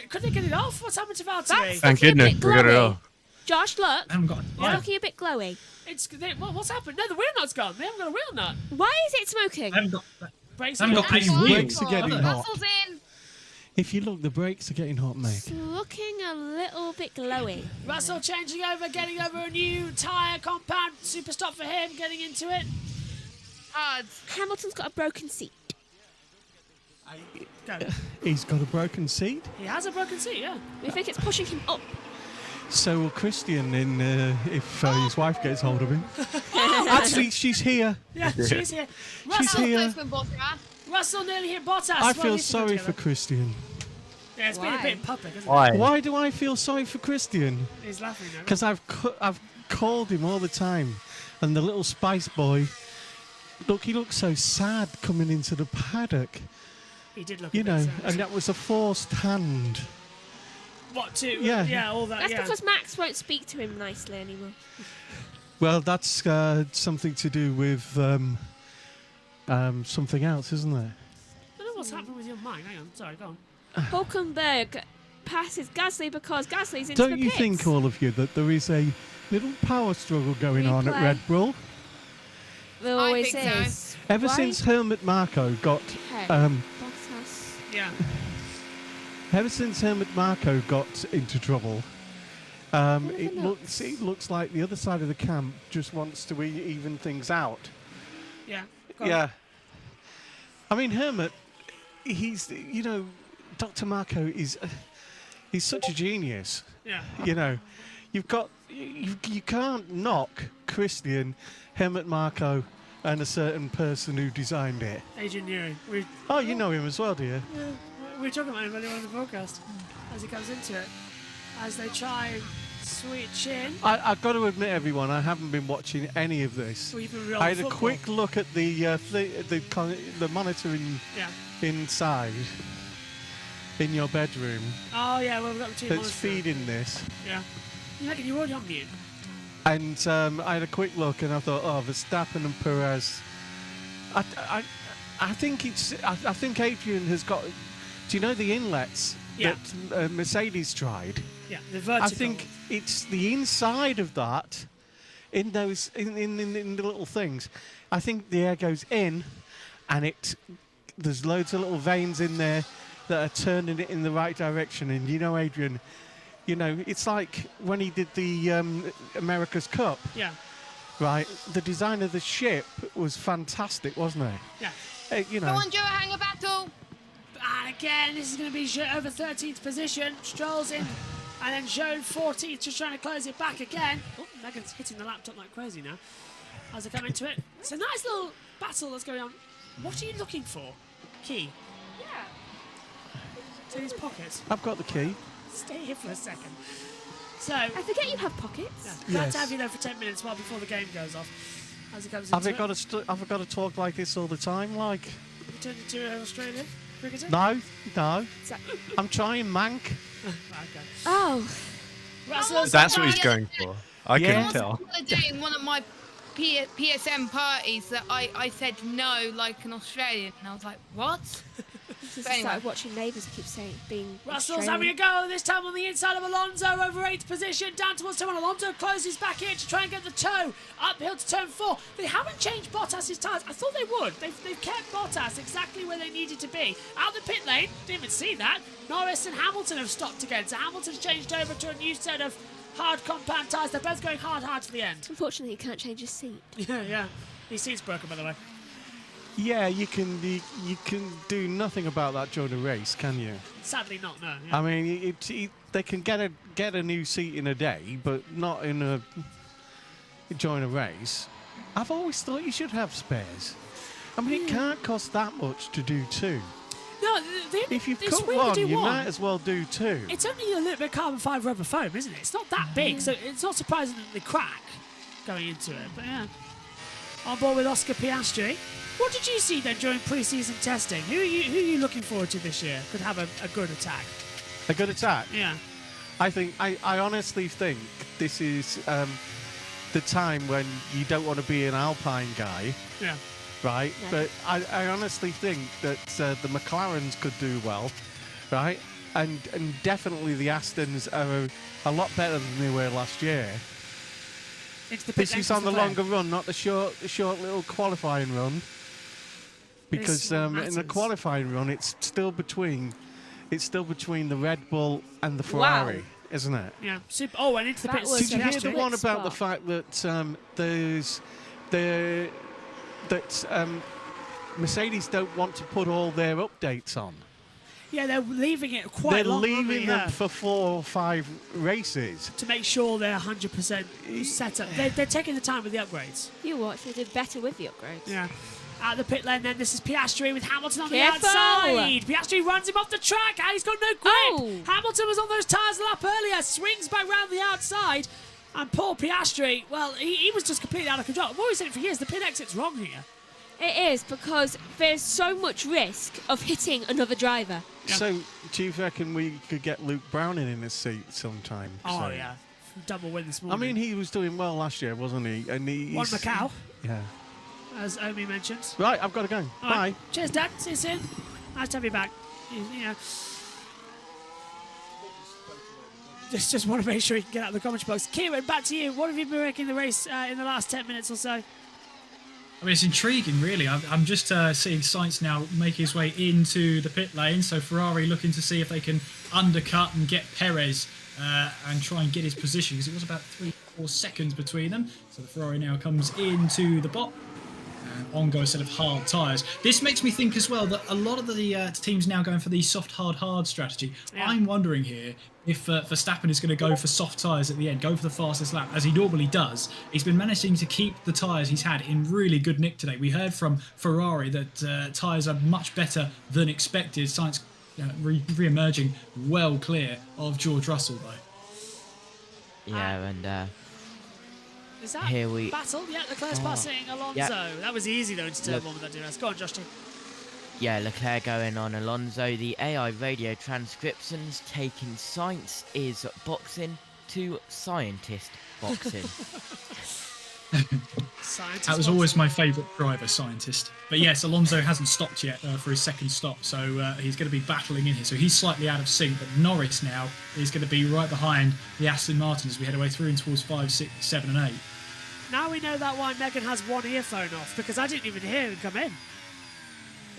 Could they get it off? What's happened to Valtteri? Thank goodness we got it off. Josh, look. I haven't got it. It's looking a bit glowy. What's happened? No, the wheel nut's gone. They haven't got a wheel nut. Why is it smoking? I haven't got... Brakes I haven't got any wheels. Brakes are getting hot. Russell's in. If you look, the brakes are getting hot, mate. It's looking a little bit glowy. Russell changing over, getting over a new tyre compound. Super stop for him, getting into it. Hamilton's got a broken seat. Go. He's got a broken seat. He has a broken seat, yeah. We think it's pushing him up. So will Christian if his wife gets hold of him. Actually, she's here. Yeah, she's here. She's here. Russell nearly hit Bottas. I feel sorry for Christian. Yeah, it's been a bit puppet, isn't it? Why do I feel sorry for Christian? He's laughing now. Because I've called him all the time. And the little Spice Boy, look, he looked so sad coming into the paddock. He did look You a bit know, sad. and that was a forced hand. What, to? Yeah. All that, That's yeah. because Max won't speak to him nicely anymore. Well, that's something to do with something else, isn't there? I don't know what's happening with your mic. Hang on, sorry, go on. Hulkenberg passes Gasly because Gasly's into Don't the you pits. think, all of you, that there is a little power struggle going on at Replay. Red Bull? There I always think so. is. Ever Why? since Helmut Marko got... Hey, Bottas. Yeah. Ever since Helmut Marko got into trouble, it looks like the other side of the camp just wants to even things out. Yeah. Go on. Yeah. I mean, Helmut, he's, Dr. Marko is, he's such a genius. Yeah. You know, you can't knock Christian, Helmut Marko, and a certain person who designed it. Adrian Newey. Oh, you know him as well, do you? Yeah, we were talking about him earlier on the podcast as he comes into it. As they try and switch in. I've got to admit, everyone, I haven't been watching any of this. Well, you've been real I had a football. quick look at the monitor inside in your bedroom. Oh, yeah, well, we've got the two That's monitors. feeding this. Yeah. You reckon you're already on mute? And I had a quick look, and I thought, oh, Verstappen and Perez. I think Adrian has got. Do you know the inlets that Mercedes tried? Yeah, the vertical. I think it's the inside of that, in those in the little things. I think the air goes in, and there's loads of little veins in there that are turning it in the right direction. And Adrian. It's like when he did the America's Cup. Yeah. Right? The design of the ship was fantastic, wasn't it? Yeah. Go on, Joe, hang a battle. And again, this is going to be Zhou over 13th position. Stroll's in, and then Zhou 14th, just trying to close it back again. Oh, Megan's hitting the laptop like crazy now as they come into it. It's a nice little battle that's going on. What are you looking for? Key? Yeah. It's in his pocket. I've got the key. Stay here for a second. So I forget you have pockets. Yeah. Glad to have you there for 10 minutes before the game goes off. As it comes Have into I it. got to talk like this all the time? Like? You turned into an Australian cricketer? No. I'm trying, Mank. Okay. Oh. That's what he's going for. I couldn't tell. The other day in one of my PSM parties that I said no like an Australian, and I was like, what? Since But I anyway. started watching Neighbours, keep saying being Russell's Australian. having a go, this time on the inside of Alonso, over 8th position, down towards turn 1. Alonso closes back in to try and get the toe, uphill to turn 4. They haven't changed Bottas's tyres. I thought they would. They've kept Bottas exactly where they needed to be. Out the pit lane, didn't even see that. Norris and Hamilton have stopped again, so Hamilton's changed over to a new set of hard compound tyres. They're both going hard to the end. Unfortunately, he can't change his seat. Yeah. His seat's broken, by the way. Yeah, you can do nothing about that during a race, can you? Sadly not, no. Yeah. I mean, they can get a new seat in a day, but not during a race. I've always thought you should have spares. I mean, it can't cost that much to do two. No, If you've it's cut weird to one, do you one. might as well do two. It's only a little bit of carbon fibre rubber foam, isn't it? It's not that big, so it's not surprising that they crack going into it. But yeah, on board with Oscar Piastri. What did you see then during pre-season testing? Who are you looking forward to this year? Could have a good attack. A good attack. Yeah. I honestly think this is the time when you don't want to be an Alpine guy. Yeah. Right? No. But I honestly think that the McLarens could do well, right? And definitely the Astons are a lot better than they were last year. This is on the longer run, not the short little qualifying run. Because in the qualifying run, it's still between the Red Bull and the Ferrari, isn't it? Yeah. Super, and into the pits. Did you hear the one about the fact that Mercedes don't want to put all their updates on? Yeah, they're leaving it quite long. They're leaving yeah. them for 4 or 5 races. To make sure they're 100% set up. They're taking the time with the upgrades. You watch, they did better with the upgrades. Yeah. At the pit lane then, this is Piastri with Hamilton on Careful. the outside. Piastri runs him off the track and he's got no grip. Hamilton was on those tyres a lap earlier, swings back round the outside. And Paul Piastri, well, he was just completely out of control. I've always said it for years, the pit exit's wrong here. It is, because there's so much risk of hitting another driver. Yeah. So, do you reckon we could get Luke Brown in his seat sometime? Oh, soon? yeah. Double win this I morning. mean, he was doing well last year, wasn't he? And Won Macau, Yeah. as Omi mentioned. Right, I've got to go. All Bye. right. Cheers, Dad. See you soon. Nice to have you back. You know, just want to make sure you can get out of the commentary box. Kieran, back to you. What have you been making the race in the last 10 minutes or so? I mean, it's intriguing, really. I'm just seeing Sainz now make his way into the pit lane. So Ferrari looking to see if they can undercut and get Perez and try and get his position, because it was about 3-4 seconds between them. So the Ferrari now comes into the box. And on go a set of hard tyres. This makes me think as well that a lot of the teams now going for the soft, hard strategy. Yeah. I'm wondering here if Verstappen is going to go for soft tyres at the end, go for the fastest lap, as he normally does. He's been managing to keep the tyres he's had in really good nick today. We heard from Ferrari that tyres are much better than expected. Sainz re-emerging well clear of George Russell, though. Yeah, and Is that here we battle? Yeah, Leclerc's passing Alonso. Yeah. That was easy, though, into turn one with that DRS. Go on, Josh. Yeah, Leclerc going on Alonso. The AI radio transcriptions taking Sainz is boxing to scientist boxing. That was always my favourite driver, Scientist. But yes, Alonso hasn't stopped yet for his second stop, so he's going to be battling in here. So he's slightly out of sync, but Norris now is going to be right behind the Aston Martin as we head away through and towards 5, 6, 7 and 8. Now we know that why Megan has one earphone off, because I didn't even hear him come in.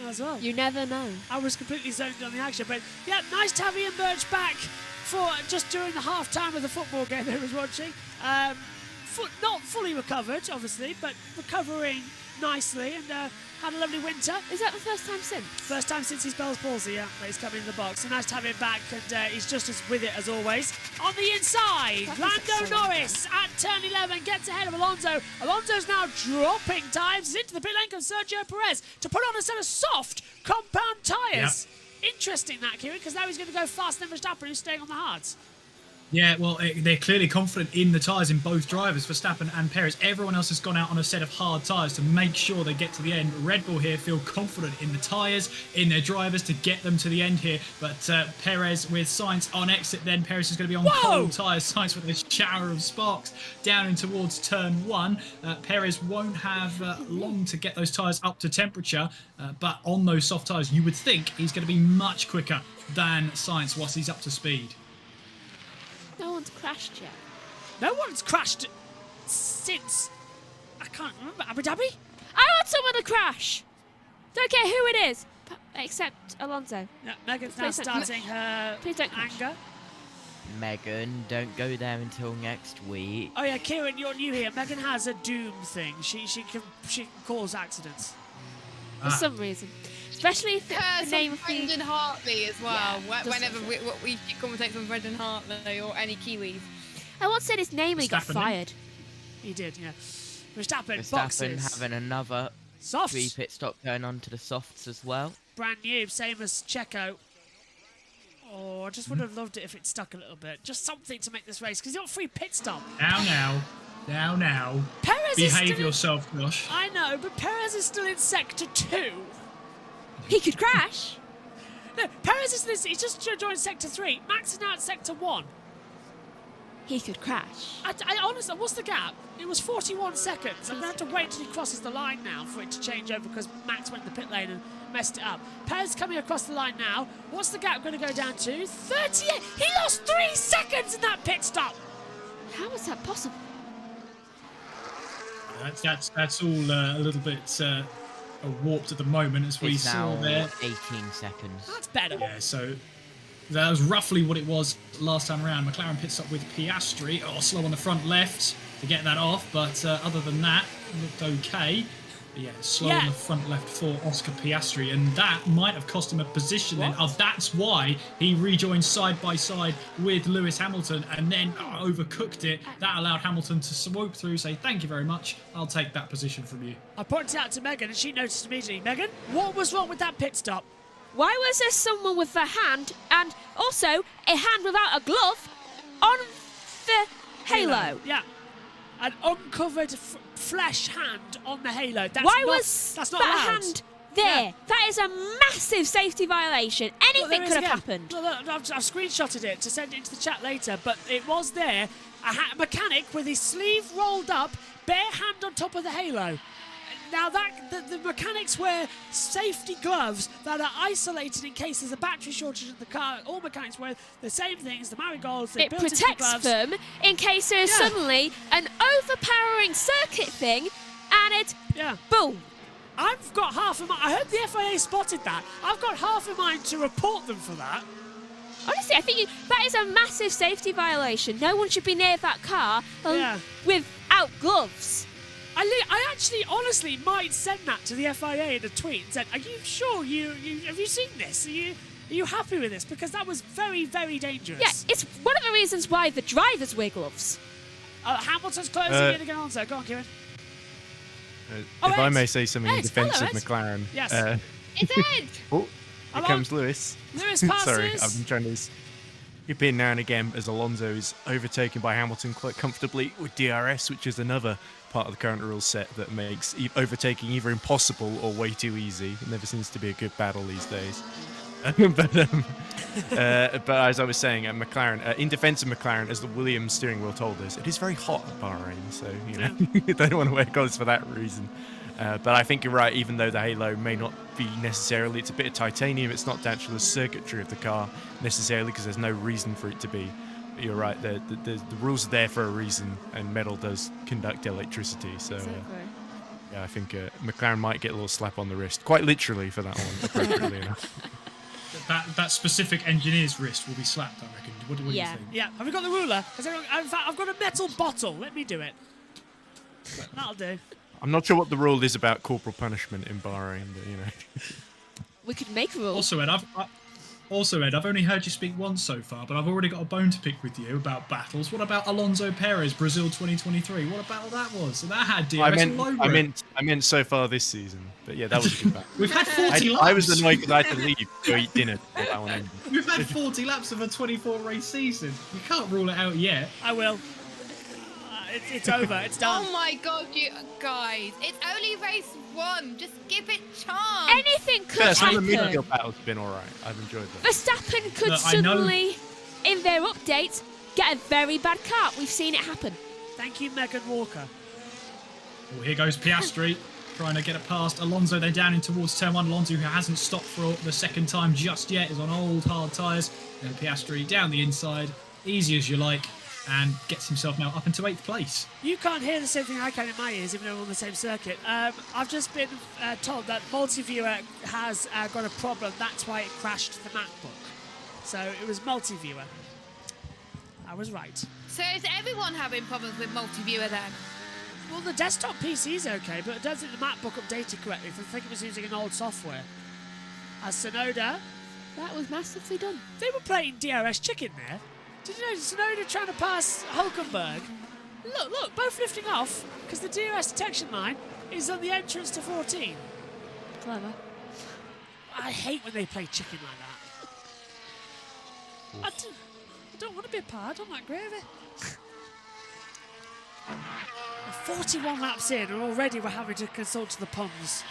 As well. You never know. I was completely zoned on the action, but yeah, nice to have Ian Birch back for just during the half-time of the football game I was watching. Not fully recovered, obviously, but recovering nicely, and had a lovely winter. Is that the first time since? First time since his Bell's palsy, yeah, that he's coming in the box. So nice to have him back, and he's just as with it as always. On the inside, Lando Norris at turn 11 gets ahead of Alonso. Alonso's now dropping times into the pit lane of Sergio Perez to put on a set of soft compound tyres. Yep. Interesting that, Kieran, because now he's going to go faster than Verstappen, who's staying on the hards. Yeah, well, they're clearly confident in the tyres in both drivers, Verstappen and Perez. Everyone else has gone out on a set of hard tyres to make sure they get to the end. Red Bull here feel confident in the tyres, in their drivers to get them to the end here. But Perez with Sainz on exit, then Perez is going to be on cold tyres. Sainz with a shower of sparks down in towards turn 1. Perez won't have long to get those tyres up to temperature, but on those soft tyres, you would think he's going to be much quicker than Sainz once he's up to speed. No one's crashed yet. No one's crashed since, I can't remember, Abu Dhabi? I want someone to crash. Don't care who it is, except Alonso. Yeah, Megan's now starting her anger. Megan, don't go there until next week. Oh yeah, Kieran, you're new here. Megan has a doom thing. She can cause accidents. For some reason. Especially if the name of Brendan Hartley as well. Yeah, Whenever we commentate on Brendan Hartley or any Kiwis. I once said his name and he got fired. He did, yeah. Verstappen Verstappen having another softs. 3 pit stop going on to the softs as well. Brand new, same as Checo. Oh, I just would have loved it if it stuck a little bit. Just something to make this race, because he's got 3 pit stop. Now. Perez Behave yourself, Josh. I know, but Perez is still in sector 2. He could crash. No, Perez is this. He's just joined sector 3. Max is now at sector 1. He could crash. I honestly, what's the gap? It was 41 seconds. I'm going to have to wait until he crosses the line now for it to change over, because Max went to the pit lane and messed it up. Perez coming across the line now. What's the gap going to go down to? 38. He lost 3 seconds in that pit stop. How is that possible? That's all a little bit warped at the moment, as we it's saw now there. 18 seconds. That's better. Yeah, so that was roughly what it was last time around. McLaren pits up with Piastri. Oh, slow on the front left to get that off, but other than that, looked okay. But yeah, slow on the front left for Oscar Piastri, and that might have cost him a position then. Oh, that's why he rejoined side by side with Lewis Hamilton and then overcooked it. That allowed Hamilton to swoop through, say, thank you very much, I'll take that position from you. I pointed out to Megan and she noticed immediately. Megan, what was wrong with that pit stop? Why was there someone with a hand and also a hand without a glove on the halo. Yeah. An uncovered flesh hand on the halo. That's Why not, was that's not that allowed. hand there? Yeah. That is a massive safety violation. Anything could have happened. Look, I've screenshotted it to send it into the chat later, but it was there. A mechanic with his sleeve rolled up, bare hand on top of the halo. Now the mechanics wear safety gloves that are isolated in case there's a battery shortage in the car. All mechanics wear the same things, the marigolds. It protects them in case there's suddenly an overpowering circuit thing, and it boom. I've got half of mine. I hope the FIA spotted that. I've got half of mine to report them for that. Honestly, I think that is a massive safety violation. No one should be near that car without gloves. I actually, honestly, might send that to the FIA in a tweet and said, "Are you sure have you seen this? Are you happy with this? Because that was very, very dangerous." Yeah, it's one of the reasons why the drivers wear gloves. Hamilton's closing in again on, so go on, Kieran. If I may say something in defence of McLaren. Yes. It's Ed! Oh, here comes Lewis. Lewis passes. Sorry, I've been trying to skip in now and again as Alonso is overtaken by Hamilton quite comfortably with DRS, which is another part of the current rules set that makes overtaking either impossible or way too easy. It never seems to be a good battle these days. But as I was saying, McLaren, in defence of McLaren, as the Williams steering wheel told us, it is very hot at Bahrain, so they don't want to wear gloves for that reason. But I think you're right, even though the halo may not be necessarily, it's a bit of titanium, it's not down to the circuitry of the car necessarily, because there's no reason for it to be. But you're right, the rules are there for a reason, and metal does conduct electricity, so yeah, I think McLaren might get a little slap on the wrist, quite literally for that one, appropriately enough. That specific engineer's wrist will be slapped, I reckon. What do you think? Yeah, have we got the ruler? In fact, I've got a metal bottle. Let me do it. That'll do. I'm not sure what the rule is about corporal punishment in Bahrain, but we could make rules. Also, Ed, I've only heard you speak once so far, but I've already got a bone to pick with you about battles. What about Alonso Perez, Brazil 2023? What a battle that was. So that had DRS all over it. I meant so far this season, but yeah, that was a good battle. We've had 40 laps. I was annoyed because I had to leave to go eat dinner before that one ended. We've had 40 laps of a 24-race season. You can't rule it out yet. I will. It's over. It's done. Oh my God, you guys! It's only race 1. Just give it chance. Anything could happen. Some of the midfield battles have been all right. I've enjoyed them. Verstappen could suddenly, in their update, get a very bad car. We've seen it happen. Thank you, Megan Walker. Well, here goes Piastri trying to get it past Alonso. They're down in towards turn 1. Alonso, who hasn't stopped for the second time just yet, is on old hard tyres. And Piastri down the inside, easy as you like, and gets himself now up into 8th place. You can't hear the same thing I can in my ears, even though we're on the same circuit. I've just been told that Multiviewer has got a problem. That's why it crashed the MacBook. So it was Multiviewer. I was right. So is everyone having problems with Multiviewer then? Well, the desktop PC's okay, but I don't think the MacBook updated correctly. I think it was using an old software. As Sonoda, that was massively done. They were playing DRS chicken there. Did you know Sonoda trying to pass Hulkenberg? Look, both lifting off because the DRS detection line is on the entrance to 14. Clever. I hate when they play chicken like that. I don't want to be a part. I don't like gravy. 41 laps in, and already we're having to consult to the puns.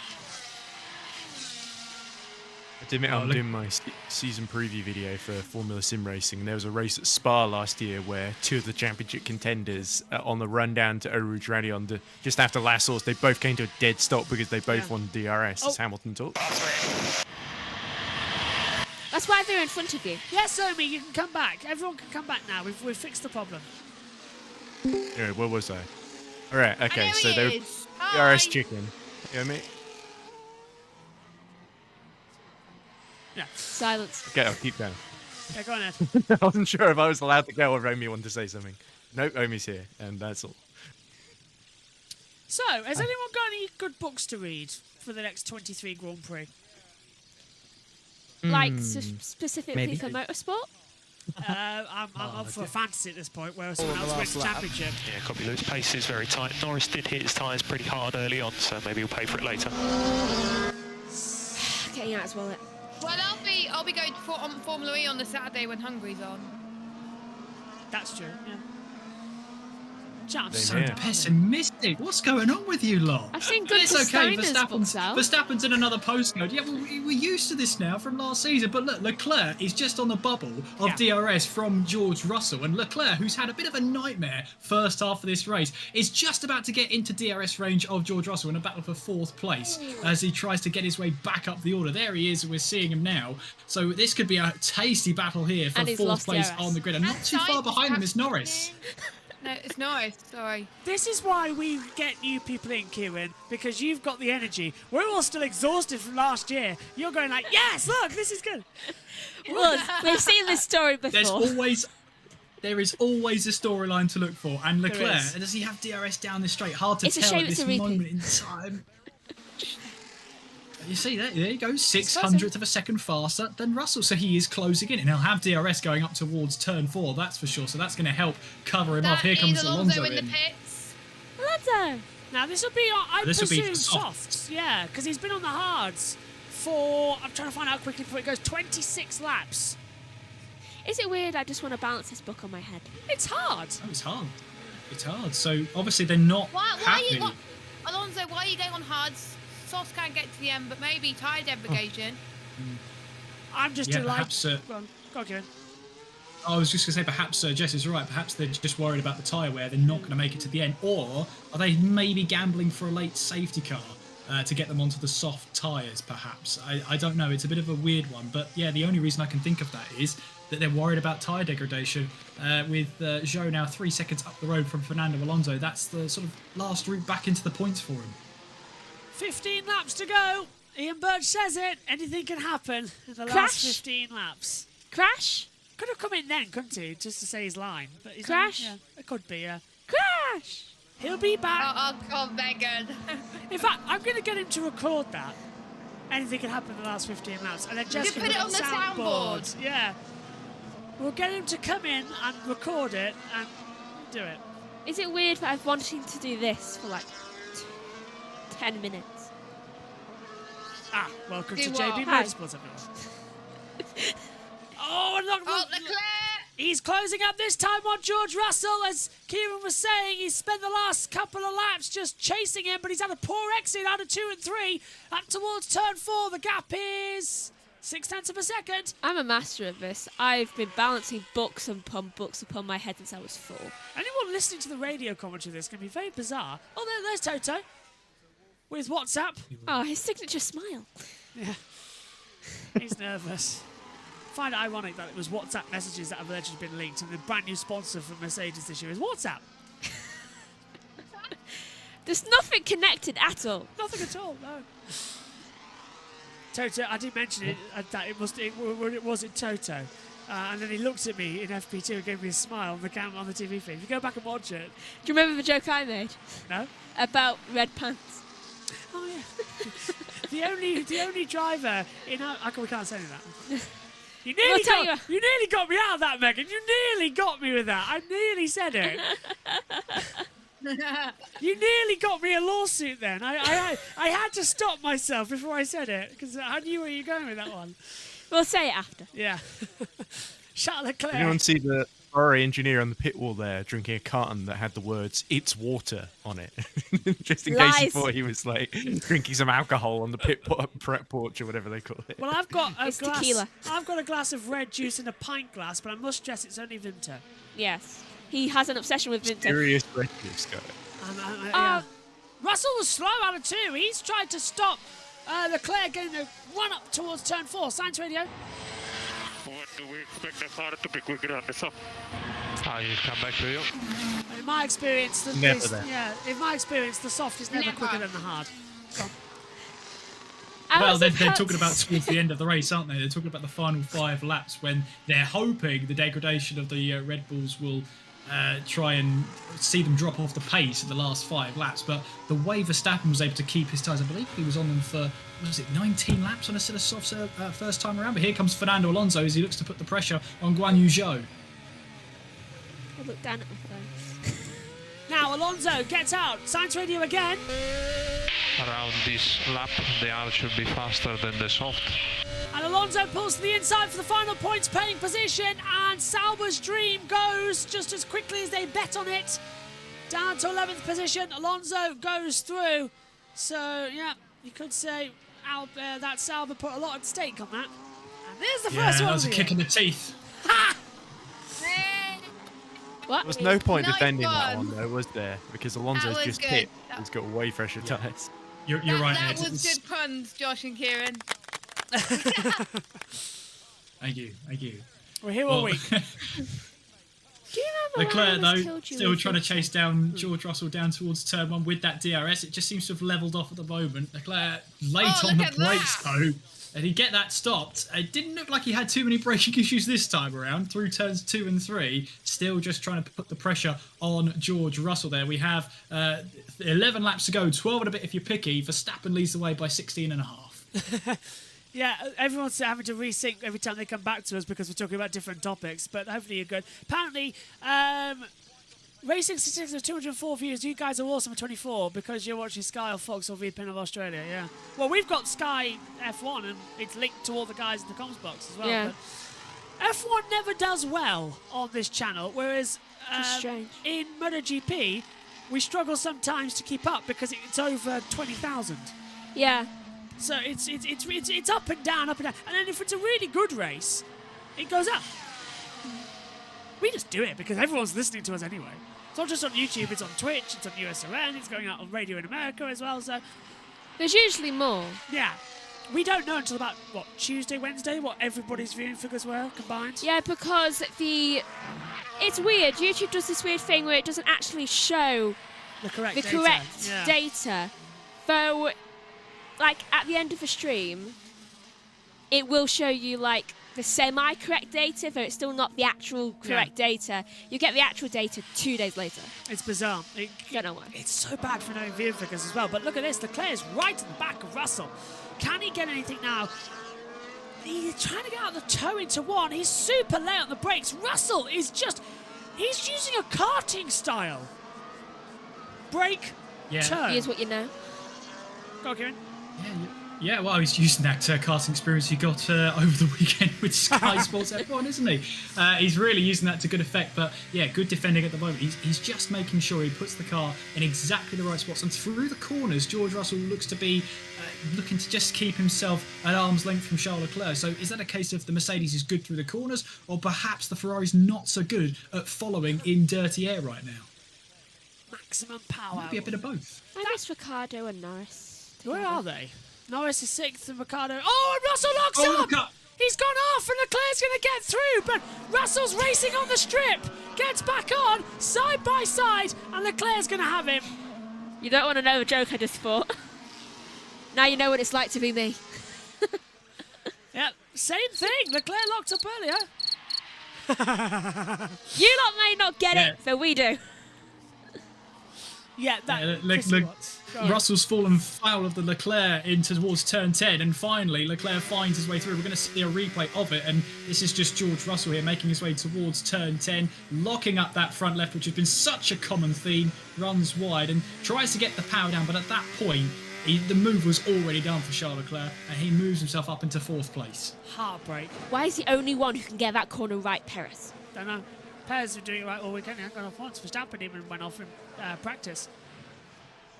I admit I'm doing my season preview video for Formula Sim Racing, and there was a race at Spa last year where 2 of the championship contenders on the run down to Eau Rouge Rally just after last source, they both came to a dead stop because they both won DRS, as Hamilton talked. That's why they're in front of you. Yes, Omi, you can come back. Everyone can come back now. We've fixed the problem. Anyway, where was I? All right, okay, so they were DRS chicken. You know what I mean? Yeah. Silence. Okay, I'll keep going. Yeah, go on, Ed. I wasn't sure if I was allowed to go or if Omi wanted to say something. Nope, Omi's here, and that's all. So, has anyone got any good books to read for the next 23 Grand Prix? Like specifically for motorsport? I'm up for fantasy at this point, where someone else wins the championship. Yeah, copy Lewis. Pace is very tight. Norris did hit his tyres pretty hard early on, so maybe he'll pay for it later. Getting out his wallet. Well, I'll be going on Formula E on the Saturday when Hungary's on. That's true, yeah. I'm so pessimistic. What's going on with you lot? I've seen good It's okay. designers books out. Verstappen's in another postcode. Yeah, we're used to this now from last season. But look, Leclerc is just on the bubble of DRS from George Russell. And Leclerc, who's had a bit of a nightmare first half of this race, is just about to get into DRS range of George Russell in a battle for fourth place as he tries to get his way back up the order. There he is. We're seeing him now. So this could be a tasty battle here for fourth place on the grid. And not too far behind them is Norris. No, it's Norris. Sorry. This is why we get new people in, Kieran, because you've got the energy. We're all still exhausted from last year. You're going like, yes, look, this is good. Well, we've seen this story before. There is always a storyline to look for. And Leclerc, does he have DRS down this straight? Hard to tell at this moment in time. You see that? There you go, 600th of a second faster than Russell. So he is closing in, and he'll have DRS going up towards turn 4, that's for sure. So that's going to help cover him off. Here comes Alonso in. The pits. Alonso! Now this will be, I presume, softs. Yeah, because he's been on the hards for, I'm trying to find out quickly before it goes, 26 laps. Is it weird? I just want to balance this book on my head. It's hard. Oh, it's hard. It's hard. So obviously they're not happy. Alonso, why are you going on hards? Softs can't get to the end, but maybe tyre degradation. I'm just perhaps, Go on, Kieran. I was just going to say, perhaps Jess is right. Perhaps they're just worried about the tyre wear. They're not going to make it to the end. Or are they maybe gambling for a late safety car to get them onto the soft tyres, perhaps? I don't know. It's a bit of a weird one. But yeah, the only reason I can think of that is that they're worried about tyre degradation. With Zhou now 3 seconds up the road from Fernando Alonso, that's the sort of last route back into the points for him. 15 laps to go. Ian Birch says it. Anything can happen in the last 15 laps. Crash? Could have come in then, couldn't he? Just to say his line. But he's Crash? It could be, Crash! He'll be back. Oh, God, Megan. In fact, I'm going to get him to record that. Anything can happen in the last 15 laps. And then Jess can put it on the soundboard. Yeah. We'll get him to come in and record it and do it. Is it weird that I've wanted to do this for like 10 minutes? Welcome to JBMotorsports, everyone. Leclerc! He's closing up this time on George Russell. As Kieran was saying, he's spent the last couple of laps just chasing him, but he's had a poor exit out of 2 and 3. Up towards turn 4, the gap is 0.6 of a second. I'm a master of this. I've been balancing books upon my head since I was 4. Anyone listening to the radio commentary of this can be very bizarre. Oh, there's Toto with WhatsApp. Oh, his signature smile. Yeah. He's nervous. I find it ironic that it was WhatsApp messages that have allegedly been leaked, and the brand new sponsor for Mercedes this year is WhatsApp. There's nothing connected at all. Nothing at all, no. Toto, I did mention it, that it wasn't Toto. And then he looked at me in FP2 and gave me a smile on the camera on the TV feed. If you go back and watch it. Do you remember the joke I made? No. About red pants. Oh yeah. the only driver in our, we can't say that. You nearly got me out of that, Megan. You nearly got me with that. I nearly said it. You nearly got me a lawsuit then. I had to stop myself before I said it because I knew where you were going with that one. We'll say it after. Yeah. Charles Leclerc. Did anyone see the Ferrari engineer on the pit wall there drinking a carton that had the words "It's water" on it? Just in case he thought he was like drinking some alcohol on the pit porch or whatever they call it. Well, I've got a glass. Tequila. I've got a glass of red juice in a pint glass, but I must stress it's only Vimto. Yes. He has an obsession with Vimto. Serious red juice, guy. Yeah. Russell was slow out of 2. He's tried to stop Leclerc getting the run up towards turn 4. Science radio. What do we expect the car to be quicker on the soft? You come back to you. In my experience, the soft is never quicker than the hard. Well, they're talking about towards the end of the race, aren't they? They're talking about the final 5 laps when they're hoping the degradation of the Red Bulls will try and see them drop off the pace at the last 5 laps. But the way Verstappen was able to keep his tyres, I believe he was on them for, 19 laps on a set of softs first time around. But here comes Fernando Alonso as he looks to put the pressure on Guan Yu Zhou. I look down at my phone. Now Alonso gets out. Science radio again. Around this lap, the hard should be faster than the soft. And Alonso pulls to the inside for the final points paying position, and Sauber's dream goes just as quickly as they bet on it. down to 11th position. Alonso goes through. So, yeah, you could say that Sauber put a lot at stake on that. And there's the first one. That was a kick in the teeth. Ha! What? There was no point Nice defending that one. one, though, was there? Because Alonso's was just good. hit. He's got way fresher tyres. You're right, That Ed. was good puns, Josh and Kieran. Thank you. We're here all week. Do you remember Leclerc, when I though, almost killed you still with trying to this? chase down George Russell down towards turn 1 with that DRS. It just seems to have levelled off at the moment. Leclerc late Oh, on look the at brakes, that. though. And he get that stopped. It didn't look like he had too many braking issues this time around through turns 2 and 3. Still just trying to put the pressure on George Russell there. We have 11 laps to go, 12 and a bit if you're picky. Verstappen leads the way by 16 and a half. Yeah, everyone's having to resync every time they come back to us because we're talking about different topics, but hopefully you're good. Apparently, Racing Statistics of 204 views. You guys are awesome at 24 because you're watching Sky or Fox or VPN of Australia, yeah. Well, we've got Sky F1 and it's linked to all the guys in the comms box as well. Yeah. But F1 never does well on this channel, whereas strange. in MotoGP, we struggle sometimes to keep up because it's over 20,000. Yeah. So it's up and down, and then if it's a really good race, it goes up. We just do it because everyone's listening to us anyway. It's not just on YouTube, it's on Twitch, it's on USRN, it's going out on radio in America as well. So there's usually more. Yeah, we don't know until about Tuesday, Wednesday, what everybody's viewing figures were combined. Yeah, because it's weird. YouTube does this weird thing where it doesn't actually show the correct data. So, like at the end of a stream, it will show you like the semi-correct data, though it's still not the actual correct data. You get the actual data 2 days later. It's bizarre. Don't know why. It's so bad for knowing viewing figures as well. But look at this. Leclerc's right in the back of Russell. Can he get anything now? He's trying to get out the toe into one. He's super late on the brakes. Russell is he's using a karting style. Brake, turn. Here's what you know. Go on, Kieran. Yeah, well, he's using that karting experience he got over the weekend with Sky Sports F1, isn't he? He's really using that to good effect. But yeah, good defending at the moment. He's just making sure he puts the car in exactly the right spots. And through the corners, George Russell looks to be looking to just keep himself at arm's length from Charles Leclerc. So is that a case of the Mercedes is good through the corners, or perhaps the Ferrari's not so good at following in dirty air right now? Maximum power. Might be a bit of both. I miss Ricciardo and Norris. Where are they? Norris is 6th and Ricciardo. Oh, and Russell locks up! He's gone off and Leclerc's going to get through, but Russell's racing on the strip. Gets back on, side by side, and Leclerc's going to have him. You don't want to know the joke I just thought. Now you know what it's like to be me. Yeah, same thing. Leclerc locked up earlier. You lot may not get it, but we do. Yeah, Russell's fallen foul of the Leclerc in towards turn 10, and finally Leclerc finds his way through. We're going to see a replay of it, and this is just George Russell here making his way towards turn 10, locking up that front left, which has been such a common theme, runs wide and tries to get the power down, but at that point the move was already done for Charles Leclerc, and he moves himself up into 4th place. Heartbreak. Why is the only one who can get that corner right, Perez? Don't know. Perez was doing it right all weekend. He hasn't gone off once. Verstappen even went off in practice.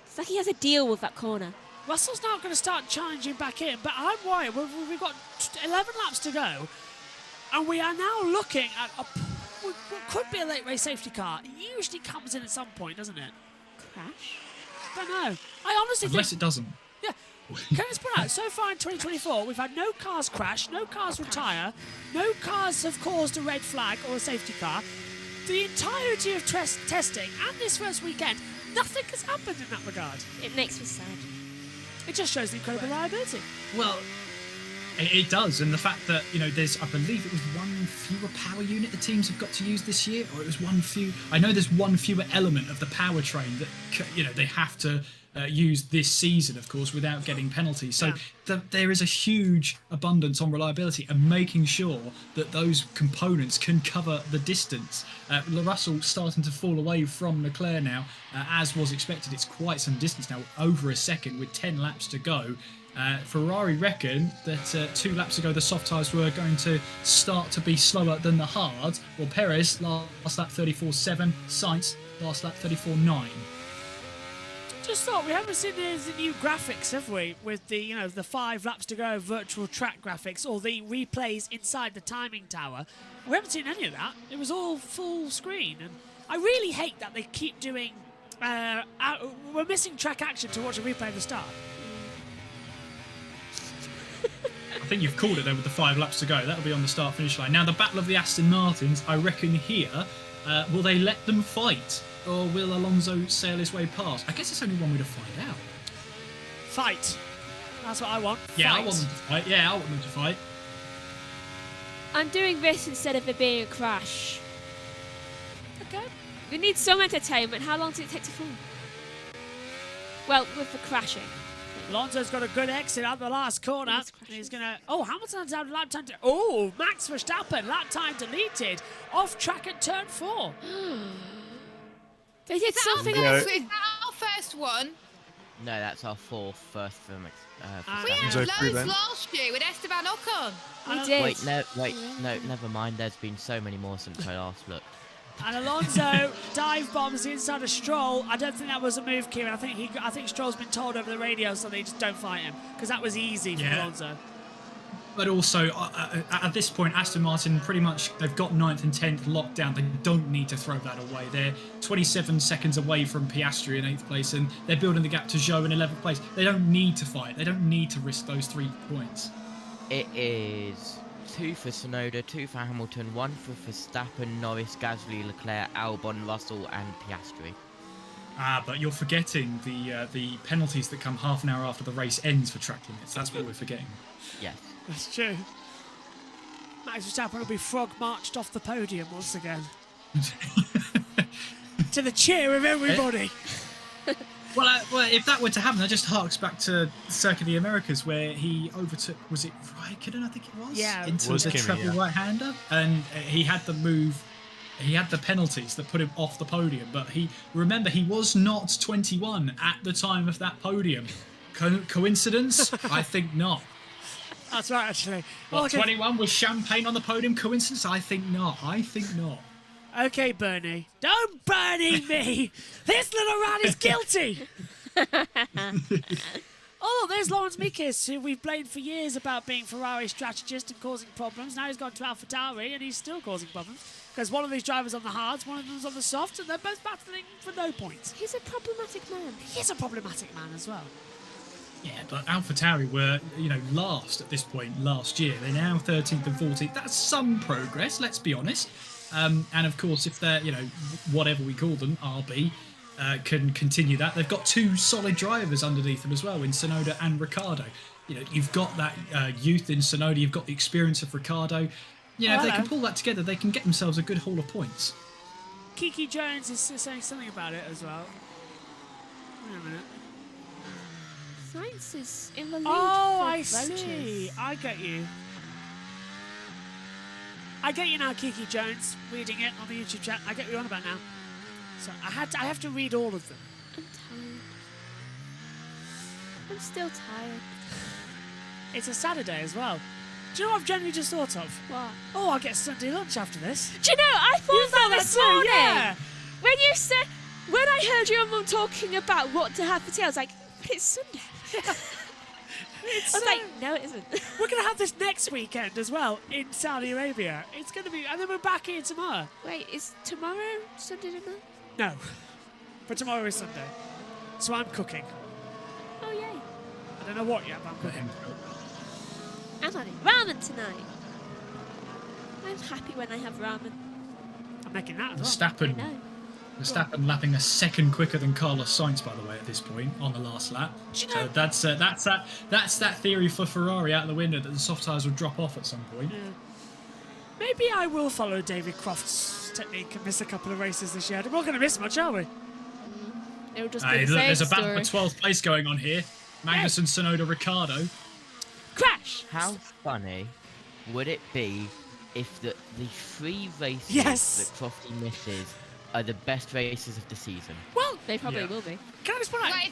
It's like he has a deal with that corner. Russell's now going to start challenging back in, but I'm worried. We've got 11 laps to go, and we are now looking at what could be a late race safety car. It usually comes in at some point, doesn't it? Crash? Don't know. I honestly Unless think... it doesn't. Yeah. Can I just point out, so far in 2024, we've had no cars crash, no cars retire, no cars have caused a red flag or a safety car. The entirety of testing and this first weekend, nothing has happened in that regard. It makes me sad. It just shows the incredible reliability. Well, it does, and the fact that, there's, I believe it was one fewer power unit the teams have got to use this year, or it was I know there's one fewer element of the powertrain that, they have to use this season, of course, without getting penalties. So there is a huge abundance on reliability and making sure that those components can cover the distance. Russell starting to fall away from Leclerc now, as was expected. It's quite some distance now, over a second with 10 laps to go. Ferrari reckon that 2 laps ago the soft tyres were going to start to be slower than the hard. Well, Perez last lap 34.7, Sainz last lap 34.9. Just thought we haven't seen the new graphics, have we? With the the 5 laps to go virtual track graphics or the replays inside the timing tower. We haven't seen any of that. It was all full screen, and I really hate that they keep doing. We're missing track action to watch a replay of the start. I think you've called it there with the 5 laps to go. That'll be on the start-finish line. Now, the battle of the Aston Martins, I reckon here, will they let them fight? Or will Alonso sail his way past? I guess it's only one way to find out. Fight. That's what I want. Yeah, Fight. I want them to fight. Yeah, I want them to fight. I'm doing this instead of it being a crash. Okay. We need some entertainment. How long does it take to fall? Well, with the crashing. Alonso's got a good exit out the last corner. He's going to... Oh, Hamilton's out of lap time. Oh, Max Verstappen, lap time deleted. Off track at turn 4. They did something Is else. that our first one? No, that's our first for We had Verstappen. loads last year with Esteban Ocon. We did. Wait, no, never mind. There's been so many more since I last looked. And Alonso dive bombs the inside of Stroll. I don't think that was a move, Kieran. I think Stroll's been told over the radio, so they just don't fight him because that was easy for Alonso. But also, at this point, Aston Martin pretty much, they've got 9th and 10th locked down. They don't need to throw that away. They're 27 seconds away from Piastri in 8th place, and they're building the gap to Zhou in 11th place. They don't need to fight. They don't need to risk those 3 points. It is 2 for Tsunoda, 2 for Hamilton, 1 for Verstappen, Norris, Gasly, Leclerc, Albon, Russell, and Piastri. But you're forgetting the penalties that come half an hour after the race ends for track limits. That's what we're forgetting. Yes. That's true. Max Verstappen will be frog marched off the podium once again. To the cheer of everybody. Well, if that were to happen, that just harks back to Circuit of the Americas, where he overtook, was it Raikkonen, I think it was? Yeah. Into Was the Kimi, treble yeah. right-hander. And he had the move, he had the penalties that put him off the podium. But remember, he was not 21 at the time of that podium. Coincidence? I think not. That's right, actually. What, 21 with champagne on the podium? Coincidence? I think not. I think not. Okay, Bernie. Don't Bernie me! This little rat is guilty! Oh, there's Lawrence Mikis, who we've blamed for years about being Ferrari strategist and causing problems. Now he's gone to AlphaTauri and he's still causing problems. Because one of these drivers on the hards, one of them's on the softs, and they're both battling for no points. He's a problematic man. He is a problematic man as well. Yeah, but AlphaTauri were, last at this point last year. They're now 13th and 14th. That's some progress, let's be honest. And of course, if they're, whatever we call them, RB, can continue that. They've got 2 solid drivers underneath them as well, in Tsunoda and Ricciardo. You've got that youth in Tsunoda, you've got the experience of Ricciardo. If they can pull that together, they can get themselves a good haul of points. Kiki Jones is saying something about it as well. Wait a minute. Sainz is in the lead. Oh, for I votes. see. I get you. I get you now, Kiki Jones, reading it on the YouTube chat. I get what you're on about now. So I have to read all of them. I'm tired. I'm still tired. It's a Saturday as well. Do you know what I've generally just thought of? What? Oh, I'll get Sunday lunch after this. Do you know, I thought that this too, morning. yeah. When I heard your mum talking about what to have for tea, I was like, but it's Sunday. I was like, no, it isn't. We're going to have this next weekend as well in Saudi Arabia. It's going to be... And then we're back here tomorrow. Wait, is tomorrow Sunday dinner? No. But tomorrow is Sunday. So I'm cooking. Oh, yay. I don't know what yet, but I'm cooking. I'm having ramen tonight. I'm happy when I have ramen. I'm making that as well. Verstappen. Verstappen lapping a second quicker than Carlos Sainz, by the way, at this point on the last lap. So that's that theory for Ferrari out the window that the soft tyres will drop off at some point. Yeah. Maybe I will follow David Croft's technique and miss a couple of races this year. We're not going to miss much, are we? It'll just Hey, look, there's a battle for 12th place going on here. Magnussen, Tsunoda, Ricciardo. Crash! How funny would it be if the 3 races that Crofty misses are the best races of the season? Well, they probably will be. Can I just point out? Wait,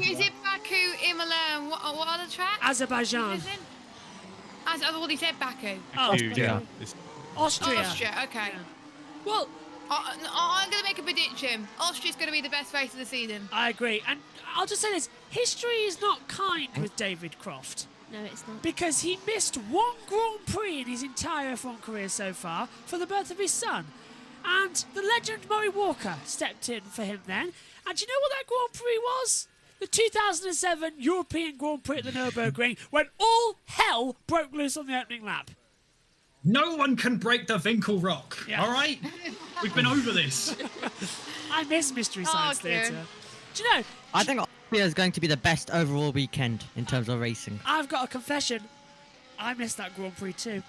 is it Baku, Imola, and what other track? Azerbaijan. I've already said Baku. Oh, Yeah. Austria. Austria, okay. Well, I'm going to make a prediction. Austria's going to be the best race of the season. I agree. And I'll just say this. History is not kind with David Croft. No, it's not. Because he missed one Grand Prix in his entire F1 career so far for the birth of his son. And the legend Murray Walker stepped in for him then. And do you know what that Grand Prix was? The 2007 European Grand Prix at the Nürburgring, when all hell broke loose on the opening lap. No one can break the Winkel Rock, Yeah. all right? We've been over this. I miss Mystery Science Theatre. Do you know, I think Austria is going to be the best overall weekend in terms of racing. I've got a confession. I missed that Grand Prix too.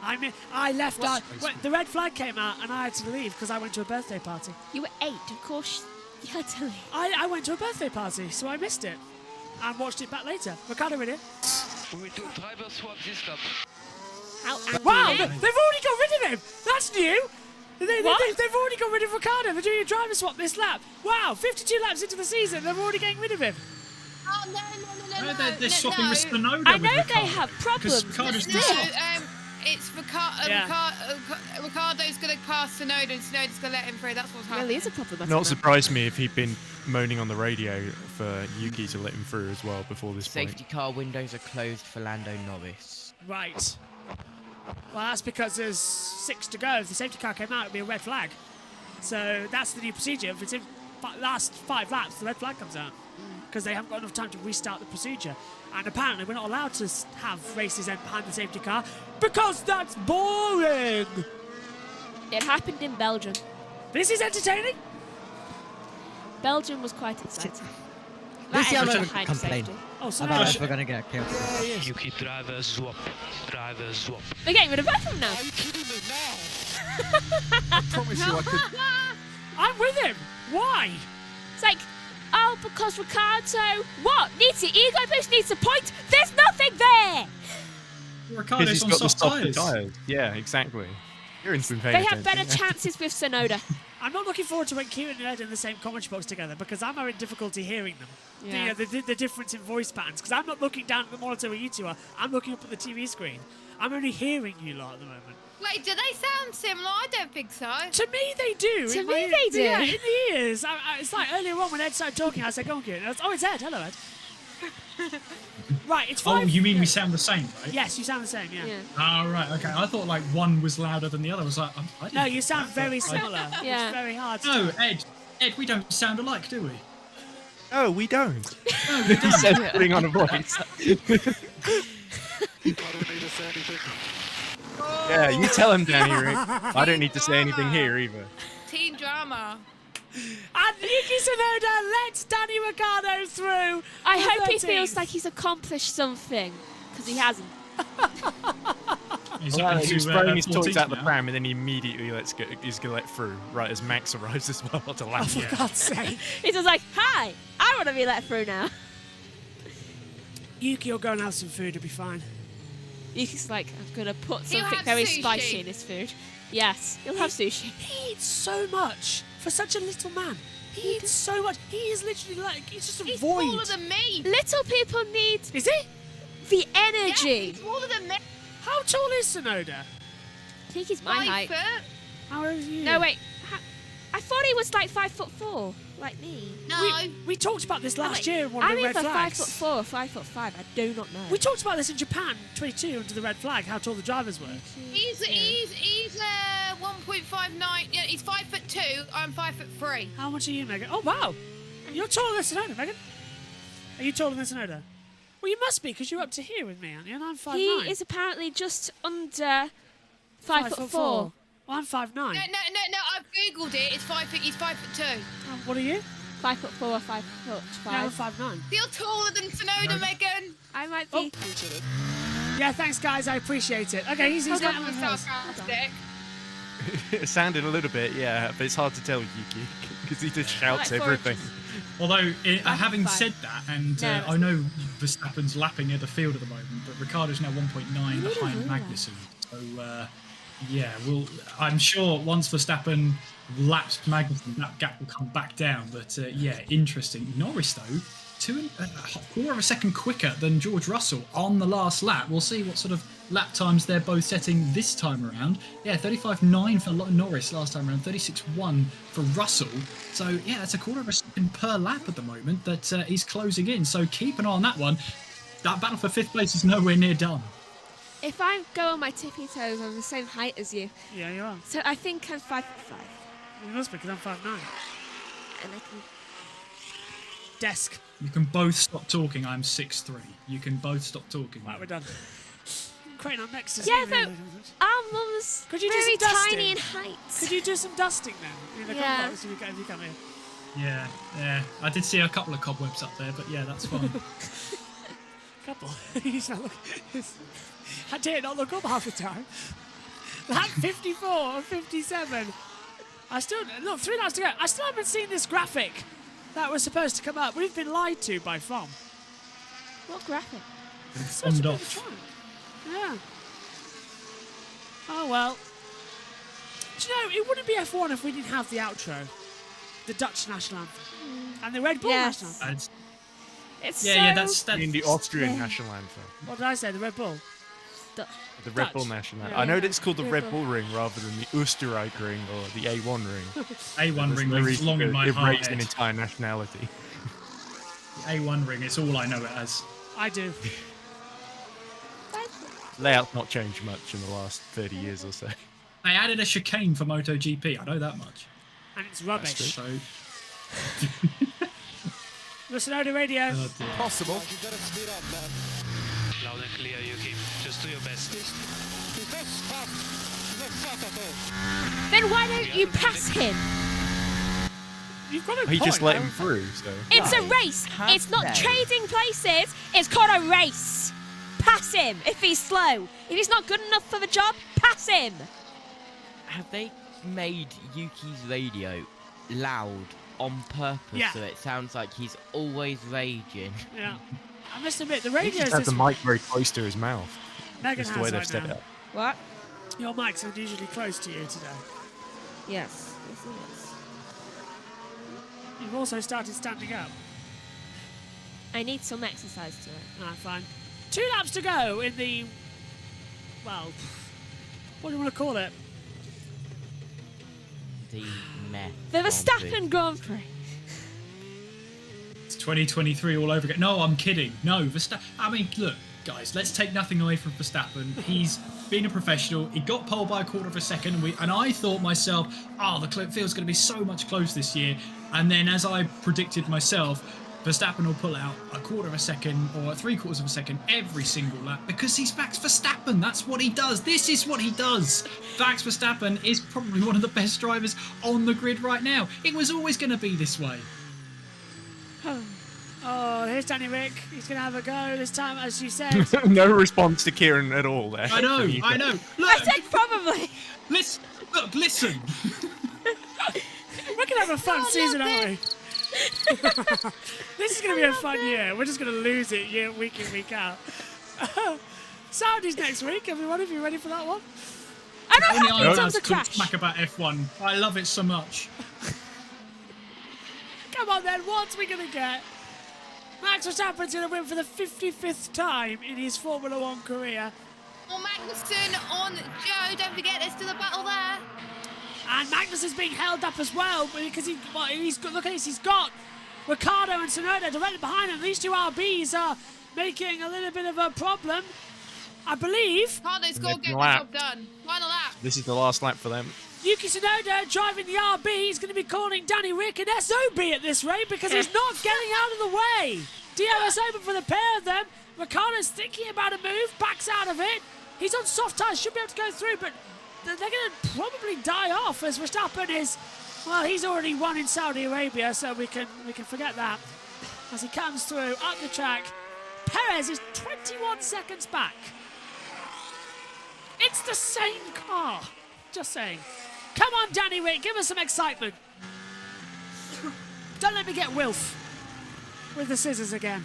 I left out. The red flag came out and I had to leave because I went to a birthday party. You were 8, of course. You had to leave. I went to a birthday party, so I missed it. And watched it back later. Ricardo in it. We will do driver swap this lap. Wow, they've already got rid of him. That's new. They've already got rid of Ricardo. They're doing a driver swap this lap. Wow, 52 laps into the season, they're already getting rid of him. Oh, no. They're swapping with Sonoda. I know they have problems. It's Ricardo's going to pass Sonoda and Sonoda's going to let him through. That's what's happening. Really is a problem. Not surprised me if he'd been moaning on the radio for Yuki to let him through as well before this point. Safety car windows are closed for Lando Norris. Right. Well, that's because there's 6 to go. If the safety car came out, it would be a red flag. So that's the new procedure. If it's in last 5 laps, the red flag comes out. Because they haven't got enough time to restart the procedure. And apparently we're not allowed to have races end behind the safety car because that's boring. It happened in Belgium. This is entertaining. Belgium was quite exciting. This year I'm That going ended to behind complain safety. about if we're going to get killed. Yuki, driver swap. Driver swap. They're getting rid of both of them now. Are you kidding me now? I promise you I could... I'm with him. Why? It's like, oh, because Ricardo, what? Needs the ego boost, needs a point. There's nothing there. Ricardo's He's on got the soft softer tyres. tyres. Yeah, exactly. You're been paying They have attention. better chances with Sonoda. I'm not looking forward to when Kieran and Ed are in the same commentary box together because I'm having difficulty hearing them. Yeah. The difference in voice patterns. Because I'm not looking down at the monitor where you two are. I'm looking up at the TV screen. I'm only hearing you lot at the moment. Wait, do they sound similar? I don't think so. To me, they do. To me, they do. Yeah, in the ears. It's like earlier on when Ed started talking, I said, go on, Kieran. Oh, it's Ed. Hello, Ed. Right, it's 5. Oh, you mean we sound the same, right? Yes, you sound the same, yeah. Oh, right, okay. I thought like one was louder than the other. I was like, I No, you sound very similar. Yeah. It's very hard to No, Ed, we don't sound alike, do we? No, we don't. No, we He don't. said putting on a voice. Yeah, you tell him, Danny Rick. I don't need to say anything here either. Teen drama. And Yuki Tsunoda lets Danny Ricciardo through. I for hope he 13th. feels like he's accomplished something, because he hasn't. He's Well, up he's into, throwing his 14th toys out the now. pram and then he immediately he's going to let through, right as Max arrives as well to land. Oh, for God's sake. He's just like, hi, I want to be let through now. Yuki will go and have some food, it'll be fine. Yuki's like, I'm going to put He'll something have very sushi. spicy in his food. Yes, he'll have sushi. He eats so much for such a little man. He eats so much. He is literally like, he's just a He's void. smaller than me. Little people need Is he? the energy. Yeah, he's smaller than me. How tall is Tsunoda? I think he's my 5 height. foot. How old are you? No, wait. I thought he was like 5'4", like me. No. We talked about this last year in one I'm of the red either flags. 5'4" or 5'5". I do not know. We talked about this in Japan, 22, under the red flag, how tall the drivers were. He's 1.59. Yeah, he's 5'2". I'm 5'3". How much are you, Megan? Oh, wow. You're taller than Tsunoda, Megan. Are you taller than Tsunoda? Well, you must be, because you're up to here with me, aren't you? And I'm 5'9". He is apparently just under 5'4". Well, I'm 5'9". No. I've googled it. It's 5 foot. He's 5'2". What are you? 5'4" or 5'5". Yeah, I'm 5'9". You're taller than Tsunoda, Megan. I might be. Yeah, thanks, guys. I appreciate it. Okay, he's That not was sarcastic. It sounded a little bit, yeah, but it's hard to tell Yuki because he just shouts Like everything. Although, having said that, and No, I know Verstappen's lapping at the field at the moment, but Ricciardo's now 1.9 behind Magnussen. So, yeah, I'm sure once Verstappen laps Magnussen, that gap will come back down. But, yeah, interesting. Norris, though, a quarter of a second quicker than George Russell on the last lap. We'll see what sort of lap times they're both setting this time around. Yeah, 35.9 for Norris last time around, 36.1 for Russell. So yeah, that's a quarter of a second per lap at the moment that he's closing in. So keep an eye on that one. That battle for 5th place is nowhere near done. If I go on my tippy toes, I'm the same height as you. Yeah, you are. So I think I'm 5'5". You must be, because I'm 5'9". And I can... Desk. You can both stop talking. I'm 6'3". You can both stop talking. Right, we're done. Crane on next to Yeah, but our mum's Could you very do some dusting? tiny in height. Could you do some dusting then? In the Yeah. compost if you come here. Yeah. I did see a couple of cobwebs up there, but yeah, that's fine. Couple. He's not look. I did not look up half the time. Lap 54 or 57. I still look 3 laps to go. I still haven't seen this graphic that was supposed to come up. We've been lied to by FOM. What graphic? Fummed off. Yeah. Oh well. Do you know, it wouldn't be F1 if we didn't have the outro, the Dutch national anthem, and the Red Bull national anthem. It's that's in the Austrian national anthem. What did I say? The Red Bull. The Red Bull national anthem. Yeah, I know yeah. that it's called the Red Red Bull ring rather than the Österreich ring or the A1 ring. A1 ring no rings reason long to in my heart. erase an entire nationality. The A1 ring, it's all I know it as. I do. Layout's not changed much in the last 30 years or so. They added a chicane for MotoGP. I know that much. And it's rubbish. So Listen to the radio. Possible. Loud and clear, Yuki. Just do your best. Then why don't you pass him? You've got a He point, just let though. him through, so. It's a race. It's not they? trading places. It's called a race. Pass him if he's slow. If he's not good enough for the job, pass him. Have they made Yuki's radio loud on purpose Yeah. so it sounds like he's always raging? Yeah. I must admit, the He radio's just has this the mic very close to his mouth. Megan That's has the way they've right set now. it up. What? Your mic's unusually close to you today. Yes. Yes, it is. You've also started standing up. I need some exercise to it. Ah, fine. 2 laps to go in the... Well, what do you want to call it? The meh. The Verstappen Grand Prix. it's 2023 all over again. No, I'm kidding. No, Verstappen. I mean, look, guys, let's take nothing away from Verstappen. He's been a professional. He got pole by a quarter of a second, and I thought myself, the field's going to be so much close this year. And then, as I predicted myself, Verstappen will pull out a quarter of a second or 3/4 of a second every single lap because he's Max Verstappen. That's what he does. This is what he does. Max Verstappen is probably one of the best drivers on the grid right now. It was always going to be this way. Oh, here's Danny Rick. He's going to have a go this time, as you said. No response to Kieran at all there. I know. Look, I said probably. listen. We're going to have a fun season, aren't we? This is going to be a fun year. We're just going to lose it week in, week out. Saudi's next week, everyone, if you're ready for that one. I don't Only have I any time want to to talk crash. smack about F1. I love it so much. Come on then, what's we going to get? Max Verstappen's going to win for the 55th time in his Formula 1 career. On Magnussen, on Joe, don't forget there's still a battle there. And Magnus is being held up as well because he's got, look at this, he's got Ricciardo and Tsunoda directly behind him. These two RBs are making a little bit of a problem, I believe. Ricardo's got to get the lap. job done. Final lap. This is the last lap for them. Yuki Tsunoda driving the RB. He's going to be calling Danny Rick an SOB at this rate because he's not getting out of the way. DRS open for the pair of them. Ricciardo's thinking about a move, backs out of it. He's on soft tyres, should be able to go through, but they're going to probably die off as Verstappen is, well, he's already won in Saudi Arabia, so we can forget that. As he comes through up the track, Perez is 21 seconds back. It's the same car. Just saying. Come on, Danny Rick, give us some excitement. Don't let me get Wilf with the scissors again.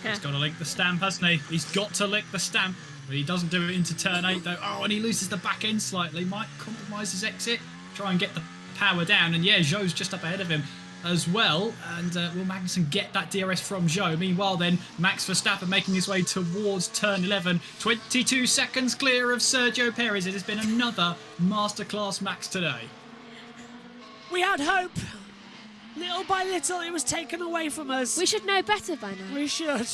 He's got to lick the stamp, hasn't he? He's got to lick the stamp. But he doesn't do it into turn 8, though. Oh, and he loses the back end slightly. Might compromise his exit. Try and get the power down. And yeah, Zhou's just up ahead of him. as well. And will Magnussen get that DRS from Zhou? Meanwhile, then, Max Verstappen making his way towards turn 11. 22 seconds clear of Sergio Perez. It has been another masterclass Max today. We had hope. Little by little, it was taken away from us. We should know better by now. We should.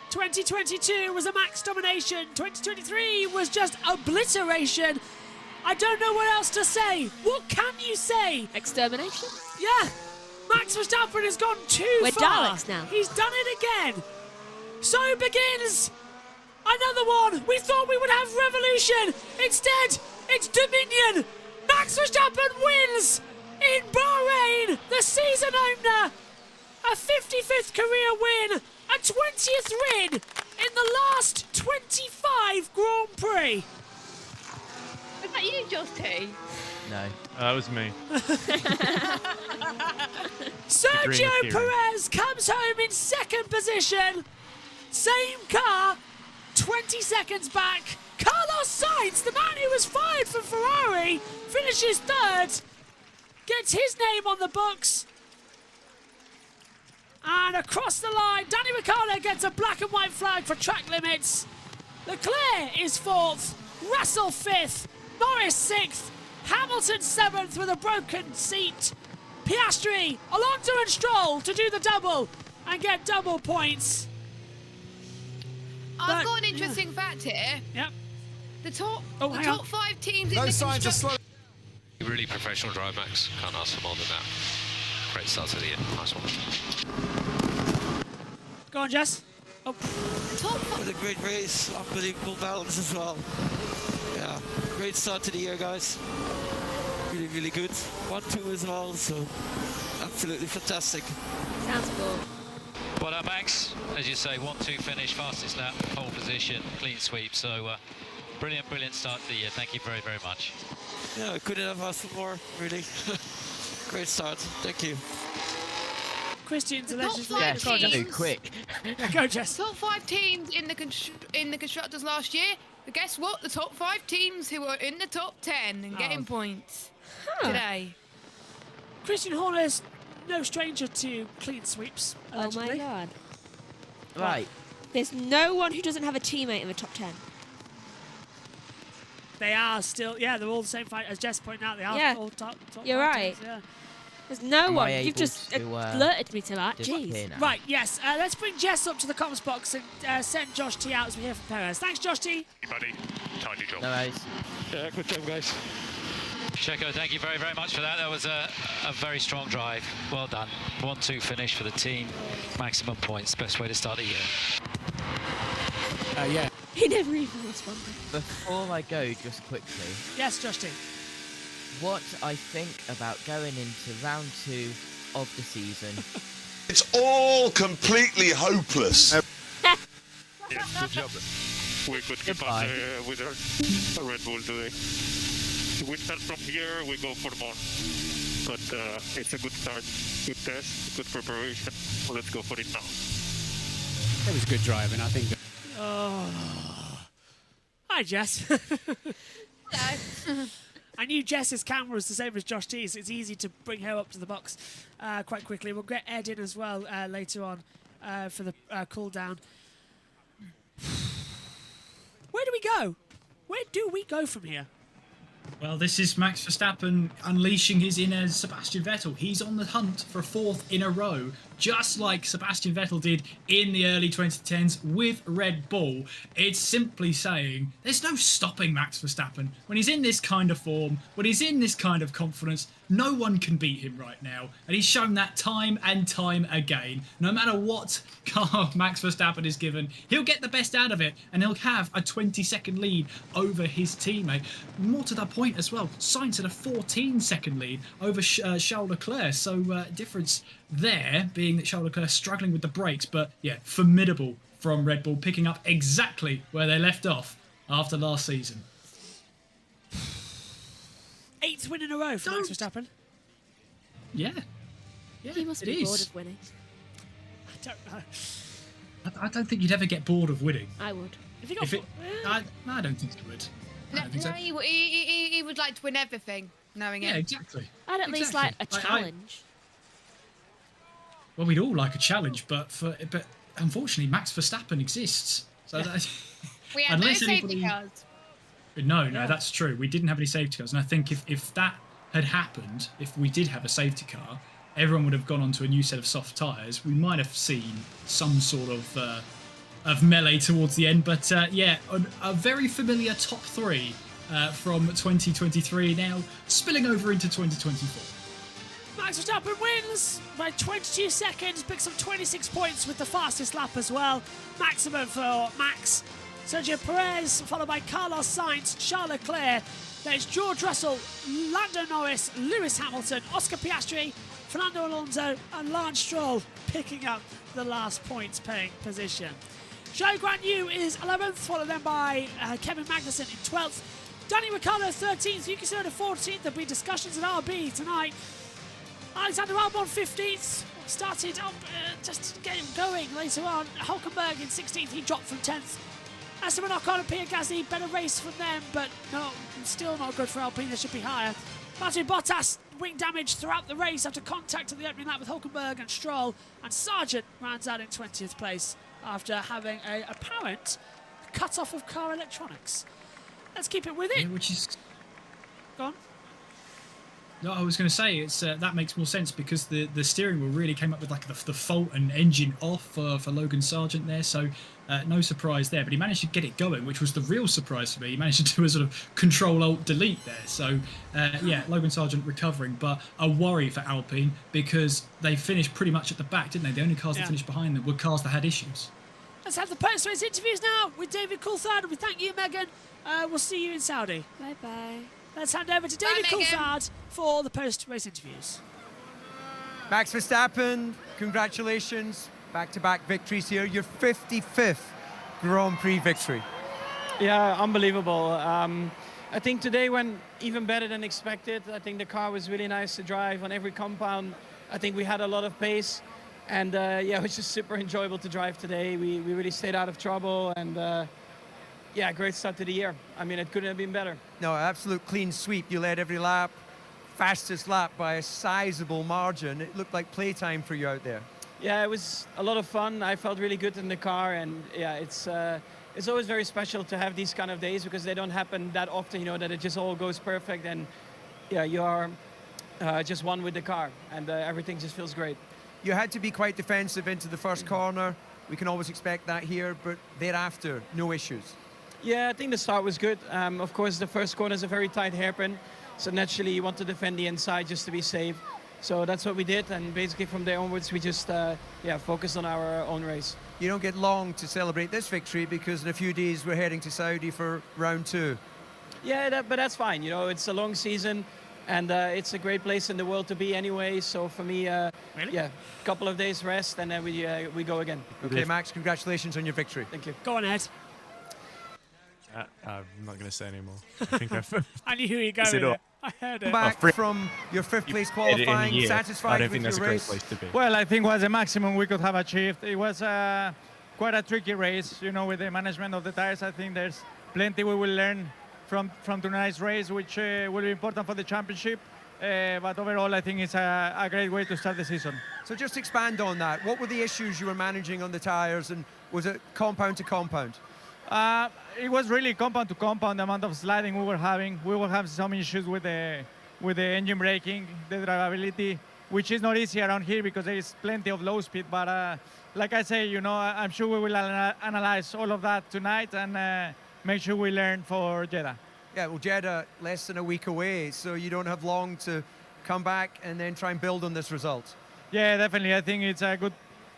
2022 was a Max domination. 2023 was just obliteration. I don't know what else to say. What can you say? Extermination? Yeah. Max Verstappen has gone too We're far. Daleks now. He's done it again. So begins another one. We thought we would have revolution. Instead, it's Dominion. Max Verstappen wins in Bahrain, the season opener. A 55th career win, a 20th win in the last 25 Grand Prix. Was that you, Justy? No, that was me. Sergio Agreeing with Perez comes home in second position. Same car, 20 seconds back. Carlos Sainz, the man who was fired from Ferrari, finishes third. Gets his name on the books. And across the line, Danny Ricciardo gets a black and white flag for track limits. Leclerc is fourth, Russell fifth, Norris sixth, Hamilton seventh with a broken seat. Piastri, Alonso and Stroll to do the double and get double points. I've got an interesting fact here. Yep. The top, hang on. 5 teams in No the signs of slow. Really professional drive, Max. Can't ask for more than that. Great start to the year. Nice one. Go on, Jess. Oh. What a great race. Unbelievable battles as well. Yeah, great start to the year, guys. Really, really good. 1-2 as well, so absolutely fantastic. Sounds cool. Well done, Max. As you say, 1-2 finish, fastest lap, pole position, clean sweep. So brilliant, brilliant start to the year. Thank you very, very much. Yeah, I couldn't have asked for more, really. Great start. Thank you. Christian's allegedly... quick. Go, Jess. Top 5 teams in the constructors last year. But guess what? The top 5 teams who were in the top 10 and getting points today. Christian Horner's no stranger to clean sweeps. Allegedly. Oh my god. Right. There's no one who doesn't have a teammate in the top 10. They are still, they're all the same fight as Jess pointed out. They are all top You're 5 right. teams, yeah. There's no Am one. I You've able just to, alerted me to that. disappear now? Right, yes. Let's bring Jess up to the comms box and send Josh T out as we hear from Perez. Thanks, Josh T. Hey, buddy. Tidy job. No worries. Yeah, good job, guys. Checo, thank you very, very much for that. That was a very strong drive. Well done. 1-2 finish for the team. Maximum points. Best way to start the year. Yeah. He never even responded. Before I go, just quickly. Yes, Josh T. What I think about going into round 2 of the season. It's all completely hopeless. Yeah, good job. We could keep up with our Red Bull today. If we start from here, we go for more. But it's a good start, good test, good preparation. Well, let's go for it now. It was good driving, I think. Oh. Hi, Jess. Hello. I knew Jess's camera was the same as Josh T's. It's easy to bring her up to the box quite quickly. We'll get Ed in as well later on for the cool down. Where do we go? Where do we go from here? Well, this is Max Verstappen unleashing his inner Sebastian Vettel. He's on the hunt for a 4th in a row, just like Sebastian Vettel did in the early 2010s with Red Bull. It's simply saying there's no stopping Max Verstappen. When he's in this kind of form, when he's in this kind of confidence, no one can beat him right now. And he's shown that time and time again. No matter what car Max Verstappen is given, he'll get the best out of it and he'll have a 20-second lead over his teammate. More to the point as well, Sainz had a 14-second lead over Charles Leclerc. So difference there being that Charles Leclerc struggling with the brakes, but yeah, formidable from Red Bull, picking up exactly where they left off after last season. 8th win in a row for Max Verstappen. Yeah. He must be bored of winning. I don't know. I don't think you'd ever get bored of winning. I would. If he got I don't think you would. I don't think so. He would like to win everything, knowing it. Yeah, exactly. I'd at least like a challenge. well, we'd all like a challenge, but unfortunately, Max Verstappen exists. So that, we had no safety cars. No, that's true. We didn't have any safety cars, and I think if that had happened, if we did have a safety car, everyone would have gone onto a new set of soft tyres. We might have seen some sort of melee towards the end, but yeah, a very familiar top three from 2023 now spilling over into 2024. Max Verstappen wins by 22 seconds, picks up 26 points with the fastest lap as well. Maximum for Max. Sergio Perez, followed by Carlos Sainz, Charles Leclerc. There's George Russell, Lando Norris, Lewis Hamilton, Oscar Piastri, Fernando Alonso and Lance Stroll picking up the last points-paying position. Zhou Guanyu is 11th, followed then by Kevin Magnussen in 12th. Danny Ricciardo 13th, Yuki Tsunoda 14th. There'll be discussions at RB tonight. Alexander Albon 15th, started up just getting going later on. Hulkenberg in 16th, he dropped from 10th. Esteban Ocon and Pierre Gasly, better race from them, but no, still not good for Alpine, they should be higher. Valtteri Bottas, wing damage throughout the race after contact at the opening lap with Hulkenberg and Stroll, and Sargent rounds out in 20th place after having an apparent cut-off of car electronics. Let's keep it within. Yeah, which is... Go on. No, I was going to say it's that makes more sense because the steering wheel really came up with like the fault and engine off for Logan Sargent there, so no surprise there. But he managed to get it going, which was the real surprise for me. He managed to do a sort of Control-Alt-Delete there. So yeah, Logan Sargent recovering, but a worry for Alpine because they finished pretty much at the back, didn't they? The only cars that finished behind them were cars that had issues. Let's have the post-race interviews now with David Coulthard. We thank you, Megan. We'll see you in Saudi. Bye-bye. Let's hand over to David Coulthard for the post-race interviews. Max Verstappen, congratulations. Back-to-back victories here. Your 55th Grand Prix victory. Yeah, unbelievable. I think today went even better than expected. I think the car was really nice to drive on every compound. I think we had a lot of pace. And yeah, it was just super enjoyable to drive today. We really stayed out of trouble. And yeah, great start to the year. I mean, it couldn't have been better. No, absolute clean sweep. You led every lap. Fastest lap by a sizable margin. It looked like playtime for you out there. Yeah, it was a lot of fun. I felt really good in the car, and yeah, it's always very special to have these kind of days because they don't happen that often. You know, that it just all goes perfect, and yeah, you are just one with the car, and everything just feels great. You had to be quite defensive into the first corner. We can always expect that here, but thereafter, no issues. Yeah, I think the start was good. Of course, the first corner is a very tight hairpin, so naturally you want to defend the inside just to be safe. So that's what we did, and basically from there onwards we just focused on our own race. You don't get long to celebrate this victory because in a few days we're heading to Saudi for round 2. Yeah, but that's fine. You know, it's a long season, and it's a great place in the world to be anyway. So for me, really? yeah, a couple of days rest, and then we go again. Okay, Max, congratulations on your victory. Thank you. Go on, Ed. I'm not going to say anymore. I think I knew who you were going with. I heard it. Back from your 5th place qualifying, satisfied I don't with think that's your a great race? place to be. Well, I think was the maximum we could have achieved. It was quite a tricky race, you know, with the management of the tires. I think there's plenty we will learn from tonight's race, which will be important for the championship. But overall, I think it's a great way to start the season. So just expand on that. What were the issues you were managing on the tires, and was it compound to compound? It was really compound to compound, the amount of sliding we were having. We will have some issues with the engine braking, the drivability, which is not easy around here because there is plenty of low speed. But like I say, you know, I'm sure we will analyze all of that tonight and make sure we learn for Jeddah. Yeah, well, Jeddah less than a week away, so you don't have long to come back and then try and build on this result. Yeah, definitely. I think it's a good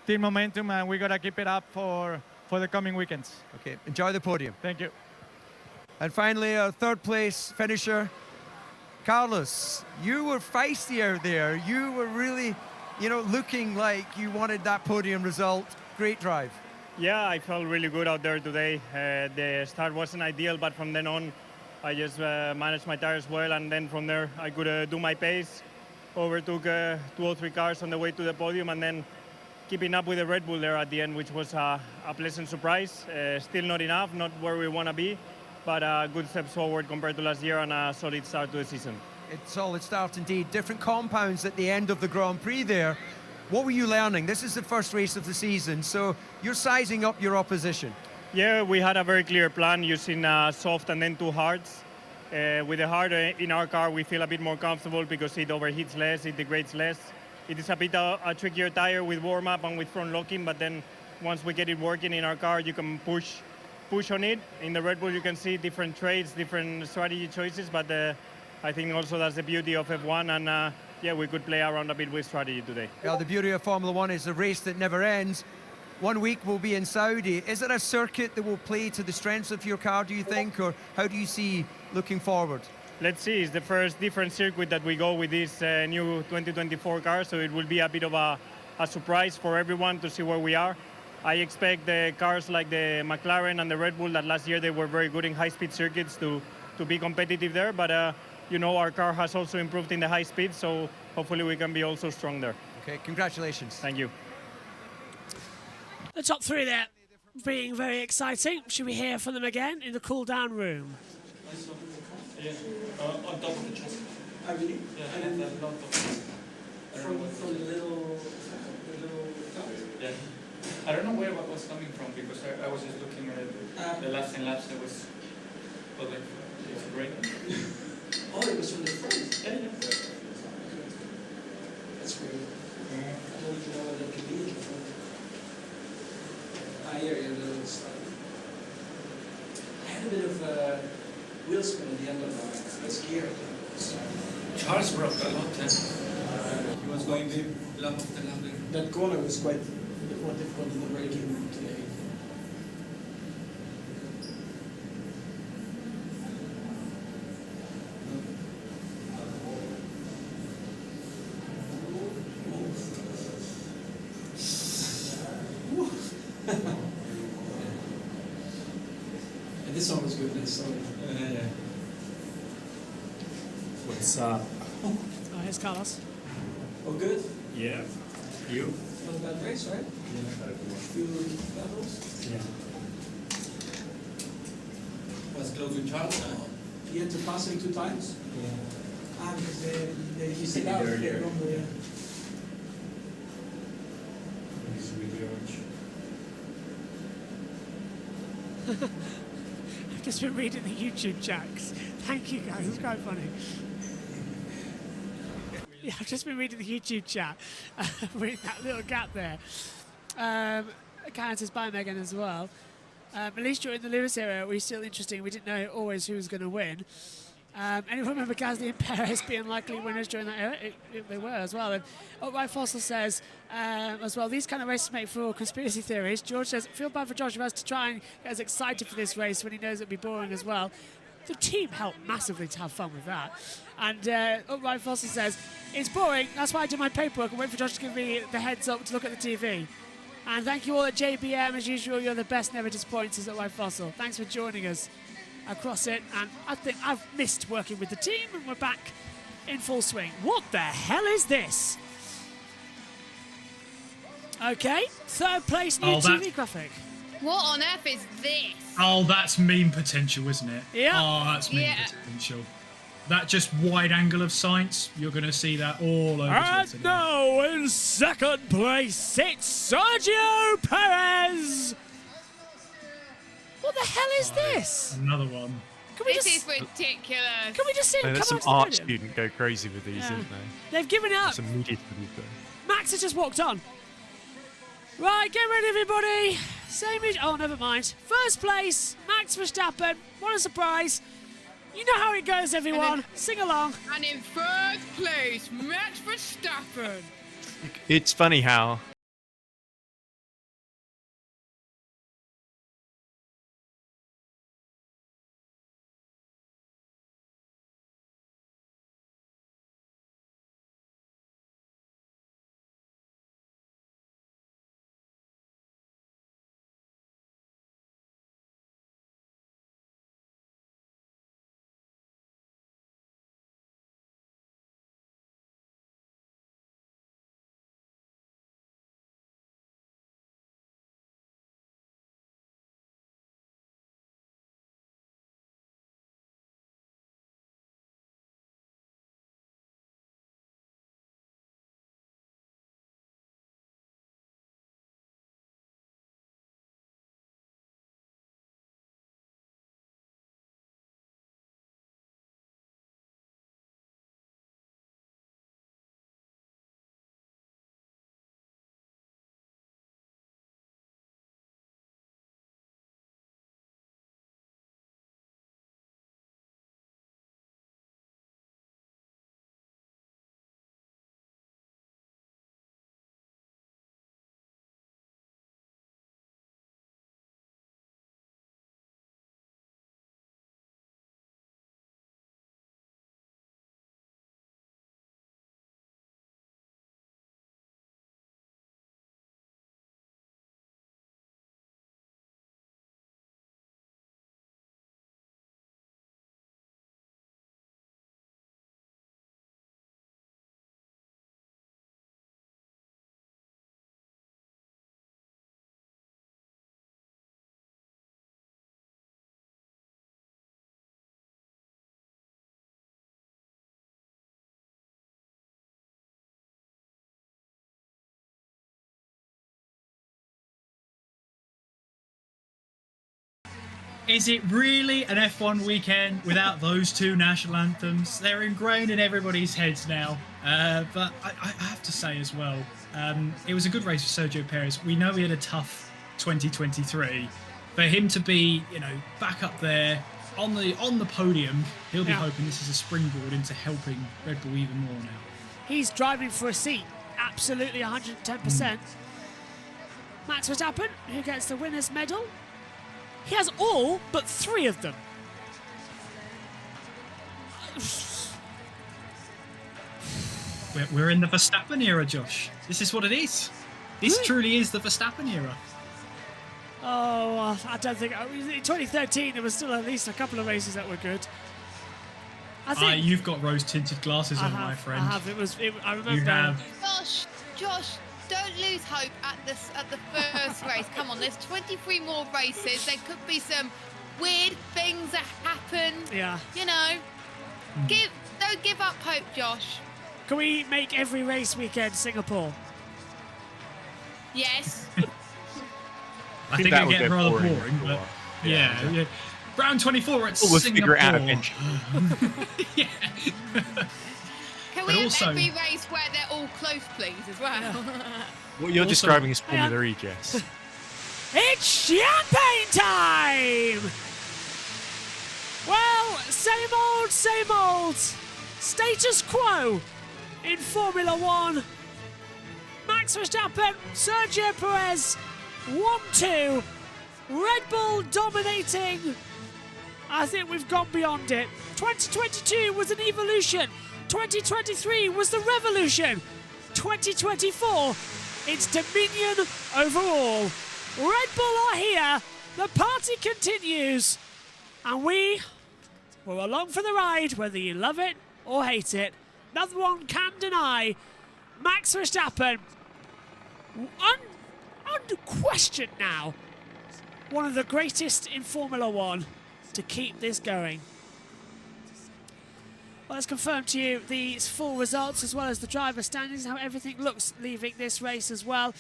team momentum, and we got to keep it up for the coming weekends. Okay, enjoy the podium. Thank you. And finally, our 3rd place finisher, Carlos. You were feisty out there. You were really, you know, looking like you wanted that podium result. Great drive. Yeah, I felt really good out there today. The start wasn't ideal, but from then on, I just managed my tires well, and then from there, I could do my pace. Overtook 2 or 3 cars on the way to the podium, and then keeping up with the Red Bull there at the end, which was a pleasant surprise. Still not enough, not where we want to be, but good steps forward compared to last year and a solid start to the season. It's solid start indeed. Different compounds at the end of the Grand Prix there. What were you learning? This is the first race of the season, so you're sizing up your opposition. Yeah, we had a very clear plan using soft and then 2 hards. With the hard in our car, we feel a bit more comfortable because it overheats less, it degrades less. It is a bit a trickier tire with warm-up and with front locking, but then once we get it working in our car, you can push on it. In the Red Bull, you can see different trades, different strategy choices, but I think also that's the beauty of F1, and yeah, we could play around a bit with strategy today. Yeah, the beauty of Formula One is a race that never ends. 1 week we'll be in Saudi. Is it a circuit that will play to the strengths of your car, do you think, or how do you see looking forward? Let's see, it's the first different circuit that we go with this new 2024 car, so it will be a bit of a surprise for everyone to see where we are. I expect the cars like the McLaren and the Red Bull that last year they were very good in high-speed circuits to be competitive there, but you know, our car has also improved in the high speed, so hopefully we can be also strong there. Okay, congratulations. Thank you. The top 3 there being very exciting. Should we hear from them again in the cool-down room? Yeah, on top of the chest. Oh, really? Yeah, I have a lot of from the little yeah. I don't know where what was coming from because I was just looking at the laps and laps. It was, well, like, it's great. Oh, it was from the front. Yeah, yeah. That's great. I don't even know what that could be in the front. Ah, here, the little slide. I had a bit of wheel spin at the end of the gear. Charles broke a lot. He was going deep, lap after lap. That corner was quite a bit more difficult in the braking today. This one was good, this one. Yeah. What's up? Oh, here's Carlos. Oh, good? Yeah. You? Not a bad race, right? Yeah. Few battles? Yeah. Was close with Charles? He had to pass him 2 times? Yeah. Ah, because he sit out earlier. Longer, yeah. He's really orange. I've just been reading the YouTube chats. Thank you guys, it's quite funny. Yeah, I've just been reading the YouTube chat with that little gap there. Characters by Megan as well. At least during the Lewis era, we were still interesting. We didn't know always who was going to win. Anyone remember Gasly and Perez being likely winners during that era? They were as well. And Upright Fossil says as well, these kind of races make for conspiracy theories. George says, feel bad for Josh who has to try and get us excited for this race when he knows it'll be boring as well. The team helped massively to have fun with that. And Upright Fossil says, it's boring, that's why I do my paperwork and wait for Josh to give me the heads up to look at the TV. And thank you all at JBM, as usual, you're the best, never disappointers at Upright Fossil. Thanks for joining us across it, and I think I've missed working with the team, and we're back in full swing. What the hell is this? Okay, 3rd place new TV graphic. What on earth is this? Oh, that's meme potential, isn't it? Yeah. Oh, that's meme potential. That just wide angle of science, you're going to see that all over And Twitter. now in 2nd place, it's Sergio Perez. What the hell is this? Another one. This is ridiculous. Can we just see him There's come some on art to the podium? student go crazy with these, Yeah. isn't they? They've given up. Some media studies there. Max has just walked on. Right, get ready, everybody. Same as... Oh, never mind. 1st place, Max Verstappen. What a surprise. You know how it goes, everyone. Sing along. And in 1st place, Max Verstappen. It's funny how Is it really an F1 weekend without those two national anthems? They're ingrained in everybody's heads now. But I have to say as well, it was a good race for Sergio Perez. We know he had a tough 2023. For him to be, back up there on the podium, he'll be hoping this is a springboard into helping Red Bull even more now. He's driving for a seat, absolutely 110%. Max Verstappen, who gets the winner's medal. He has all but 3 of them. We're in the Verstappen era, Josh. This is what it is. This truly is the Verstappen era. Oh, I don't think... In 2013, there was still at least a couple of races that were good. I think... You've got rose-tinted glasses on, my friend. I have. I remember... You have. Josh, don't lose hope at the first race. Come on, there's 23 more races. There could be some weird things that happen. Yeah. Don't give up hope, Josh. Can we make every race weekend Singapore? Yes. I think that would get rather boring, but yeah. Round 24 at we'll Singapore. Figure it out eventually. Yeah. Can we have every race where they're all close, please, as well? What you're describing is Formula E, Jess. It's champagne time! Well, same old. Status quo in Formula 1. Max Verstappen, Sergio Perez, 1-2. Red Bull dominating. I think we've gone beyond it. 2022 was an evolution. 2023 was the revolution. 2024, it's dominion over all. Red Bull are here. The party continues. And we're along for the ride, whether you love it or hate it. No one can deny Max Verstappen, unquestioned now, one of the greatest in Formula 1 to keep this going. Well, let's confirm to you the full results as well as the driver standings, how everything looks leaving this race as well.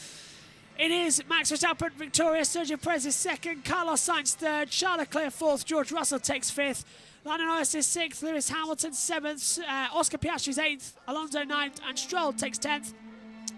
It is Max Verstappen victorious, Sergio Perez is second, Carlos Sainz third, Charles Leclerc fourth, George Russell takes fifth, Lando Norris is sixth, Lewis Hamilton seventh, Oscar Piastri is eighth, Alonso ninth, and Stroll takes 10th.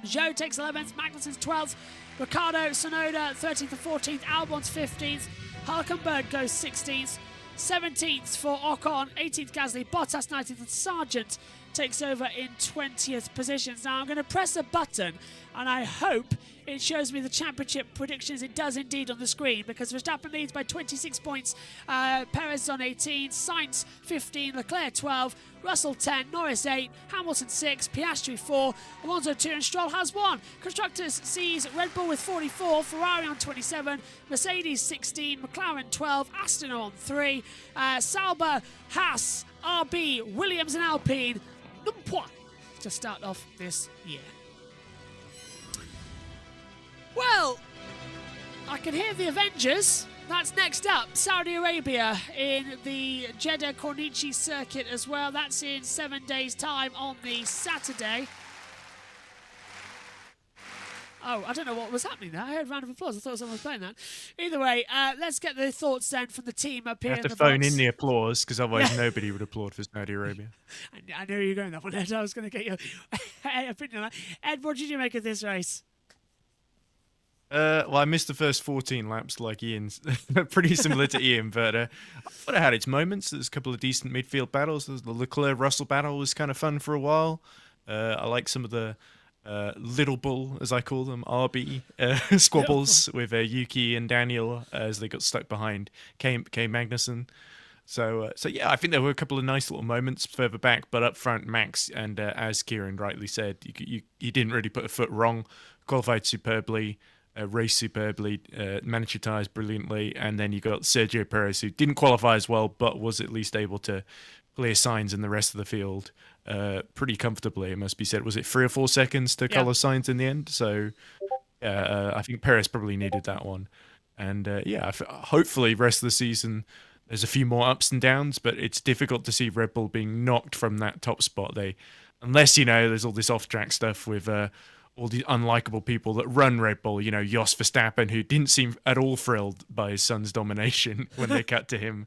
Zhou takes 11th, Magnussen's 12th, Ricciardo, Sonoda 13th and 14th, Albon's 15th, Hulkenberg goes 16th, 17th for Ocon, 18th Gasly, Bottas 19th, and Sargent takes over in 20th positions. Now I'm going to press a button and I hope it shows me the championship predictions. It does indeed on the screen because Verstappen leads by 26 points, Perez on 18, Sainz 15, Leclerc 12, Russell 10, Norris 8, Hamilton 6, Piastri 4, Alonso 2, and Stroll has 1. Constructors sees Red Bull with 44, Ferrari on 27, Mercedes 16, McLaren 12, Aston on 3, Sauber, Haas, RB, Williams and Alpine, number 1 to start off this year. Well, I can hear the Avengers. That's next up, Saudi Arabia in the Jeddah Corniche circuit as well. That's in 7 days' time on the Saturday. Oh, I don't know what was happening there. I heard a round of applause. I thought someone was playing that. Either way, let's get the thoughts then from the team up here. You have to phone in the applause because otherwise nobody would applaud for Saudi Arabia. I knew you were going that one, Ed. I was going to get your opinion on that. Ed, what did you make of this race? Well, I missed the first 14 laps like Ian's. Pretty similar to Ian, but I thought it had its moments. There's a couple of decent midfield battles. The Leclerc-Russell battle was kind of fun for a while. I like some of the Little Bull, as I call them, RB squabbles with Yuki and Daniel as they got stuck behind K Magnussen. So yeah, I think there were a couple of nice little moments further back, but up front, Max, and as Kieran rightly said, you didn't really put a foot wrong. Qualified superbly. Raced superbly, managed your tyres brilliantly, and then you got Sergio Perez, who didn't qualify as well, but was at least able to clear Sainz in the rest of the field pretty comfortably, it must be said. Was it 3 or 4 seconds to Carlos Sainz in the end? So I think Perez probably needed that one. And hopefully rest of the season, there's a few more ups and downs, but it's difficult to see Red Bull being knocked from that top spot. Unless, there's all this off-track stuff with all the unlikable people that run Red Bull, you know, Jos Verstappen, who didn't seem at all thrilled by his son's domination when they cut to him.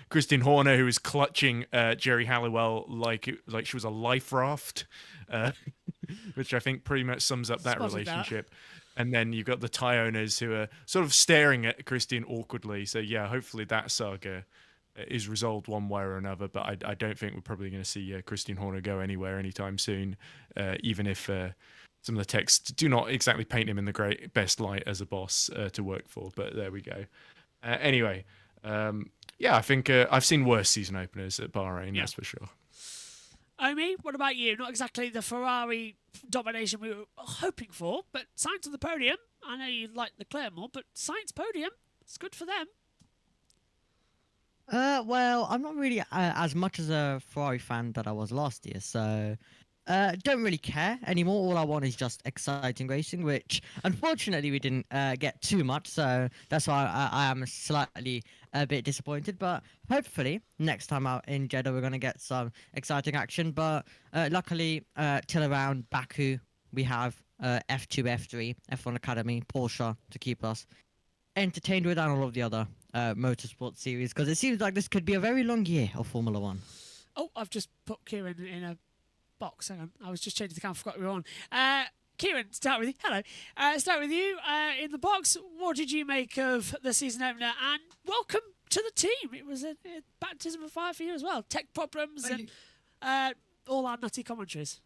Christian Horner, who was clutching Jerry Halliwell like she was a life raft, which I think pretty much sums up that Spotted relationship. And then you've got the Thai owners who are sort of staring at Christian awkwardly. So yeah, hopefully that saga is resolved one way or another. But I don't think we're probably going to see Christian Horner go anywhere anytime soon, even if some of the texts do not exactly paint him in the best light as a boss to work for. But there we go. Anyway, yeah, I think I've seen worse season openers at Bahrain, that's for sure. Omi, what about you? Not exactly the Ferrari domination we were hoping for, but Sainz on the podium. I know you like Leclerc more, but Sainz podium, it's good for them. Well, I'm not really as much as a Ferrari fan that I was last year, so don't really care anymore. All I want is just exciting racing, which unfortunately we didn't get too much, so that's why I am slightly a bit disappointed. But hopefully next time out in Jeddah we're going to get some exciting action. But luckily till around Baku we have F2, F3, F1 Academy, Porsche to keep us entertained with, and all of the other motorsport series, because it seems like this could be a very long year of Formula One. Oh, I've just put Kieran in a box. Hang on, I was just changing the camera, forgot we were on. Kieran, start with you. Hello. Start with you in the box. What did you make of the season opener? And welcome to the team. It was a baptism of fire for you as well. Tech problems and all our nutty commentaries.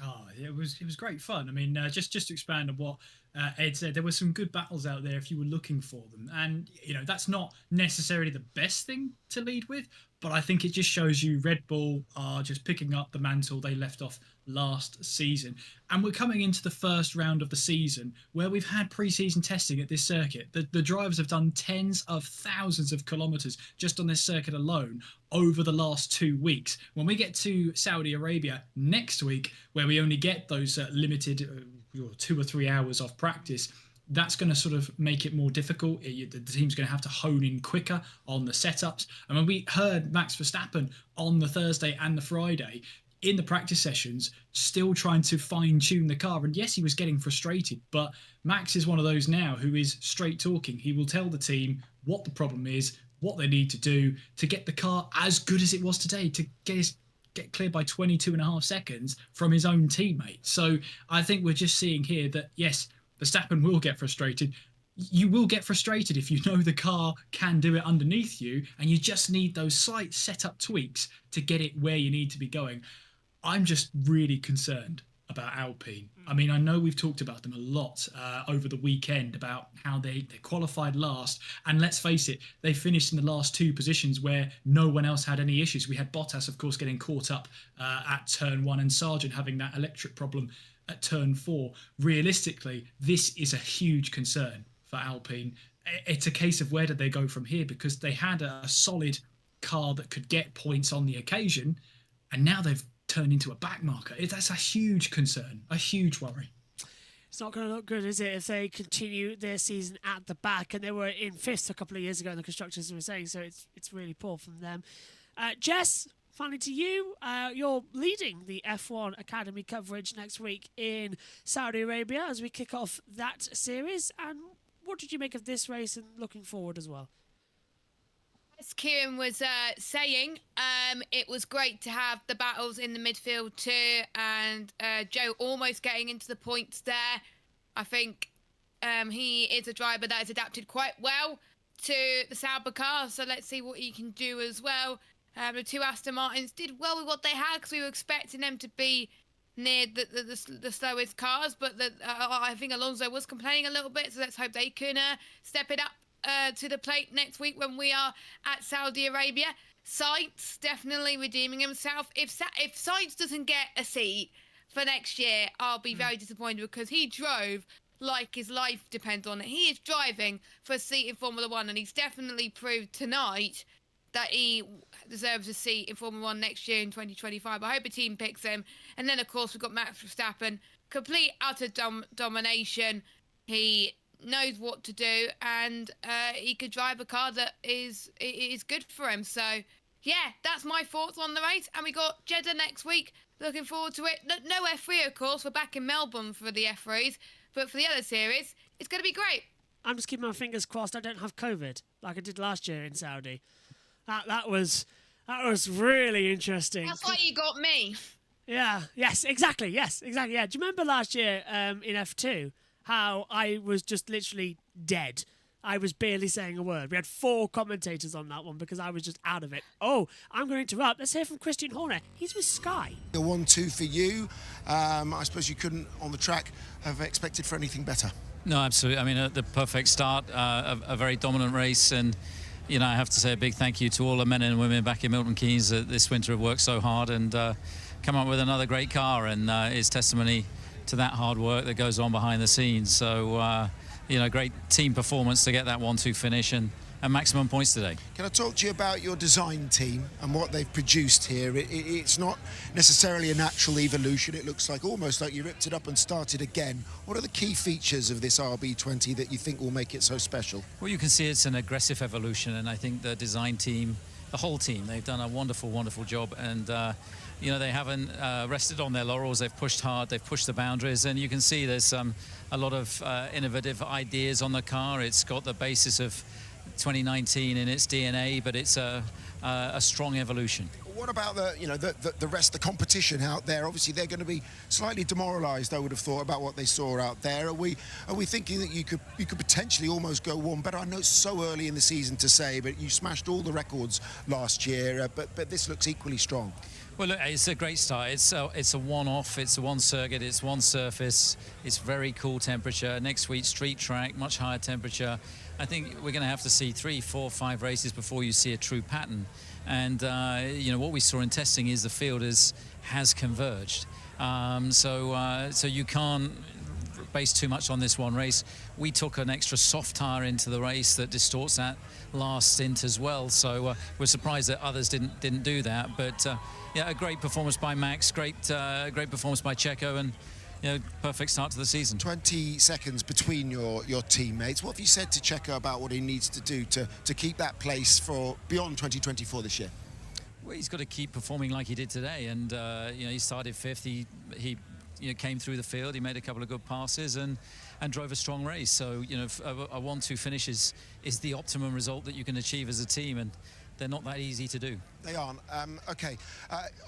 Oh, it was great fun. I mean, just to expand on what Ed said, there were some good battles out there if you were looking for them. And, you know, that's not necessarily the best thing to lead with, but I think it just shows you Red Bull are just picking up the mantle they left off last season. And we're coming into the first round of the season where we've had pre-season testing at this circuit. The drivers have done tens of thousands of kilometers just on this circuit alone over the last 2 weeks. When we get to Saudi Arabia next week, where we only get those limited 2 or 3 hours of practice, that's going to sort of make it more difficult. The team's going to have to hone in quicker on the setups. And when we heard Max Verstappen on the Thursday and the Friday in the practice sessions, still trying to fine-tune the car, and yes, he was getting frustrated, but Max is one of those now who is straight talking. He will tell the team what the problem is, what they need to do to get the car as good as it was today, to get cleared by 22.5 seconds from his own teammate. So I think we're just seeing here that, yes, Verstappen will get frustrated. You will get frustrated if you know the car can do it underneath you, and you just need those slight setup tweaks to get it where you need to be going. I'm just really concerned about Alpine. I mean, I know we've talked about them a lot over the weekend about how they qualified last, and let's face it, they finished in the last 2 positions where no one else had any issues. We had Bottas, of course, getting caught up at turn 1, and Sargent having that electric problem at turn 4. Realistically, this is a huge concern for Alpine. It's a case of where did they go from here, because they had a solid car that could get points on the occasion, and now they've turned into a backmarker. That's a huge concern, a huge worry. It's not going to look good, is it, if they continue their season at the back? And they were in 5th a couple of years ago in the constructors, were saying, so it's really poor from them. Jess, finally to you. You're leading the F1 Academy coverage next week in Saudi Arabia as we kick off that series. And what did you make of this race and looking forward as well? As Kieran was saying, it was great to have the battles in the midfield too, and Joe almost getting into the points there. I think he is a driver that has adapted quite well to the Sauber car, so let's see what he can do as well. The 2 Aston Martins did well with what they had, because we were expecting them to be near the slowest cars, but I think Alonso was complaining a little bit, so let's hope they can step it up to the plate next week when we are at Saudi Arabia. Sainz definitely redeeming himself. If Sainz doesn't get a seat for next year, I'll be very disappointed, because he drove like his life depends on it. He is driving for a seat in Formula One, and he's definitely proved tonight that he deserves a seat in Formula One next year in 2025. I hope a team picks him. And then, of course, we've got Max Verstappen. Complete, utter domination. He knows what to do, and he could drive a car that is good for him. So, yeah, that's my thoughts on the race. And we got Jeddah next week. looking forward to it. No F3, of course. We're back in Melbourne for the F3s, but for the other series, it's going to be great. I'm just keeping my fingers crossed I don't have COVID like I did last year in Saudi. That was really interesting. That's why you got me. Yeah. Yes. Exactly. Yeah. Do you remember last year in F2 how I was just literally dead? I was barely saying a word. We had 4 commentators on that one because I was just out of it. Oh, I'm going to interrupt. Let's hear from Christian Horner. He's with Sky. The 1-2 for you. I suppose you couldn't, on the track, have expected for anything better. No, absolutely. I mean, the perfect start, a very dominant race. And, you know, I have to say a big thank you to all the men and women back in Milton Keynes that this winter have worked so hard and come up with another great car. And it's testimony to that hard work that goes on behind the scenes. So, you know, great team performance to get that 1-2 finish and maximum points today. Can I talk to you about your design team and what they've produced here? It's not necessarily a natural evolution. It looks like almost like you ripped it up and started again. What are the key features of this RB20 that you think will make it so special? Well, you can see it's an aggressive evolution, and I think the design team, the whole team, they've done a wonderful, wonderful job. And, you know, they haven't rested on their laurels. They've pushed hard. They've pushed the boundaries. And you can see there's a lot of innovative ideas on the car. It's got the basis of 2019 in its DNA, but it's a strong evolution. What about the rest of the competition out there? Obviously, they're going to be slightly demoralised, I would have thought, about what they saw out there. Are we thinking that you could potentially almost go one better? I know it's so early in the season to say, but you smashed all the records last year. But this looks equally strong. Well, look, it's a great start. It's a one-off. It's a one circuit. It's one surface. It's very cool temperature. Next week, street track, much higher temperature. I think we're going to have to see 3, 4, 5 races before you see a true pattern. And you know, what we saw in testing is the field has converged. So you can't base too much on this one race. We took an extra soft tire into the race that distorts that last stint as well. So we're surprised that others didn't do that. But yeah, a great performance by Max, great performance by Checo, and you know, perfect start to the season. 20 seconds between your teammates. What have you said to Checo about what he needs to do to keep that place for beyond 2024 this year? Well, he's got to keep performing like he did today, and you know, he started 5th. He you know, came through the field. He made a couple of good passes and drove a strong race. So you know, a 1-2 finish is the optimum result that you can achieve as a team, and they're not that easy to do. They aren't. Okay.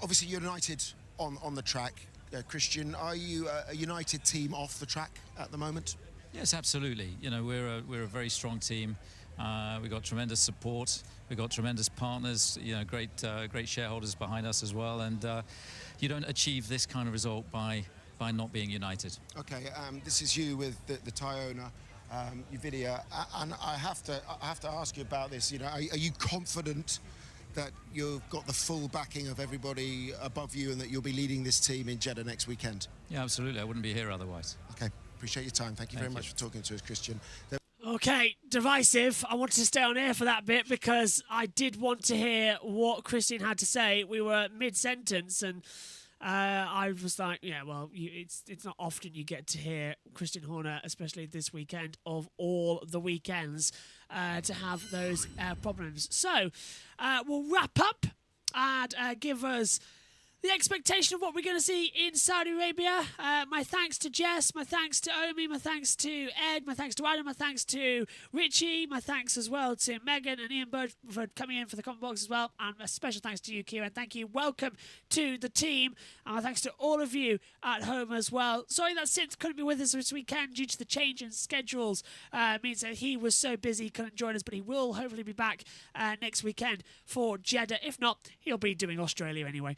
Obviously, you're united on the track. Christian, are you a united team off the track at the moment? Yes, absolutely. You know, we're a very strong team. We've got tremendous support. We've got tremendous partners. You know, great shareholders behind us as well. And you don't achieve this kind of result by not being united. Okay. This is you with the tie owner, Nvidia, and I have to ask you about this. You know, are you confident that you've got the full backing of everybody above you and that you'll be leading this team in Jeddah next weekend? Yeah, absolutely. I wouldn't be here otherwise. Okay, appreciate your time. Thank you very much for talking to us, Christian. Okay, divisive. I wanted to stay on air for that bit because I did want to hear what Christian had to say. We were mid-sentence and I was like, yeah, well, it's not often you get to hear Christian Horner, especially this weekend of all the weekends, to have those problems. So we'll wrap up and give us the expectation of what we're going to see in Saudi Arabia. My thanks to Jess, my thanks to Omi, my thanks to Ed, my thanks to Adam, my thanks to Richie, my thanks as well to Megan and Ian Bird for coming in for the comment box as well, and a special thanks to you, Kieran. Thank you. Welcome to the team, and my thanks to all of you at home as well. Sorry that Sid couldn't be with us this weekend due to the change in schedules. Means that he was so busy he couldn't join us, but he will hopefully be back next weekend for Jeddah. If not, he'll be doing Australia anyway.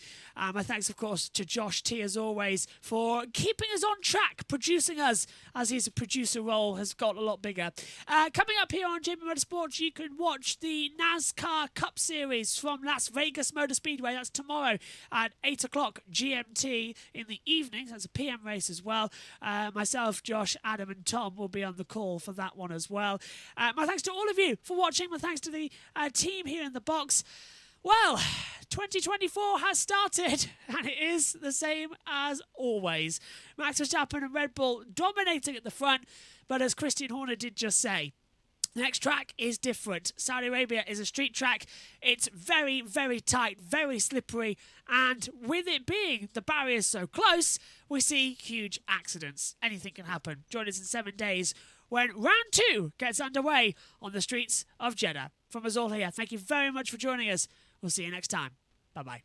My thanks, of course, to Josh T, as always, for keeping us on track, producing us, as his producer role has got a lot bigger. Coming up here on JBMotorsports, you can watch the NASCAR Cup Series from Las Vegas Motor Speedway. That's tomorrow at 8 o'clock GMT in the evening. That's a PM race as well. Myself, Josh, Adam and Tom will be on the call for that one as well. My thanks to all of you for watching. My thanks to the team here in the box. Well, 2024 has started, and it is the same as always. Max Verstappen and Red Bull dominating at the front, but as Christian Horner did just say, The next track is different. Saudi Arabia is a street track. It's very, very tight, very slippery, and with it being the barriers so close, we see huge accidents. Anything can happen. Join us in 7 days when round 2 gets underway on the streets of Jeddah. From us all here, thank you very much for joining us. We'll see you next time. Bye-bye.